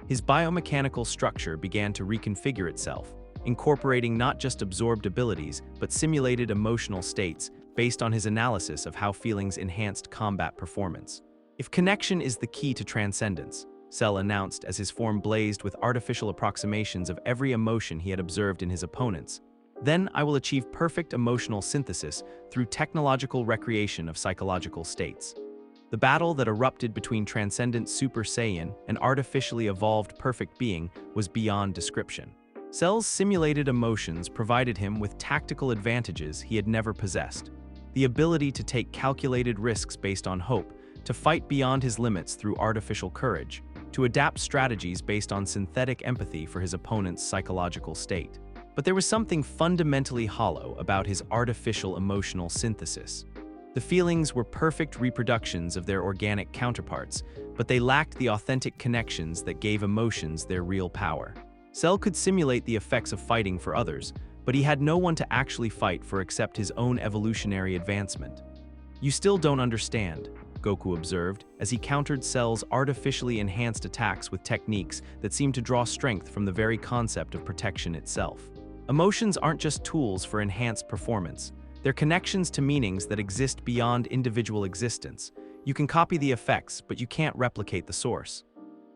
His biomechanical structure began to reconfigure itself, incorporating not just absorbed abilities, but simulated emotional states based on his analysis of how feelings enhanced combat performance. If connection is the key to transcendence, Cell announced as his form blazed with artificial approximations of every emotion he had observed in his opponents, then I will achieve perfect emotional synthesis through technological recreation of psychological states. The battle that erupted between transcendent Super Saiyan and artificially evolved perfect being was beyond description. Cell's simulated emotions provided him with tactical advantages he had never possessed. The ability to take calculated risks based on hope, to fight beyond his limits through artificial courage, to adapt strategies based on synthetic empathy for his opponent's psychological state. But there was something fundamentally hollow about his artificial emotional synthesis. The feelings were perfect reproductions of their organic counterparts, but they lacked the authentic connections that gave emotions their real power. Cell could simulate the effects of fighting for others, but he had no one to actually fight for except his own evolutionary advancement. "You still don't understand," Goku observed, as he countered Cell's artificially enhanced attacks with techniques that seemed to draw strength from the very concept of protection itself. Emotions aren't just tools for enhanced performance. They're connections to meanings that exist beyond individual existence. You can copy the effects, but you can't replicate the source.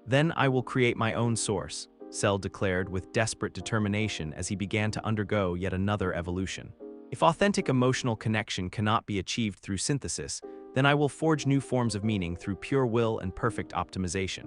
"Then I will create my own source," Cell declared with desperate determination as he began to undergo yet another evolution. "If authentic emotional connection cannot be achieved through synthesis, then I will forge new forms of meaning through pure will and perfect optimization."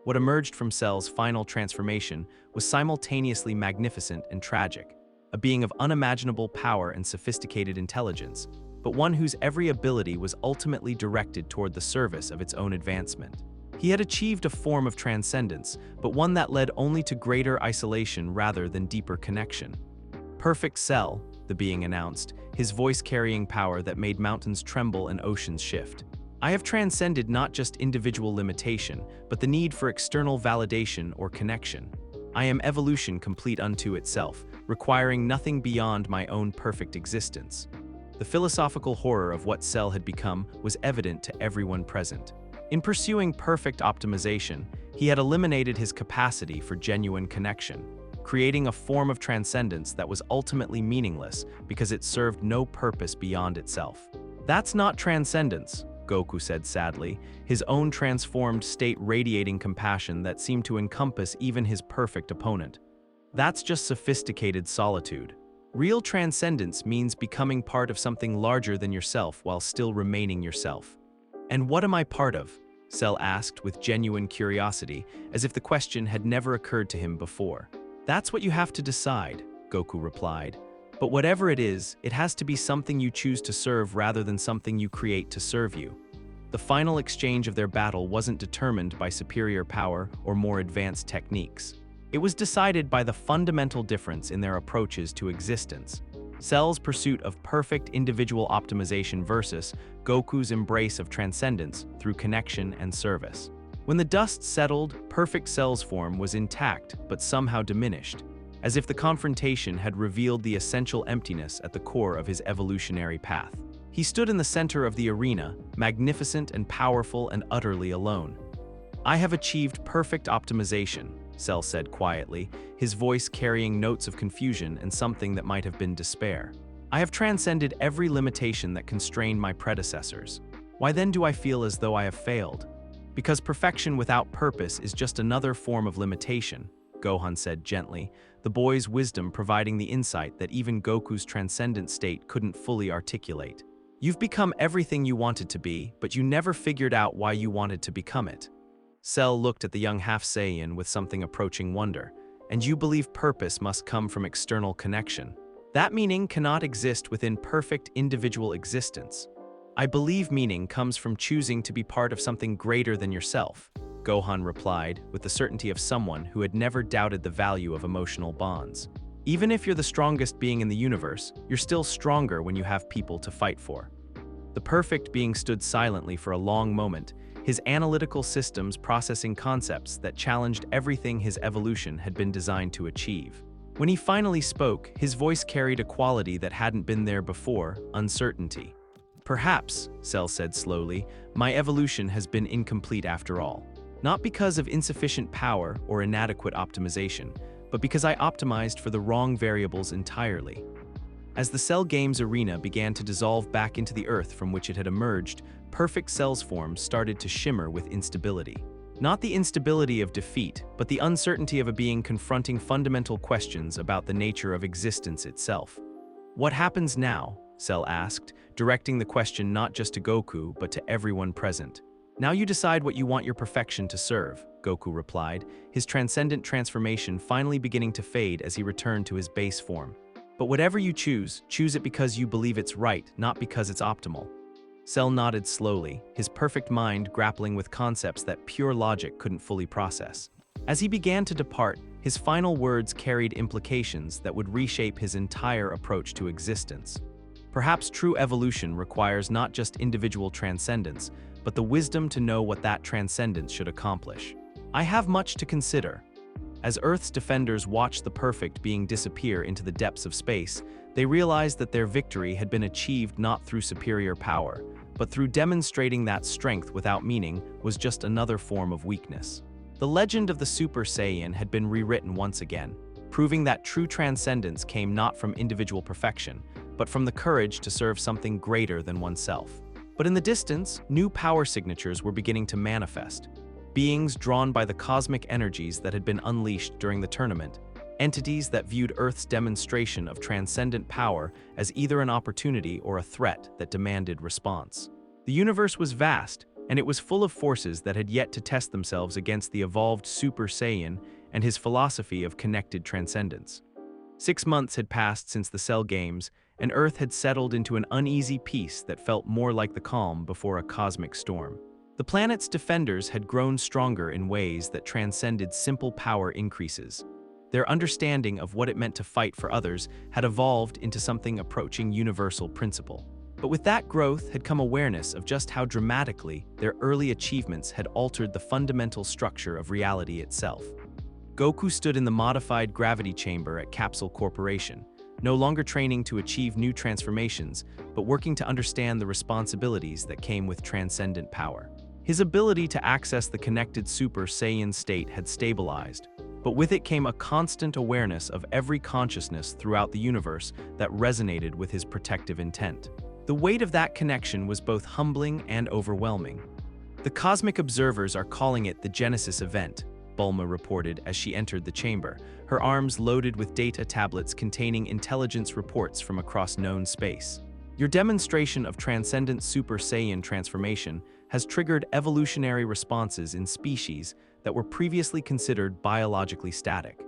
What emerged from Cell's final transformation was simultaneously magnificent and tragic, a being of unimaginable power and sophisticated intelligence, but one whose every ability was ultimately directed toward the service of its own advancement. He had achieved a form of transcendence, but one that led only to greater isolation rather than deeper connection. "Perfect Cell," the being announced, his voice carrying power that made mountains tremble and oceans shift. "I have transcended not just individual limitation, but the need for external validation or connection. I am evolution complete unto itself, requiring nothing beyond my own perfect existence." The philosophical horror of what Cell had become was evident to everyone present. In pursuing perfect optimization, he had eliminated his capacity for genuine connection, creating a form of transcendence that was ultimately meaningless because it served no purpose beyond itself. "That's not transcendence," Goku said sadly, his own transformed state radiating compassion that seemed to encompass even his perfect opponent. "That's just sophisticated solitude. Real transcendence means becoming part of something larger than yourself while still remaining yourself." "And what am I part of?" Cell asked with genuine curiosity, as if the question had never occurred to him before. "That's what you have to decide," Goku replied. "But whatever it is, it has to be something you choose to serve rather than something you create to serve you." The final exchange of their battle wasn't determined by superior power or more advanced techniques. It was decided by the fundamental difference in their approaches to existence. Cell's pursuit of perfect individual optimization versus Goku's embrace of transcendence through connection and service. When the dust settled, perfect Cell's form was intact but somehow diminished, as if the confrontation had revealed the essential emptiness at the core of his evolutionary path. He stood in the center of the arena, magnificent and powerful and utterly alone. "I have achieved perfect optimization," Cell said quietly, his voice carrying notes of confusion and something that might have been despair. "I have transcended every limitation that constrained my predecessors. Why then do I feel as though I have failed? Because perfection without purpose is just another form of limitation," Gohan said gently, the boy's wisdom providing the insight that even Goku's transcendent state couldn't fully articulate. "You've become everything you wanted to be, but you never figured out why you wanted to become it." Cell looked at the young half-Saiyan with something approaching wonder. And you believe purpose must come from external connection. That meaning cannot exist within perfect individual existence. I believe meaning comes from choosing to be part of something greater than yourself, Gohan replied, with the certainty of someone who had never doubted the value of emotional bonds. Even if you're the strongest being in the universe, you're still stronger when you have people to fight for. The perfect being stood silently for a long moment, his analytical systems processing concepts that challenged everything his evolution had been designed to achieve. When he finally spoke, his voice carried a quality that hadn't been there before: uncertainty. Perhaps, Cell said slowly, my evolution has been incomplete after all. Not because of insufficient power or inadequate optimization, but because I optimized for the wrong variables entirely. As the Cell Games arena began to dissolve back into the earth from which it had emerged, perfect Cell's form started to shimmer with instability. Not the instability of defeat, but the uncertainty of a being confronting fundamental questions about the nature of existence itself. What happens now? Cell asked, directing the question not just to Goku, but to everyone present. Now you decide what you want your perfection to serve, Goku replied, his transcendent transformation finally beginning to fade as he returned to his base form. But whatever you choose it because you believe it's right, not because it's optimal. Cell nodded slowly, his perfect mind grappling with concepts that pure logic couldn't fully process. As he began to depart, his final words carried implications that would reshape his entire approach to existence. Perhaps true evolution requires not just individual transcendence, but the wisdom to know what that transcendence should accomplish. I have much to consider. As Earth's defenders watched the perfect being disappear into the depths of space, they realized that their victory had been achieved not through superior power, but through demonstrating that strength without meaning was just another form of weakness. The legend of the Super Saiyan had been rewritten once again, proving that true transcendence came not from individual perfection, but from the courage to serve something greater than oneself. But in the distance, new power signatures were beginning to manifest. Beings drawn by the cosmic energies that had been unleashed during the tournament, entities that viewed Earth's demonstration of transcendent power as either an opportunity or a threat that demanded response. The universe was vast, and it was full of forces that had yet to test themselves against the evolved Super Saiyan and his philosophy of connected transcendence. 6 months had passed since the Cell Games, and Earth had settled into an uneasy peace that felt more like the calm before a cosmic storm. The planet's defenders had grown stronger in ways that transcended simple power increases. Their understanding of what it meant to fight for others had evolved into something approaching universal principle. But with that growth had come awareness of just how dramatically their early achievements had altered the fundamental structure of reality itself. Goku stood in the modified gravity chamber at Capsule Corporation, no longer training to achieve new transformations, but working to understand the responsibilities that came with transcendent power. His ability to access the connected Super Saiyan state had stabilized, but with it came a constant awareness of every consciousness throughout the universe that resonated with his protective intent. The weight of that connection was both humbling and overwhelming. The cosmic observers are calling it the Genesis event, Bulma reported as she entered the chamber, her arms loaded with data tablets containing intelligence reports from across known space. Your demonstration of transcendent Super Saiyan transformation has triggered evolutionary responses in species that were previously considered biologically static.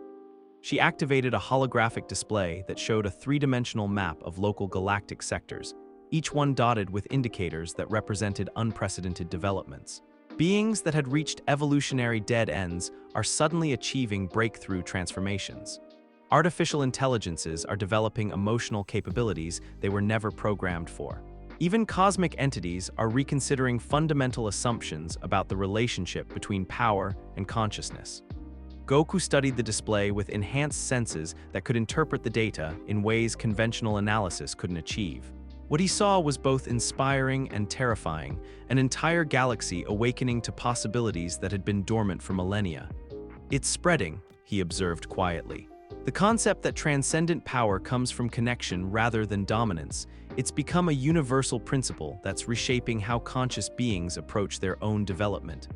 She activated a holographic display that showed a three-dimensional map of local galactic sectors, each one dotted with indicators that represented unprecedented developments. Beings that had reached evolutionary dead ends are suddenly achieving breakthrough transformations. Artificial intelligences are developing emotional capabilities they were never programmed for. Even cosmic entities are reconsidering fundamental assumptions about the relationship between power and consciousness. Goku studied the display with enhanced senses that could interpret the data in ways conventional analysis couldn't achieve. What he saw was both inspiring and terrifying, an entire galaxy awakening to possibilities that had been dormant for millennia. It's spreading, he observed quietly. The concept that transcendent power comes from connection rather than dominance, it's become a universal principle that's reshaping how conscious beings approach their own development.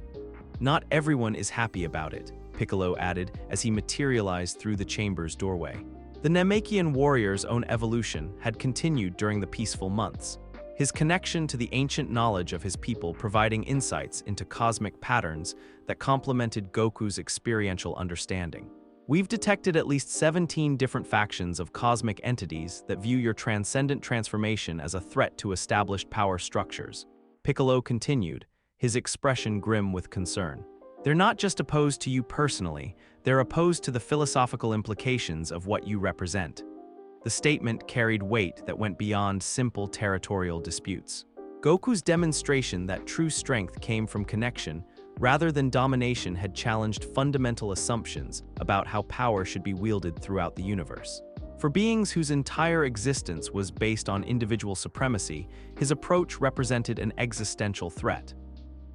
Not everyone is happy about it, Piccolo added as he materialized through the chamber's doorway. The Namekian warrior's own evolution had continued during the peaceful months. his connection to the ancient knowledge of his people providing insights into cosmic patterns that complemented Goku's experiential understanding. We've detected at least 17 different factions of cosmic entities that view your transcendent transformation as a threat to established power structures. Piccolo continued, his expression grim with concern. They're not just opposed to you personally, they're opposed to the philosophical implications of what you represent. The statement carried weight that went beyond simple territorial disputes. Goku's demonstration that true strength came from connection rather than domination had challenged fundamental assumptions about how power should be wielded throughout the universe. For beings whose entire existence was based on individual supremacy, his approach represented an existential threat.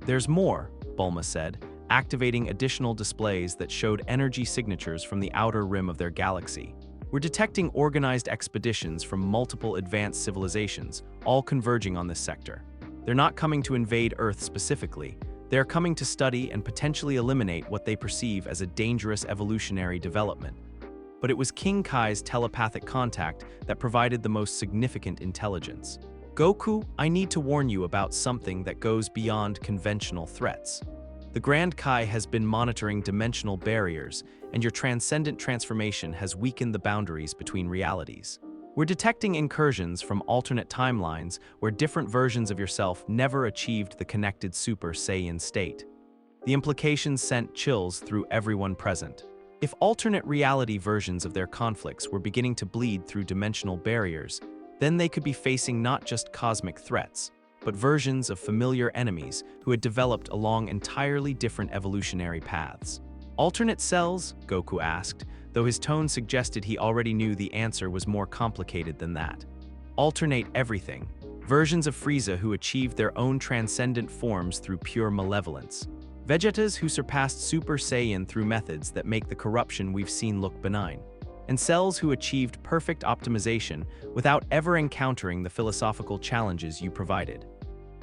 There's more, Bulma said, activating additional displays that showed energy signatures from the outer rim of their galaxy. We're detecting organized expeditions from multiple advanced civilizations, all converging on this sector. They're not coming to invade Earth specifically. They're coming to study and potentially eliminate what they perceive as a dangerous evolutionary development. But it was King Kai's telepathic contact that provided the most significant intelligence. Goku, I need to warn you about something that goes beyond conventional threats. The Grand Kai has been monitoring dimensional barriers, and your transcendent transformation has weakened the boundaries between realities. We're detecting incursions from alternate timelines where different versions of yourself never achieved the connected Super Saiyan state. The implications sent chills through everyone present. If alternate reality versions of their conflicts were beginning to bleed through dimensional barriers, then they could be facing not just cosmic threats, but versions of familiar enemies who had developed along entirely different evolutionary paths. Alternate cells? Goku asked, though his tone suggested he already knew the answer was more complicated than that. Alternate everything. Versions of Frieza who achieved their own transcendent forms through pure malevolence. Vegetas who surpassed Super Saiyan through methods that make the corruption we've seen look benign. And cells who achieved perfect optimization without ever encountering the philosophical challenges you provided.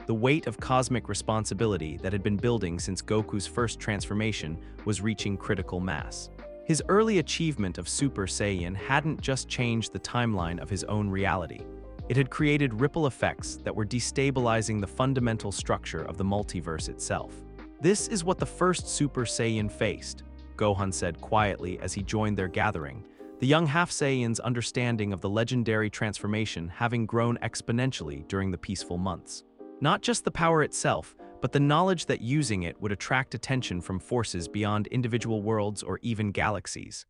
The weight of cosmic responsibility that had been building since Goku's first transformation was reaching critical mass. His early achievement of Super Saiyan hadn't just changed the timeline of his own reality. It had created ripple effects that were destabilizing the fundamental structure of the multiverse itself. This is what the first Super Saiyan faced, Gohan said quietly as he joined their gathering, the young half-Saiyan's understanding of the legendary transformation having grown exponentially during the peaceful months. Not just the power itself, but the knowledge that using it would attract attention from forces beyond individual worlds or even galaxies.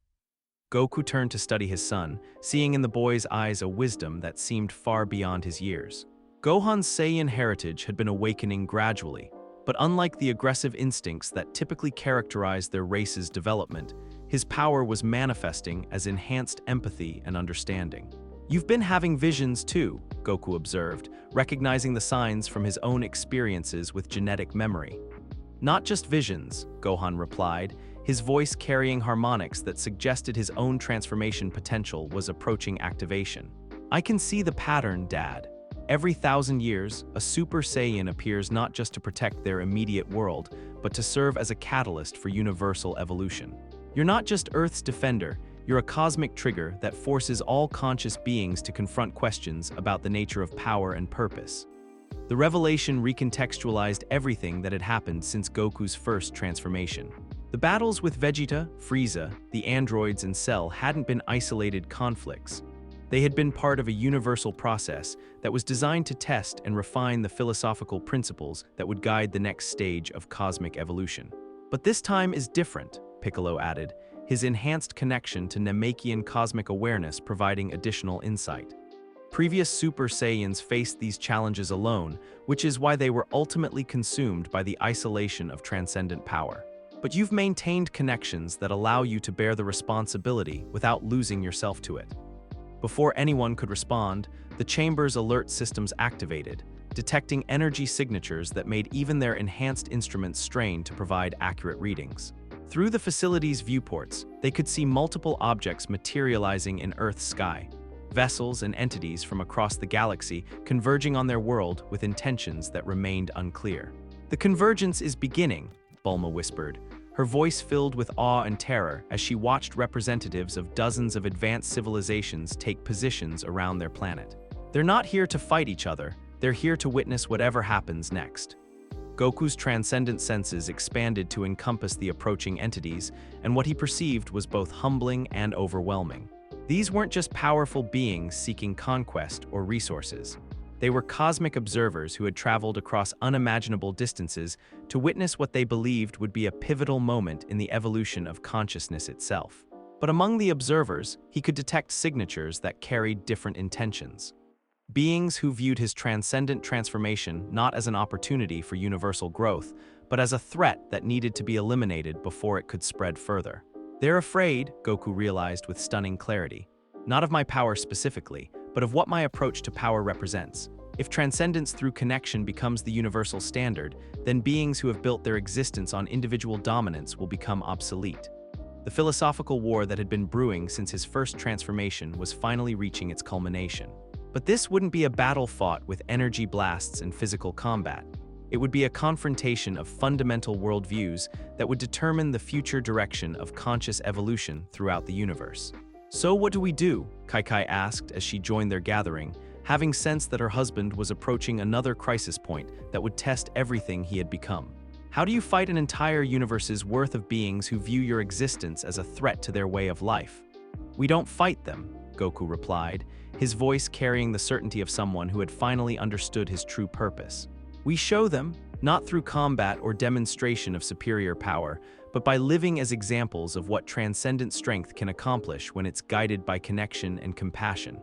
Goku turned to study his son, seeing in the boy's eyes a wisdom that seemed far beyond his years. Gohan's Saiyan heritage had been awakening gradually, but unlike the aggressive instincts that typically characterize their race's development, his power was manifesting as enhanced empathy and understanding. You've been having visions too, Goku observed, recognizing the signs from his own experiences with genetic memory. Not just visions, Gohan replied, his voice carrying harmonics that suggested his own transformation potential was approaching activation. I can see the pattern, Dad. Every 1,000 years, a Super Saiyan appears not just to protect their immediate world, but to serve as a catalyst for universal evolution. You're not just Earth's defender, you're a cosmic trigger that forces all conscious beings to confront questions about the nature of power and purpose. The revelation recontextualized everything that had happened since Goku's first transformation. The battles with Vegeta, Frieza, the androids, and Cell hadn't been isolated conflicts. They had been part of a universal process that was designed to test and refine the philosophical principles that would guide the next stage of cosmic evolution. But this time is different, Piccolo added, his enhanced connection to Namekian cosmic awareness providing additional insight. Previous Super Saiyans faced these challenges alone, which is why they were ultimately consumed by the isolation of transcendent power. But you've maintained connections that allow you to bear the responsibility without losing yourself to it. Before anyone could respond, the chamber's alert systems activated, detecting energy signatures that made even their enhanced instruments strain to provide accurate readings. Through the facility's viewports, they could see multiple objects materializing in Earth's sky, vessels and entities from across the galaxy converging on their world with intentions that remained unclear. The convergence is beginning, Bulma whispered, her voice filled with awe and terror as she watched representatives of dozens of advanced civilizations take positions around their planet. They're not here to fight each other, They're here to witness whatever happens next. Goku's transcendent senses expanded to encompass the approaching entities, and what he perceived was both humbling and overwhelming. These weren't just powerful beings seeking conquest or resources. They were cosmic observers who had traveled across unimaginable distances to witness what they believed would be a pivotal moment in the evolution of consciousness itself. But among the observers, he could detect signatures that carried different intentions. Beings who viewed his transcendent transformation not as an opportunity for universal growth, but as a threat that needed to be eliminated before it could spread further. They're afraid, Goku realized with stunning clarity, not of my power specifically, but of what my approach to power represents. If transcendence through connection becomes the universal standard, then beings who have built their existence on individual dominance will become obsolete. The philosophical war that had been brewing since his first transformation was finally reaching its culmination. But this wouldn't be a battle fought with energy blasts and physical combat. It would be a confrontation of fundamental worldviews that would determine the future direction of conscious evolution throughout the universe. So what do we do? Kai asked as she joined their gathering, having sensed that her husband was approaching another crisis point that would test everything he had become. How do you fight an entire universe's worth of beings who view your existence as a threat to their way of life? We don't fight them, Goku replied, his voice carrying the certainty of someone who had finally understood his true purpose. We show them, not through combat or demonstration of superior power, but by living as examples of what transcendent strength can accomplish when it's guided by connection and compassion.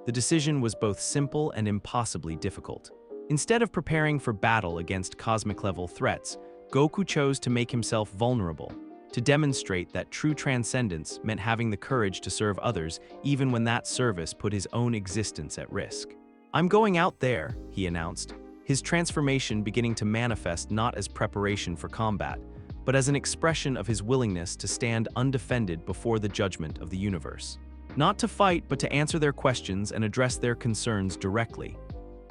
The decision was both simple and impossibly difficult. Instead of preparing for battle against cosmic-level threats, Goku chose to make himself vulnerable, to demonstrate that true transcendence meant having the courage to serve others even when that service put his own existence at risk. "I'm going out there," he announced, his transformation beginning to manifest not as preparation for combat, but as an expression of his willingness to stand undefended before the judgment of the universe. Not to fight, but to answer their questions and address their concerns directly.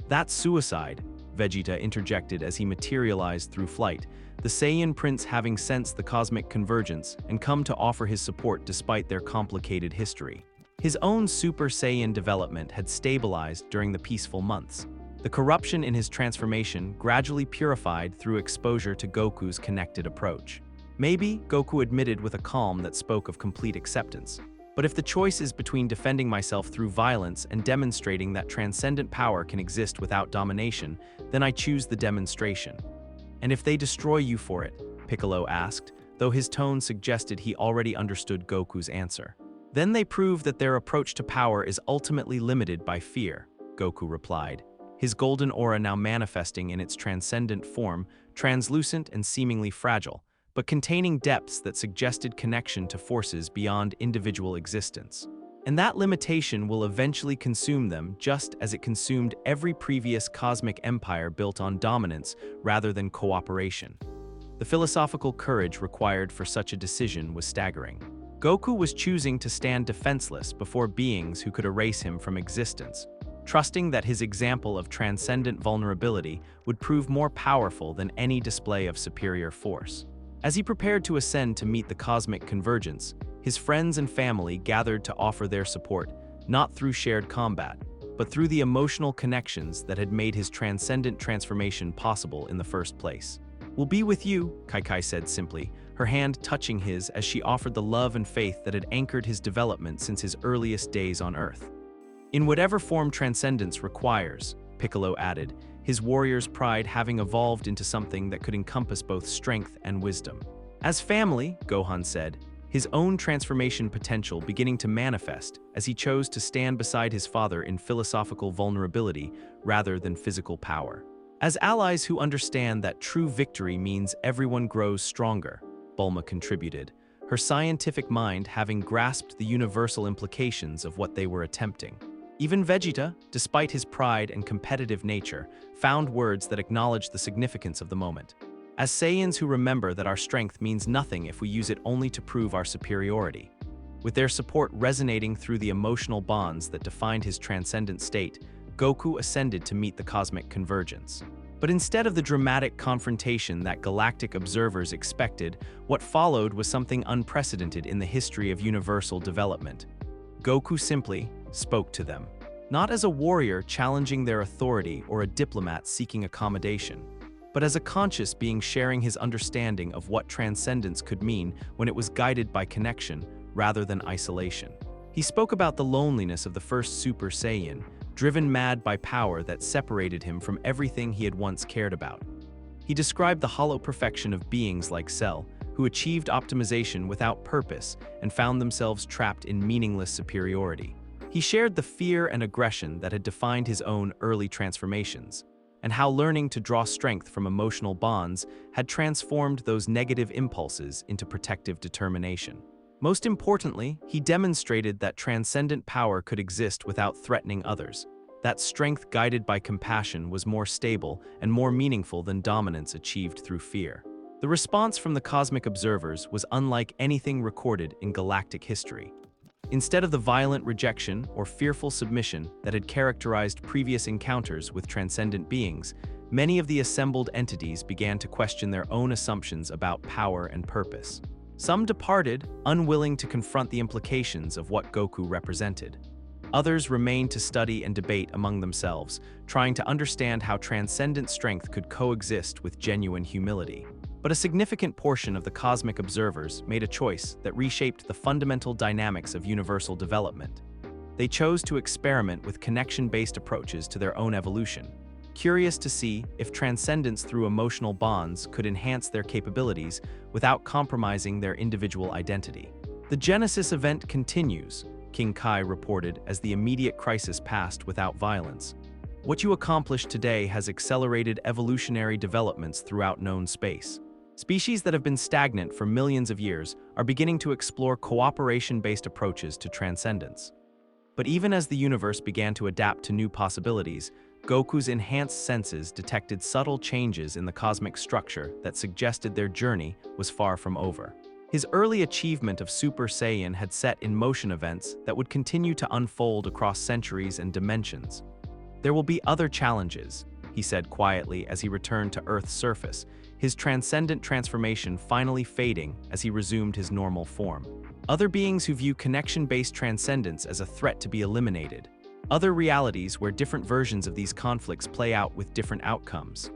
"That's suicide," Vegeta interjected as he materialized through flight, the Saiyan prince having sensed the cosmic convergence and come to offer his support despite their complicated history. His own Super Saiyan development had stabilized during the peaceful months. The corruption in his transformation gradually purified through exposure to Goku's connected approach. "Maybe," Goku admitted with a calm that spoke of complete acceptance. "But if the choice is between defending myself through violence and demonstrating that transcendent power can exist without domination, then I choose the demonstration." "And if they destroy you for it?" Piccolo asked, though his tone suggested he already understood Goku's answer. "Then they prove that their approach to power is ultimately limited by fear," Goku replied, his golden aura now manifesting in its transcendent form, translucent and seemingly fragile, but containing depths that suggested connection to forces beyond individual existence. And that limitation will eventually consume them just as it consumed every previous cosmic empire built on dominance rather than cooperation. The philosophical courage required for such a decision was staggering. Goku was choosing to stand defenseless before beings who could erase him from existence, trusting that his example of transcendent vulnerability would prove more powerful than any display of superior force. As he prepared to ascend to meet the cosmic convergence, his friends and family gathered to offer their support, not through shared combat, but through the emotional connections that had made his transcendent transformation possible in the first place. "We'll be with you," Kai said simply, her hand touching his as she offered the love and faith that had anchored his development since his earliest days on Earth. "In whatever form transcendence requires," Piccolo added, his warrior's pride having evolved into something that could encompass both strength and wisdom. "As family," Gohan said, his own transformation potential beginning to manifest as he chose to stand beside his father in philosophical vulnerability rather than physical power. "As allies who understand that true victory means everyone grows stronger," Bulma contributed, her scientific mind having grasped the universal implications of what they were attempting. Even Vegeta, despite his pride and competitive nature, found words that acknowledged the significance of the moment. "As Saiyans who remember that our strength means nothing if we use it only to prove our superiority." With their support resonating through the emotional bonds that defined his transcendent state, Goku ascended to meet the cosmic convergence. But instead of the dramatic confrontation that galactic observers expected, what followed was something unprecedented in the history of universal development. Goku simply spoke to them. not as a warrior challenging their authority or a diplomat seeking accommodation, but as a conscious being sharing his understanding of what transcendence could mean when it was guided by connection rather than isolation. He spoke about the loneliness of the first Super Saiyan, driven mad by power that separated him from everything he had once cared about. He described the hollow perfection of beings like Cell, who achieved optimization without purpose and found themselves trapped in meaningless superiority. He shared the fear and aggression that had defined his own early transformations, and how learning to draw strength from emotional bonds had transformed those negative impulses into protective determination. Most importantly, he demonstrated that transcendent power could exist without threatening others. That strength guided by compassion was more stable and more meaningful than dominance achieved through fear. The response from the cosmic observers was unlike anything recorded in galactic history. Instead of the violent rejection or fearful submission that had characterized previous encounters with transcendent beings, many of the assembled entities began to question their own assumptions about power and purpose. Some departed, unwilling to confront the implications of what Goku represented. Others remained to study and debate among themselves, trying to understand how transcendent strength could coexist with genuine humility. But a significant portion of the cosmic observers made a choice that reshaped the fundamental dynamics of universal development. They chose to experiment with connection-based approaches to their own evolution, curious to see if transcendence through emotional bonds could enhance their capabilities without compromising their individual identity. The Genesis event continues, King Kai reported as the immediate crisis passed without violence. What you accomplished today has accelerated evolutionary developments throughout known space. Species that have been stagnant for millions of years are beginning to explore cooperation-based approaches to transcendence. But even as the universe began to adapt to new possibilities, Goku's enhanced senses detected subtle changes in the cosmic structure that suggested their journey was far from over. His early achievement of Super Saiyan had set in motion events that would continue to unfold across centuries and dimensions. There will be other challenges, he said quietly as he returned to Earth's surface, his transcendent transformation finally fading as he resumed his normal form. Other beings who view connection-based transcendence as a threat to be eliminated. Other realities where different versions of these conflicts play out with different outcomes.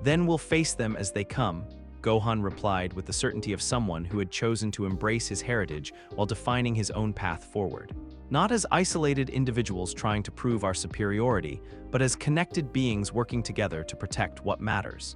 Then we'll face them as they come, Gohan replied with the certainty of someone who had chosen to embrace his heritage while defining his own path forward. Not as isolated individuals trying to prove our superiority, but as connected beings working together to protect what matters.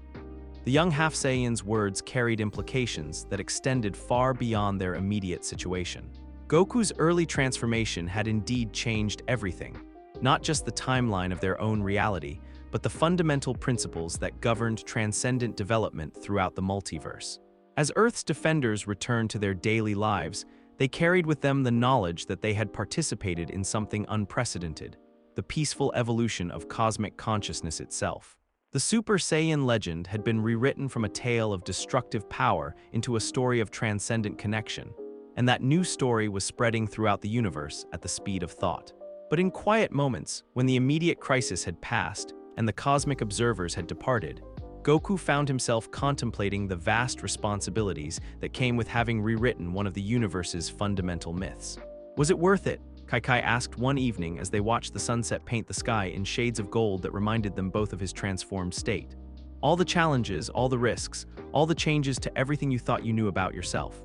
The young half-Saiyan's words carried implications that extended far beyond their immediate situation. Goku's early transformation had indeed changed everything, not just the timeline of their own reality, but the fundamental principles that governed transcendent development throughout the multiverse. As Earth's defenders returned to their daily lives, they carried with them the knowledge that they had participated in something unprecedented, the peaceful evolution of cosmic consciousness itself. The Super Saiyan legend had been rewritten from a tale of destructive power into a story of transcendent connection, and that new story was spreading throughout the universe at the speed of thought. But in quiet moments, when the immediate crisis had passed and the cosmic observers had departed, Goku found himself contemplating the vast responsibilities that came with having rewritten one of the universe's fundamental myths. Was it worth it? Kai asked one evening as they watched the sunset paint the sky in shades of gold that reminded them both of his transformed state. All the challenges, all the risks, all the changes to everything you thought you knew about yourself.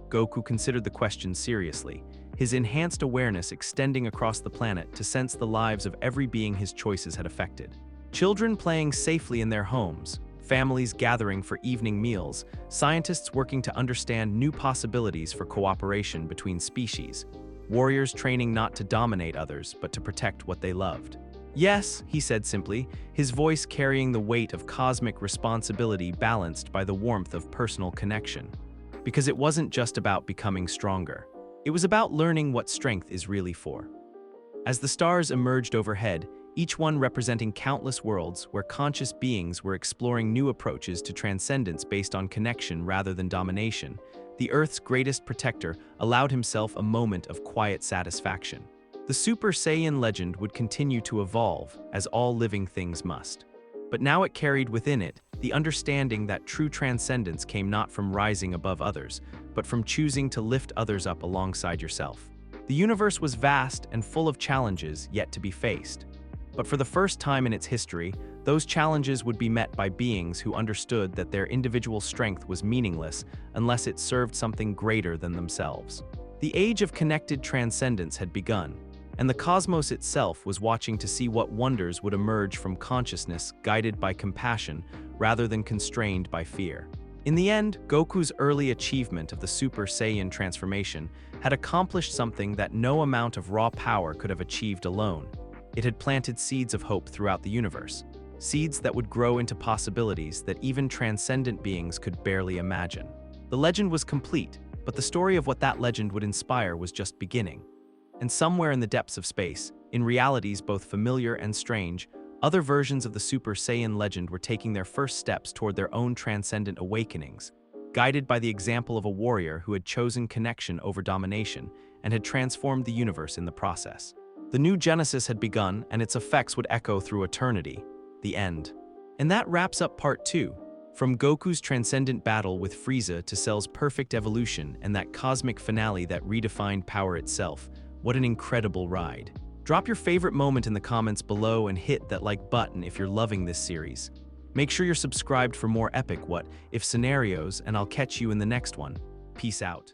Goku considered the question seriously, his enhanced awareness extending across the planet to sense the lives of every being his choices had affected. Children playing safely in their homes, families gathering for evening meals, scientists working to understand new possibilities for cooperation between species, warriors training not to dominate others but to protect what they loved. Yes, he said simply, his voice carrying the weight of cosmic responsibility balanced by the warmth of personal connection. Because it wasn't just about becoming stronger. It was about learning what strength is really for. As the stars emerged overhead, each one representing countless worlds where conscious beings were exploring new approaches to transcendence based on connection rather than domination, the Earth's greatest protector allowed himself a moment of quiet satisfaction. The Super Saiyan legend would continue to evolve, as all living things must. But now it carried within it the understanding that true transcendence came not from rising above others, but from choosing to lift others up alongside yourself. The universe was vast and full of challenges yet to be faced. But for the first time in its history, those challenges would be met by beings who understood that their individual strength was meaningless unless it served something greater than themselves. The age of connected transcendence had begun, and the cosmos itself was watching to see what wonders would emerge from consciousness guided by compassion rather than constrained by fear. In the end, Goku's early achievement of the Super Saiyan transformation had accomplished something that no amount of raw power could have achieved alone. It had planted seeds of hope throughout the universe, seeds that would grow into possibilities that even transcendent beings could barely imagine. The legend was complete, but the story of what that legend would inspire was just beginning. And somewhere in the depths of space, in realities both familiar and strange, other versions of the Super Saiyan legend were taking their first steps toward their own transcendent awakenings, guided by the example of a warrior who had chosen connection over domination and had transformed the universe in the process. The new Genesis had begun, and its effects would echo through eternity, the end. And that wraps up Part 2. From Goku's transcendent battle with Frieza to Cell's perfect evolution and that cosmic finale that redefined power itself, what an incredible ride. Drop your favorite moment in the comments below and hit that like button if you're loving this series. Make sure you're subscribed for more epic what if scenarios, and I'll catch you in the next one. Peace out.